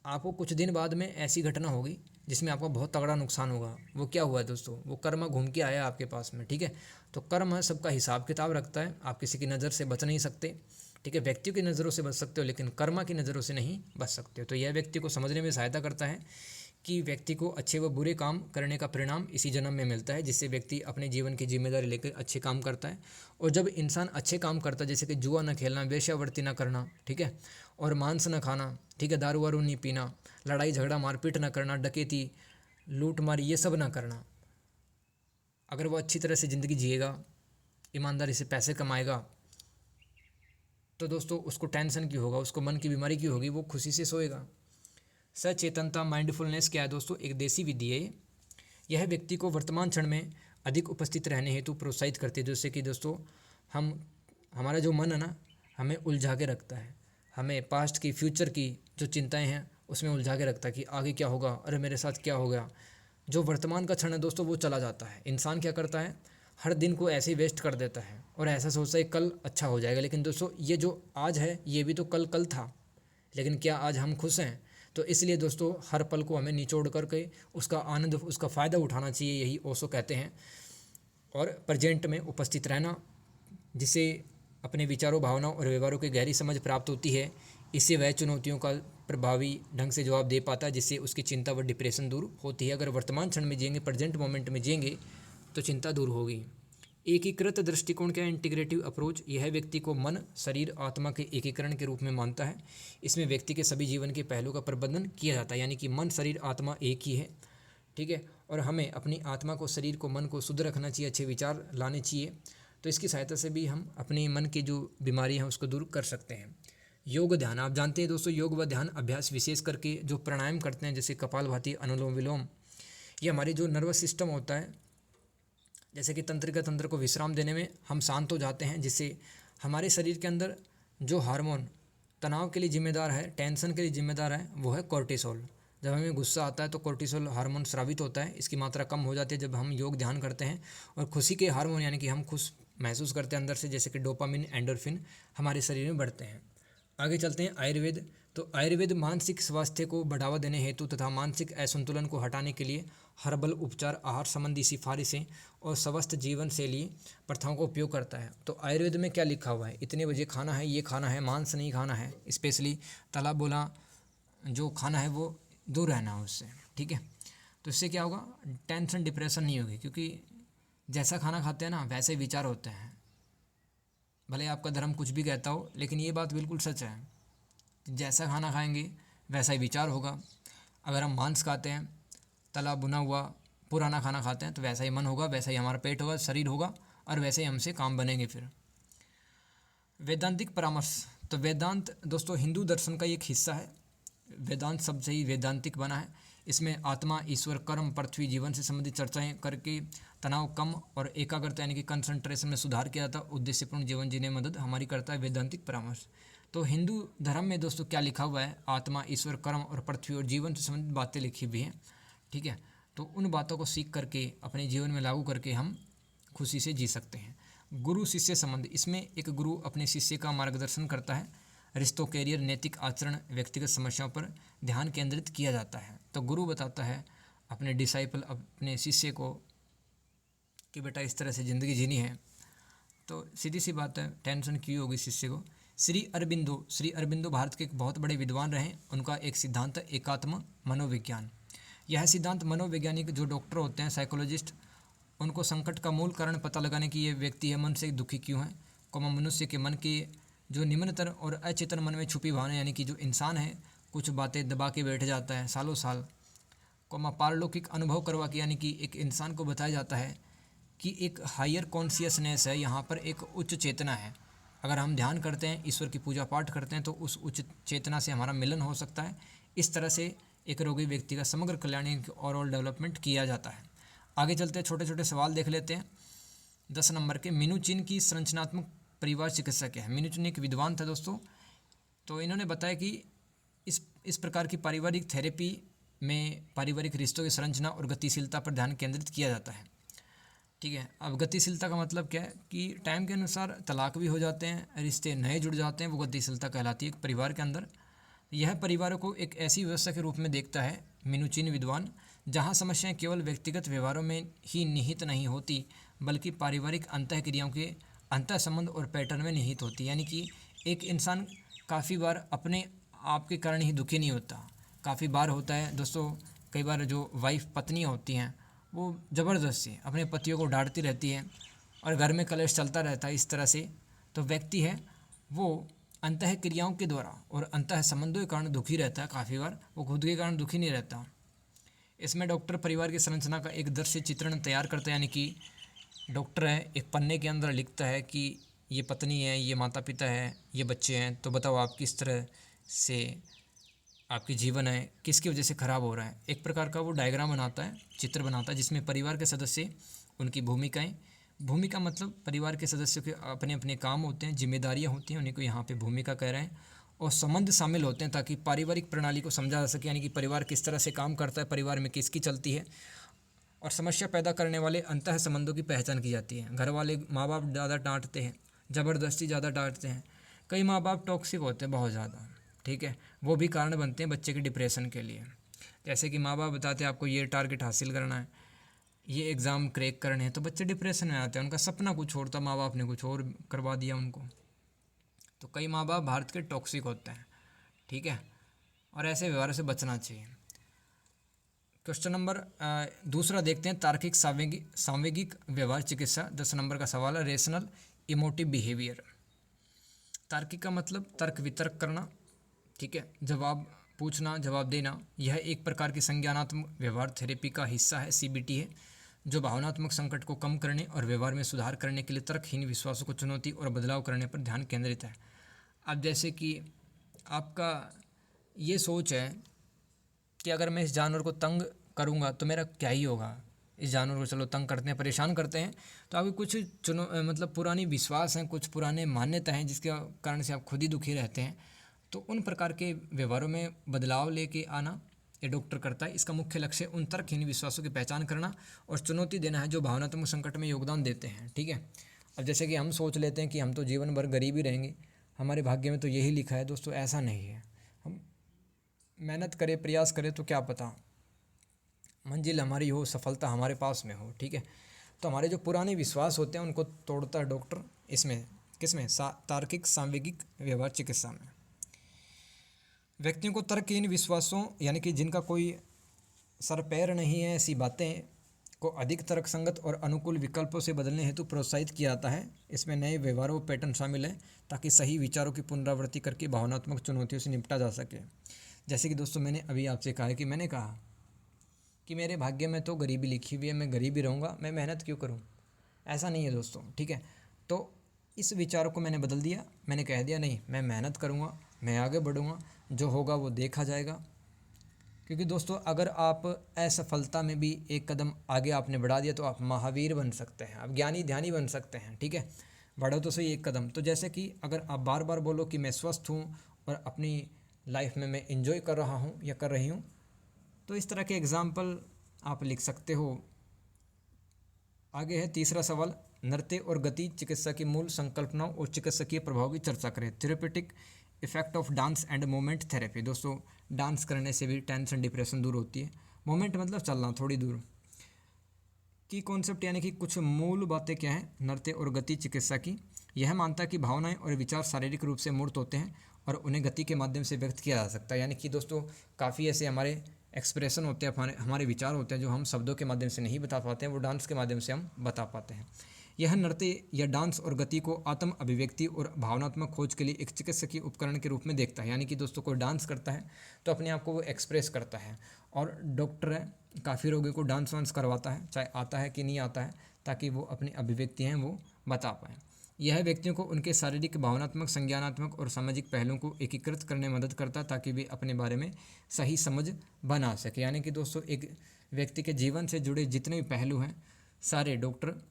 आपको कुछ दिन बाद में ऐसी घटना होगी जिसमें आपका बहुत तगड़ा नुकसान होगा। वो क्या हुआ है दोस्तों, वो कर्म घूम के आया आपके पास में, ठीक है। तो कर्म सबका हिसाब किताब रखता है, आप किसी की नज़र से बच नहीं सकते, ठीक है, व्यक्तियों की नज़रों से बच सकते हो लेकिन कर्मा की नज़रों से नहीं बच सकते हो। तो यह व्यक्ति को समझने में सहायता करता है कि व्यक्ति को अच्छे व बुरे काम करने का परिणाम इसी जन्म में मिलता है, जिससे व्यक्ति अपने जीवन की जिम्मेदारी लेकर अच्छे काम करता है। और जब इंसान अच्छे काम करता है, जैसे कि जुआ न खेलना, वेश्यावृत्ति न करना, ठीक है, और मांस न खाना, ठीक है, दारू वारू नहीं पीना, लड़ाई झगड़ा मारपीट न करना, डकैती लूट मारी ये सब ना करना, अगर वो अच्छी तरह से ज़िंदगी जिएगा, ईमानदारी से पैसे कमाएगा, तो दोस्तों उसको टेंशन क्यों होगा, उसको मन की बीमारी क्यों होगी, वो खुशी से सोएगा। सचेतनता, माइंडफुलनेस क्या है दोस्तों, एक देसी विधि है। यह व्यक्ति को वर्तमान क्षण में अधिक उपस्थित रहने हेतु प्रोत्साहित करती है। जैसे कि दोस्तों हमारा जो मन है ना, हमें उलझा के रखता है, हमें पास्ट की, फ्यूचर की जो चिंताएं हैं उसमें उलझा के रखता है कि आगे क्या होगा, अरे मेरे साथ क्या हो गया। जो वर्तमान का क्षण है दोस्तों वो चला जाता है। इंसान क्या करता है, हर दिन को ऐसे ही वेस्ट कर देता है और ऐसा सोचता है कल अच्छा हो जाएगा। लेकिन दोस्तों ये जो आज है ये भी तो कल था, लेकिन क्या आज हम खुश हैं? तो इसलिए दोस्तों हर पल को हमें निचोड़ करके उसका आनंद, उसका फ़ायदा उठाना चाहिए, यही ओशो कहते हैं। और प्रेजेंट में उपस्थित रहना, जिससे अपने विचारों, भावनाओं और व्यवहारों की गहरी समझ प्राप्त होती है। इससे वह चुनौतियों का प्रभावी ढंग से जवाब दे पाता है, जिससे उसकी चिंता व डिप्रेशन दूर होती है। अगर वर्तमान क्षण में जिएंगे, प्रेजेंट मोमेंट में जिएंगे, तो चिंता दूर होगी। एकीकृत दृष्टिकोण क्या है, इंटीग्रेटिव अप्रोच, यह व्यक्ति को मन, शरीर, आत्मा के एकीकरण के रूप में मानता है। इसमें व्यक्ति के सभी जीवन के पहलुओं का प्रबंधन किया जाता है, यानी कि मन, शरीर, आत्मा एक ही है, ठीक है। और हमें अपनी आत्मा को, शरीर को, मन को शुद्ध रखना चाहिए, अच्छे विचार लाने चाहिए। तो इसकी सहायता से भी हम अपने मन की जो बीमारी हैं उसको दूर कर सकते हैं। योग ध्यान, आप जानते हैं दोस्तों, योग व ध्यान अभ्यास विशेष करके जो प्राणायाम करते हैं, जैसे कपालभाति, अनुलोम विलोम, ये हमारी जो नर्वस सिस्टम होता है, जैसे कि तंत्रिका तंत्र को विश्राम देने में हम शांत हो जाते हैं, जिससे हमारे शरीर के अंदर जो हार्मोन तनाव के लिए जिम्मेदार है, टेंशन के लिए जिम्मेदार है, वो है कोर्टिसोल। जब हमें गुस्सा आता है तो कोर्टिसोल हार्मोन स्रावित होता है, इसकी मात्रा कम हो जाती है जब हम योग ध्यान करते हैं। और खुशी के हार्मोन, यानी कि हम खुश महसूस करते हैं अंदर से, जैसे कि डोपामिन, एंडोर्फिन, हमारे शरीर में बढ़ते हैं। आगे चलते हैं आयुर्वेद। तो आयुर्वेद मानसिक स्वास्थ्य को बढ़ावा देने हेतु तथा मानसिक असंतुलन को हटाने के लिए हर्बल उपचार, आहार संबंधी सिफारिशें और स्वस्थ जीवन शैली प्रथाओं का उपयोग करता है। तो आयुर्वेद में क्या लिखा हुआ है, इतने बजे खाना है, ये खाना है, मांस नहीं खाना है, स्पेशली तला बोला जो खाना है वो दूर रहना है उससे, ठीक है। तो इससे क्या होगा, टेंशन, डिप्रेशन नहीं होगी, क्योंकि जैसा खाना खाते हैं ना वैसे विचार होते हैं। भले आपका धर्म कुछ भी कहता हो, लेकिन ये बात बिल्कुल सच है, जैसा खाना खाएंगे वैसा ही विचार होगा। अगर हम मांस खाते हैं, तला भुना हुआ पुराना खाना खाते हैं, तो वैसा ही मन होगा, वैसा ही हमारा पेट होगा, शरीर होगा, और वैसे ही हमसे काम बनेंगे। फिर वेदांतिक परामर्श, तो वेदांत दोस्तों हिंदू दर्शन का एक हिस्सा है। वेदांत शब्द से ही वेदांतिक बना है। इसमें आत्मा, ईश्वर, कर्म, पृथ्वी, जीवन से संबंधित चर्चाएं करके तनाव कम और एकाग्रता यानी कि कंसंट्रेशन में सुधार किया जाता है। उद्देश्यपूर्ण जीवन जीने में मदद हमारी करता है वेदांतिक परामर्श। तो हिंदू धर्म में दोस्तों क्या लिखा हुआ है, आत्मा, ईश्वर, कर्म और पृथ्वी और जीवन से संबंधित बातें लिखी हुई हैं, ठीक है। तो उन बातों को सीख करके अपने जीवन में लागू करके हम खुशी से जी सकते हैं। गुरु शिष्य संबंध, इसमें एक गुरु अपने शिष्य का मार्गदर्शन करता है। रिश्तों, कैरियर, नैतिक आचरण, व्यक्तिगत समस्याओं पर ध्यान केंद्रित किया जाता है। तो गुरु बताता है अपने डिसाइपल, अपने शिष्य को कि बेटा इस तरह से ज़िंदगी जीनी है। तो सीधी सी बात है, टेंशन क्यों होगी शिष्य को। श्री अरबिंदो भारत के एक बहुत बड़े विद्वान रहे। उनका एक सिद्धांत है एकात्म मनोविज्ञान। यह सिद्धांत मनोवैज्ञानिक जो डॉक्टर होते हैं, साइकोलॉजिस्ट, उनको संकट का मूल कारण पता लगाने की ये व्यक्ति है मन से दुखी क्यों है, मनुष्य के मन के जो निम्नतर और अचेतन मन में छुपी भावना, यानी कि जो इंसान है कुछ बातें दबा के बैठ जाता है सालों साल, पारलौकिक अनुभव करवा के, यानी कि एक इंसान को बताया जाता है कि एक हायर कॉन्शियसनेस है, यहाँ पर एक उच्च चेतना है। अगर हम ध्यान करते हैं, ईश्वर की पूजा पाठ करते हैं, तो उस उच्च चेतना से हमारा मिलन हो सकता है। इस तरह से एक रोगी व्यक्ति का समग्र कल्याण ओवरऑल डेवलपमेंट किया जाता है। आगे चलते हैं, छोटे छोटे सवाल देख लेते हैं। 10 नंबर के, मिनुचिन की संरचनात्मक परिवार चिकित्सा क्या है। मिनुचिन एक विद्वान था दोस्तों। तो इन्होंने बताया कि इस प्रकार की पारिवारिक थेरेपी में पारिवारिक रिश्तों की संरचना और गतिशीलता पर ध्यान केंद्रित किया जाता है, ठीक है। अब गतिशीलता का मतलब क्या है कि टाइम के अनुसार तलाक भी हो जाते हैं, रिश्ते नए जुड़ जाते हैं, वो गतिशीलता कहलाती है एक परिवार के अंदर। यह परिवारों को एक ऐसी व्यवस्था के रूप में देखता है मिनुचिन विद्वान, जहाँ समस्याएं केवल व्यक्तिगत व्यवहारों में ही निहित नहीं होती, बल्कि पारिवारिक अंतःक्रियाओं के अंतः संबंध और पैटर्न में निहित होती। यानी कि एक इंसान काफ़ी बार अपने आप के कारण ही दुखी नहीं होता, काफ़ी बार होता है दोस्तों। कई बार जो वाइफ पत्नियाँ होती हैं वो ज़बरदस्ती अपने पतियों को डांटती रहती है और घर में कलेश चलता रहता है। इस तरह से तो व्यक्ति है वो अंतः क्रियाओं के द्वारा और अंतः संबंधों के कारण दुखी रहता है, काफ़ी बार वो खुद के कारण दुखी नहीं रहता। इसमें डॉक्टर परिवार की संरचना का एक दृश्य चित्रण तैयार करता है, यानी कि डॉक्टर है एक पन्ने के अंदर लिखता है कि ये पत्नी है, ये माता पिता है, ये बच्चे हैं, तो बताओ आप किस तरह से आपकी जीवन है किसकी वजह से ख़राब हो रहा है। एक प्रकार का वो डायग्राम बनाता है, चित्र बनाता है, जिसमें परिवार के सदस्य, उनकी भूमिका मतलब परिवार के सदस्यों के अपने अपने काम होते हैं, जिम्मेदारियां होती हैं, उन्हीं को यहाँ पे भूमिका कह रहे हैं, और संबंध शामिल होते हैं ताकि पारिवारिक प्रणाली को समझा जा सके, यानी कि परिवार किस तरह से काम करता है, परिवार में किसकी चलती है, और समस्या पैदा करने वाले अंतः संबंधों की पहचान की जाती है। घर वाले माँ बाप ज़्यादा डांटते हैं, ज़बरदस्ती ज़्यादा डांटते हैं, कई माँ बाप टॉक्सिक होते हैं बहुत ज़्यादा, ठीक है, वो भी कारण बनते हैं बच्चे के डिप्रेशन के लिए। जैसे कि माँ बाप बताते हैं आपको ये टारगेट हासिल करना है, ये एग्ज़ाम क्रैक करने हैं, तो बच्चे डिप्रेशन में आते हैं, उनका सपना कुछ और था, माँ बाप ने कुछ और करवा दिया उनको। तो कई माँ बाप भारत के टॉक्सिक होते हैं, ठीक है, और ऐसे व्यवहार से बचना चाहिए। क्वेश्चन नंबर दूसरा देखते हैं, तार्किक सांवेगिक व्यवहार चिकित्सा। 10 नंबर का सवाल है, रेशनल इमोटिव बिहेवियर। तार्किक का मतलब तर्क वितर्क करना, ठीक है, जवाब पूछना, जवाब देना। यह एक प्रकार की संज्ञानात्मक व्यवहार थेरेपी का हिस्सा है, CBT है, जो भावनात्मक संकट को कम करने और व्यवहार में सुधार करने के लिए तर्कहीन विश्वासों को चुनौती और बदलाव करने पर ध्यान केंद्रित है। अब जैसे कि आपका ये सोच है कि अगर मैं इस जानवर को तंग करूँगा तो मेरा क्या ही होगा, इस जानवर को चलो तंग करते हैं, परेशान करते हैं, तो आपकी कुछ मतलब पुरानी विश्वास हैं, कुछ पुराने मान्यता हैं, जिसके कारण से आप खुद ही दुखी रहते हैं। तो उन प्रकार के व्यवहारों में बदलाव लेके आना ये डॉक्टर करता है। इसका मुख्य लक्ष्य उन तर्कहीन विश्वासों की पहचान करना और चुनौती देना है जो भावनात्मक संकट में योगदान देते हैं, ठीक है। अब जैसे कि हम सोच लेते हैं कि हम तो जीवन भर गरीब ही रहेंगे, हमारे भाग्य में तो यही लिखा है, दोस्तों ऐसा नहीं है। हम मेहनत करें, प्रयास करें, तो क्या पता मंजिल हमारी हो, सफलता हमारे पास में हो, ठीक है। तो हमारे जो पुराने विश्वास होते हैं उनको तोड़ता है डॉक्टर, इसमें किसमें, तार्किक सांवेगिक व्यवहार चिकित्सा में। व्यक्तियों को तर्कहीन विश्वासों, यानी कि जिनका कोई सर पैर नहीं है, ऐसी बातें को अधिक तर्कसंगत और अनुकूल विकल्पों से बदलने हेतु प्रोत्साहित किया जाता है। इसमें नए व्यवहारों पैटर्न शामिल हैं ताकि सही विचारों की पुनरावृत्ति करके भावनात्मक चुनौतियों से निपटा जा सके। जैसे कि दोस्तों मैंने अभी आपसे कहा है कि मैंने कहा कि मेरे भाग्य में तो गरीबी लिखी हुई है, मैं गरीब ही रहूँगा, मैं मेहनत क्यों करूँ, ऐसा नहीं है दोस्तों, ठीक है। तो इस विचारों को मैंने बदल दिया, मैंने कह दिया नहीं, मैं मेहनत करूँगा, मैं आगे बढ़ूँगा, जो होगा वो देखा जाएगा। क्योंकि दोस्तों अगर आप असफलता में भी एक कदम आगे आपने बढ़ा दिया तो आप महावीर बन सकते हैं, आप ज्ञानी ध्यानी बन सकते हैं, ठीक है। बढ़ो तो सही एक कदम। तो जैसे कि अगर आप बार बार बोलो कि मैं स्वस्थ हूँ और अपनी लाइफ में मैं इंजॉय कर रहा हूँ या कर रही हूँ, तो इस तरह के एग्जाम्पल आप लिख सकते हो। आगे है तीसरा सवाल, नृत्य और गति चिकित्सा की मूल संकल्पनाओं और चिकित्सकीय प्रभाव की चर्चा करें। Therapeutic effect of dance end moment therapy. दोस्तों, डांस करने से भी टेंशन डिप्रेशन दूर होती है। मोमेंट मतलब चलना थोड़ी दूर। की कॉन्सेप्ट यानी कि कुछ मूल बातें क्या हैं नृत्य और गति चिकित्सा की। यह मानता है कि भावनाएं और विचार शारीरिक रूप से मूर्त होते हैं और उन्हें गति के माध्यम से व्यक्त किया जा सकता है। यानी कि दोस्तों, काफ़ी ऐसे हमारे एक्सप्रेशन होते हैं, हमारे विचार होते हैं जो हम शब्दों के माध्यम से नहीं बता पाते हैं, वो डांस के माध्यम से हम बता पाते हैं। यह नृत्य या डांस और गति को आत्म अभिव्यक्ति और भावनात्मक खोज के लिए एक चिकित्सकीय उपकरण के रूप में देखता है। यानी कि दोस्तों, कोई डांस करता है तो अपने आप को वो एक्सप्रेस करता है, और डॉक्टर है काफ़ी रोगियों को डांस वांस करवाता है, चाहे आता है कि नहीं आता है, ताकि वो अपनी अभिव्यक्ति हैं वो बता पाएँ। यह व्यक्तियों को उनके शारीरिक, भावनात्मक, संज्ञानात्मक और सामाजिक पहलुओं को एकीकृत करने में मदद करता है, ताकि वे अपने बारे में सही समझ बना सके। यानी कि दोस्तों, एक व्यक्ति के जीवन से जुड़े जितने भी पहलू हैं सारे डॉक्टर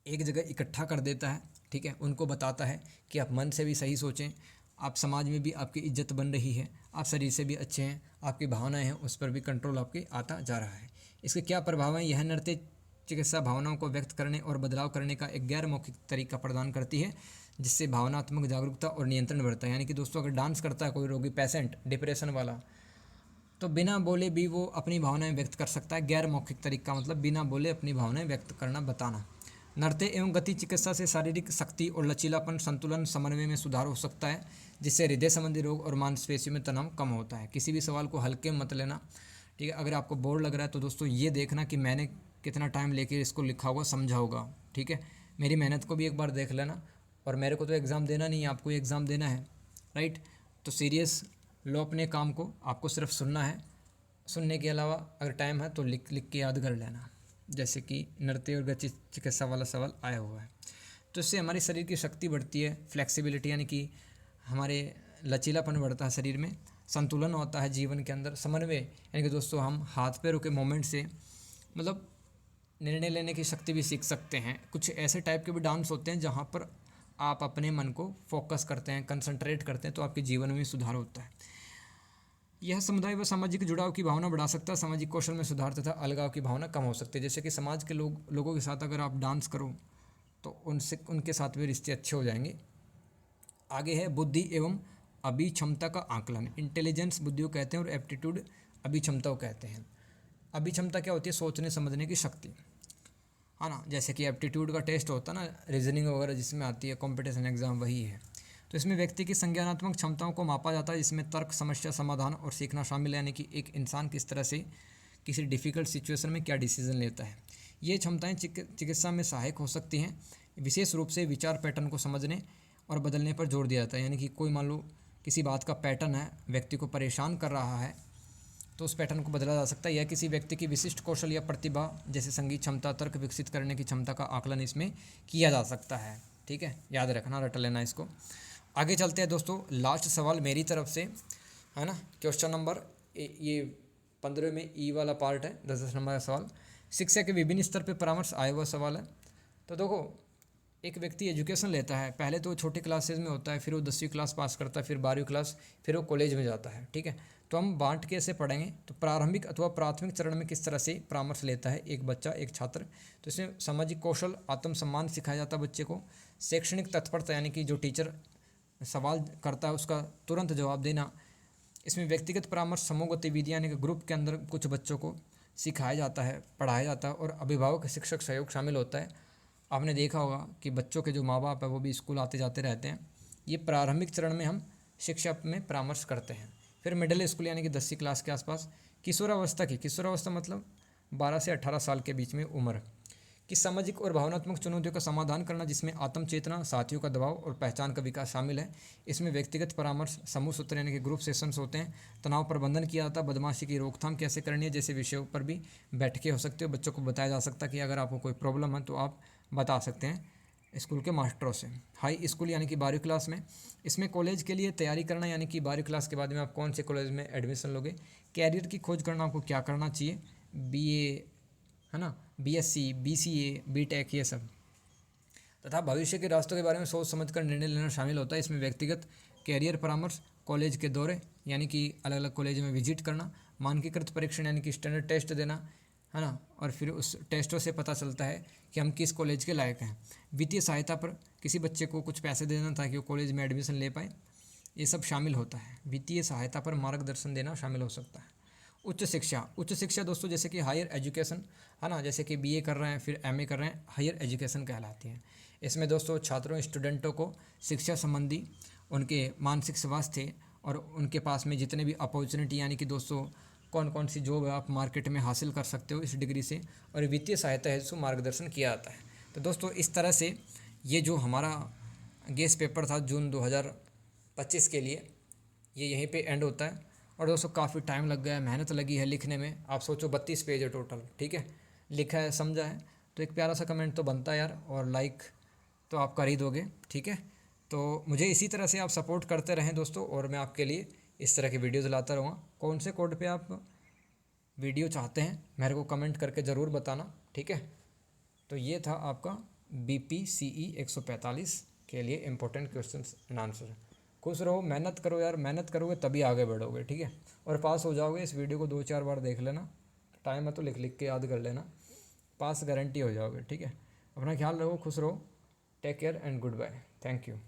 एक जगह इकट्ठा कर देता है, ठीक है। उनको बताता है कि आप मन से भी सही सोचें, आप समाज में भी आपकी इज्जत बन रही है, आप शरीर से भी अच्छे हैं, आपकी भावनाएं हैं उस पर भी कंट्रोल आपके आता जा रहा है। इसके क्या प्रभाव हैं? यह नृत्य चिकित्सा भावनाओं को व्यक्त करने और बदलाव करने का एक गैर मौखिक तरीका प्रदान करती है, जिससे भावनात्मक जागरूकता और नियंत्रण बढ़ता है। यानी कि दोस्तों, अगर डांस करता है कोई रोगी, पेशेंट, डिप्रेशन वाला, तो बिना बोले भी वो अपनी भावनाएं व्यक्त कर सकता है। गैर मौखिक तरीका मतलब बिना बोले अपनी भावनाएं व्यक्त करना, बताना। नृत्य एवं गति चिकित्सा से शारीरिक शक्ति और लचीलापन, संतुलन, समन्वय में सुधार हो सकता है, जिससे हृदय संबंधी रोग और मांसपेशियों में तनाव कम होता है। किसी भी सवाल को हल्के में मत लेना, ठीक है। अगर आपको बोर लग रहा है तो दोस्तों ये देखना कि मैंने कितना टाइम लेके इसको लिखा होगा, समझा होगा, ठीक है। मेरी मेहनत को भी एक बार देख लेना। और मेरे को तो एग्ज़ाम देना नहीं है, आपको एग्ज़ाम देना है, राइट। तो सीरियस लो अपने काम को, आपको सिर्फ सुनना है। सुनने के अलावा अगर टाइम है तो लिख लिख के याद कर लेना। जैसे कि नृत्य और गति चिकित्सा वाला सवाल आया हुआ है, तो इससे हमारे शरीर की शक्ति बढ़ती है, फ्लेक्सिबिलिटी यानी कि हमारे लचीलापन बढ़ता है शरीर में, संतुलन होता है जीवन के अंदर, समन्वय यानी कि दोस्तों हम हाथ पैरों के मोमेंट से मतलब निर्णय लेने की शक्ति भी सीख सकते हैं। कुछ ऐसे टाइप के भी डांस होते हैं जहाँ पर आप अपने मन को फोकस करते हैं, कंसंट्रेट करते हैं, तो आपके जीवन में सुधार होता है। यह समुदाय व सामाजिक जुड़ाव की भावना बढ़ा सकता है, सामाजिक कौशल में सुधार तथा अलगाव की भावना कम हो सकती है। जैसे कि समाज के लोगों के साथ अगर आप डांस करो तो उनके साथ भी रिश्ते अच्छे हो जाएंगे। आगे है बुद्धि एवं अभिक्षमता का आकलन। इंटेलिजेंस बुद्धि को कहते हैं और एप्टीट्यूड अभिक्षमता को कहते हैं। अभिक्षमता क्या होती है? सोचने समझने की शक्ति, है ना। जैसे कि एप्टीट्यूड का टेस्ट होता है ना, रीजनिंग वगैरह जिसमें आती है, कॉम्पिटिशन एग्जाम, वही है। तो इसमें व्यक्ति की संज्ञानात्मक क्षमताओं को मापा जाता है, जिसमें तर्क, समस्या समाधान और सीखना शामिल है। यानी कि एक इंसान किस तरह से किसी डिफ़िकल्ट सिचुएशन में क्या डिसीजन लेता है। ये क्षमताएं चिकित्सा में सहायक हो सकती हैं। विशेष रूप से विचार पैटर्न को समझने और बदलने पर जोर दिया जाता है। यानी कि कोई मान लो किसी बात का पैटर्न है, व्यक्ति को परेशान कर रहा है, तो उस पैटर्न को बदला जा सकता है। यह किसी व्यक्ति की विशिष्ट कौशल या प्रतिभा जैसे संगीत क्षमता, तर्क विकसित करने की क्षमता का आकलन इसमें किया जा सकता है, ठीक है। याद रखना, रट लेना इसको। आगे चलते हैं दोस्तों, लास्ट सवाल मेरी तरफ से, है ना। क्वेश्चन नंबर ये 15 में ई वाला पार्ट है, 10 नंबर का सवाल। शिक्षा के विभिन्न स्तर पर परामर्श आया हुआ सवाल है। तो देखो, एक व्यक्ति एजुकेशन लेता है, पहले तो छोटी क्लासेज में होता है, फिर वो 10वीं क्लास पास करता है, फिर 12वीं क्लास, फिर वो कॉलेज में जाता है, ठीक है। तो हम बांट के ऐसे पढ़ेंगे। तो प्रारंभिक अथवा प्राथमिक चरण में किस तरह से परामर्श लेता है एक बच्चा, एक छात्र। तो इसमें सामाजिक कौशल, आत्मसम्मान सिखाया जाता है बच्चे को। शैक्षणिक तत्परता यानी कि जो टीचर सवाल करता है उसका तुरंत जवाब देना। इसमें व्यक्तिगत परामर्श, समूह गतिविधियाँ यानी कि ग्रुप के अंदर कुछ बच्चों को सिखाया जाता है, पढ़ाया जाता है, और अभिभावक शिक्षक सहयोग शामिल होता है। आपने देखा होगा कि बच्चों के जो माँ बाप है वो भी स्कूल आते जाते रहते हैं। ये प्रारंभिक चरण में हम शिक्षा में परामर्श करते हैं। फिर मिडिल स्कूल यानी कि 10वीं क्लास के आसपास। किशोरावस्था की, किशोरावस्था मतलब 12 से 18 साल के बीच में उम्र की सामाजिक और भावनात्मक चुनौतियों का समाधान करना, जिसमें आत्मचेतना, साथियों का दबाव और पहचान का विकास शामिल है। इसमें व्यक्तिगत परामर्श, समूह सत्र यानी कि ग्रुप सेशंस होते हैं। तनाव प्रबंधन किया जाता है, बदमाशी की रोकथाम कैसे करनी है जैसे विषयों पर भी बैठकें हो सकती है। बच्चों को बताया जा सकता है कि अगर आपको कोई प्रॉब्लम है तो आप बता सकते हैं स्कूल के मास्टरों से। हाई स्कूल यानी कि 12वीं क्लास में। इसमें कॉलेज के लिए तैयारी करना, यानी कि 12वीं क्लास के बाद में आप कौन से कॉलेज में एडमिशन लोगे। कैरियर की खोज करना, आपको क्या करना चाहिए, बीए, है ना, बीएससी, बीसीए, बीटेक, ये सब। तथा भविष्य के रास्तों के बारे में सोच समझकर निर्णय लेना शामिल होता है। इसमें व्यक्तिगत कैरियर परामर्श, कॉलेज के दौरे यानी कि अलग अलग कॉलेज में विजिट करना, मानकीकृत परीक्षण यानी कि स्टैंडर्ड टेस्ट देना, है ना, और फिर उस टेस्टों से पता चलता है कि हम किस कॉलेज के लायक हैं। वित्तीय सहायता पर किसी बच्चे को कुछ पैसे देना ताकि वो कॉलेज में एडमिशन ले पाए, ये सब शामिल होता है। वित्तीय सहायता पर मार्गदर्शन देना शामिल हो सकता है। उच्च शिक्षा दोस्तों जैसे कि हायर एजुकेशन, है ना, जैसे कि बीए कर रहे हैं फिर एमए कर रहे हैं, हायर एजुकेशन कहलाती है। इसमें दोस्तों छात्रों स्टूडेंटों को शिक्षा संबंधी उनके मानसिक स्वास्थ्य और उनके पास में जितने भी अपॉर्चुनिटी यानी कि दोस्तों कौन कौन सी जॉब आप मार्केट में हासिल कर सकते हो इस डिग्री से, और वित्तीय सहायता हेतु मार्गदर्शन किया जाता है। तो दोस्तों इस तरह से ये जो हमारा गेस पेपर था जून 2025 के लिए, ये यहीं पे एंड होता है। और दोस्तों काफ़ी टाइम लग गया है, मेहनत लगी है लिखने में। आप सोचो 32 पेज है टोटल, ठीक है, लिखा है समझा है, तो एक प्यारा सा कमेंट तो बनता है यार, और लाइक तो आप कर ही दोगे, ठीक है। तो मुझे इसी तरह से आप सपोर्ट करते रहें दोस्तों, और मैं आपके लिए इस तरह की वीडियोज़ लाता रहूँगा। कौन से कोड पे आप वीडियो चाहते हैं मेरे को कमेंट करके ज़रूर बताना, ठीक है। तो ये था आपका BPCE 145 के लिए इम्पोर्टेंट क्वेश्चंस एंड आंसर। खुश रहो, मेहनत करो यार, मेहनत करोगे तभी आगे बढ़ोगे, ठीक है, और पास हो जाओगे। इस वीडियो को 2-4 बार देख लेना, टाइम है तो लिख लिख के याद कर लेना, पास गारंटी हो जाओगे, ठीक है। अपना ख्याल रखो, खुश रहो, take care and goodbye, thank you.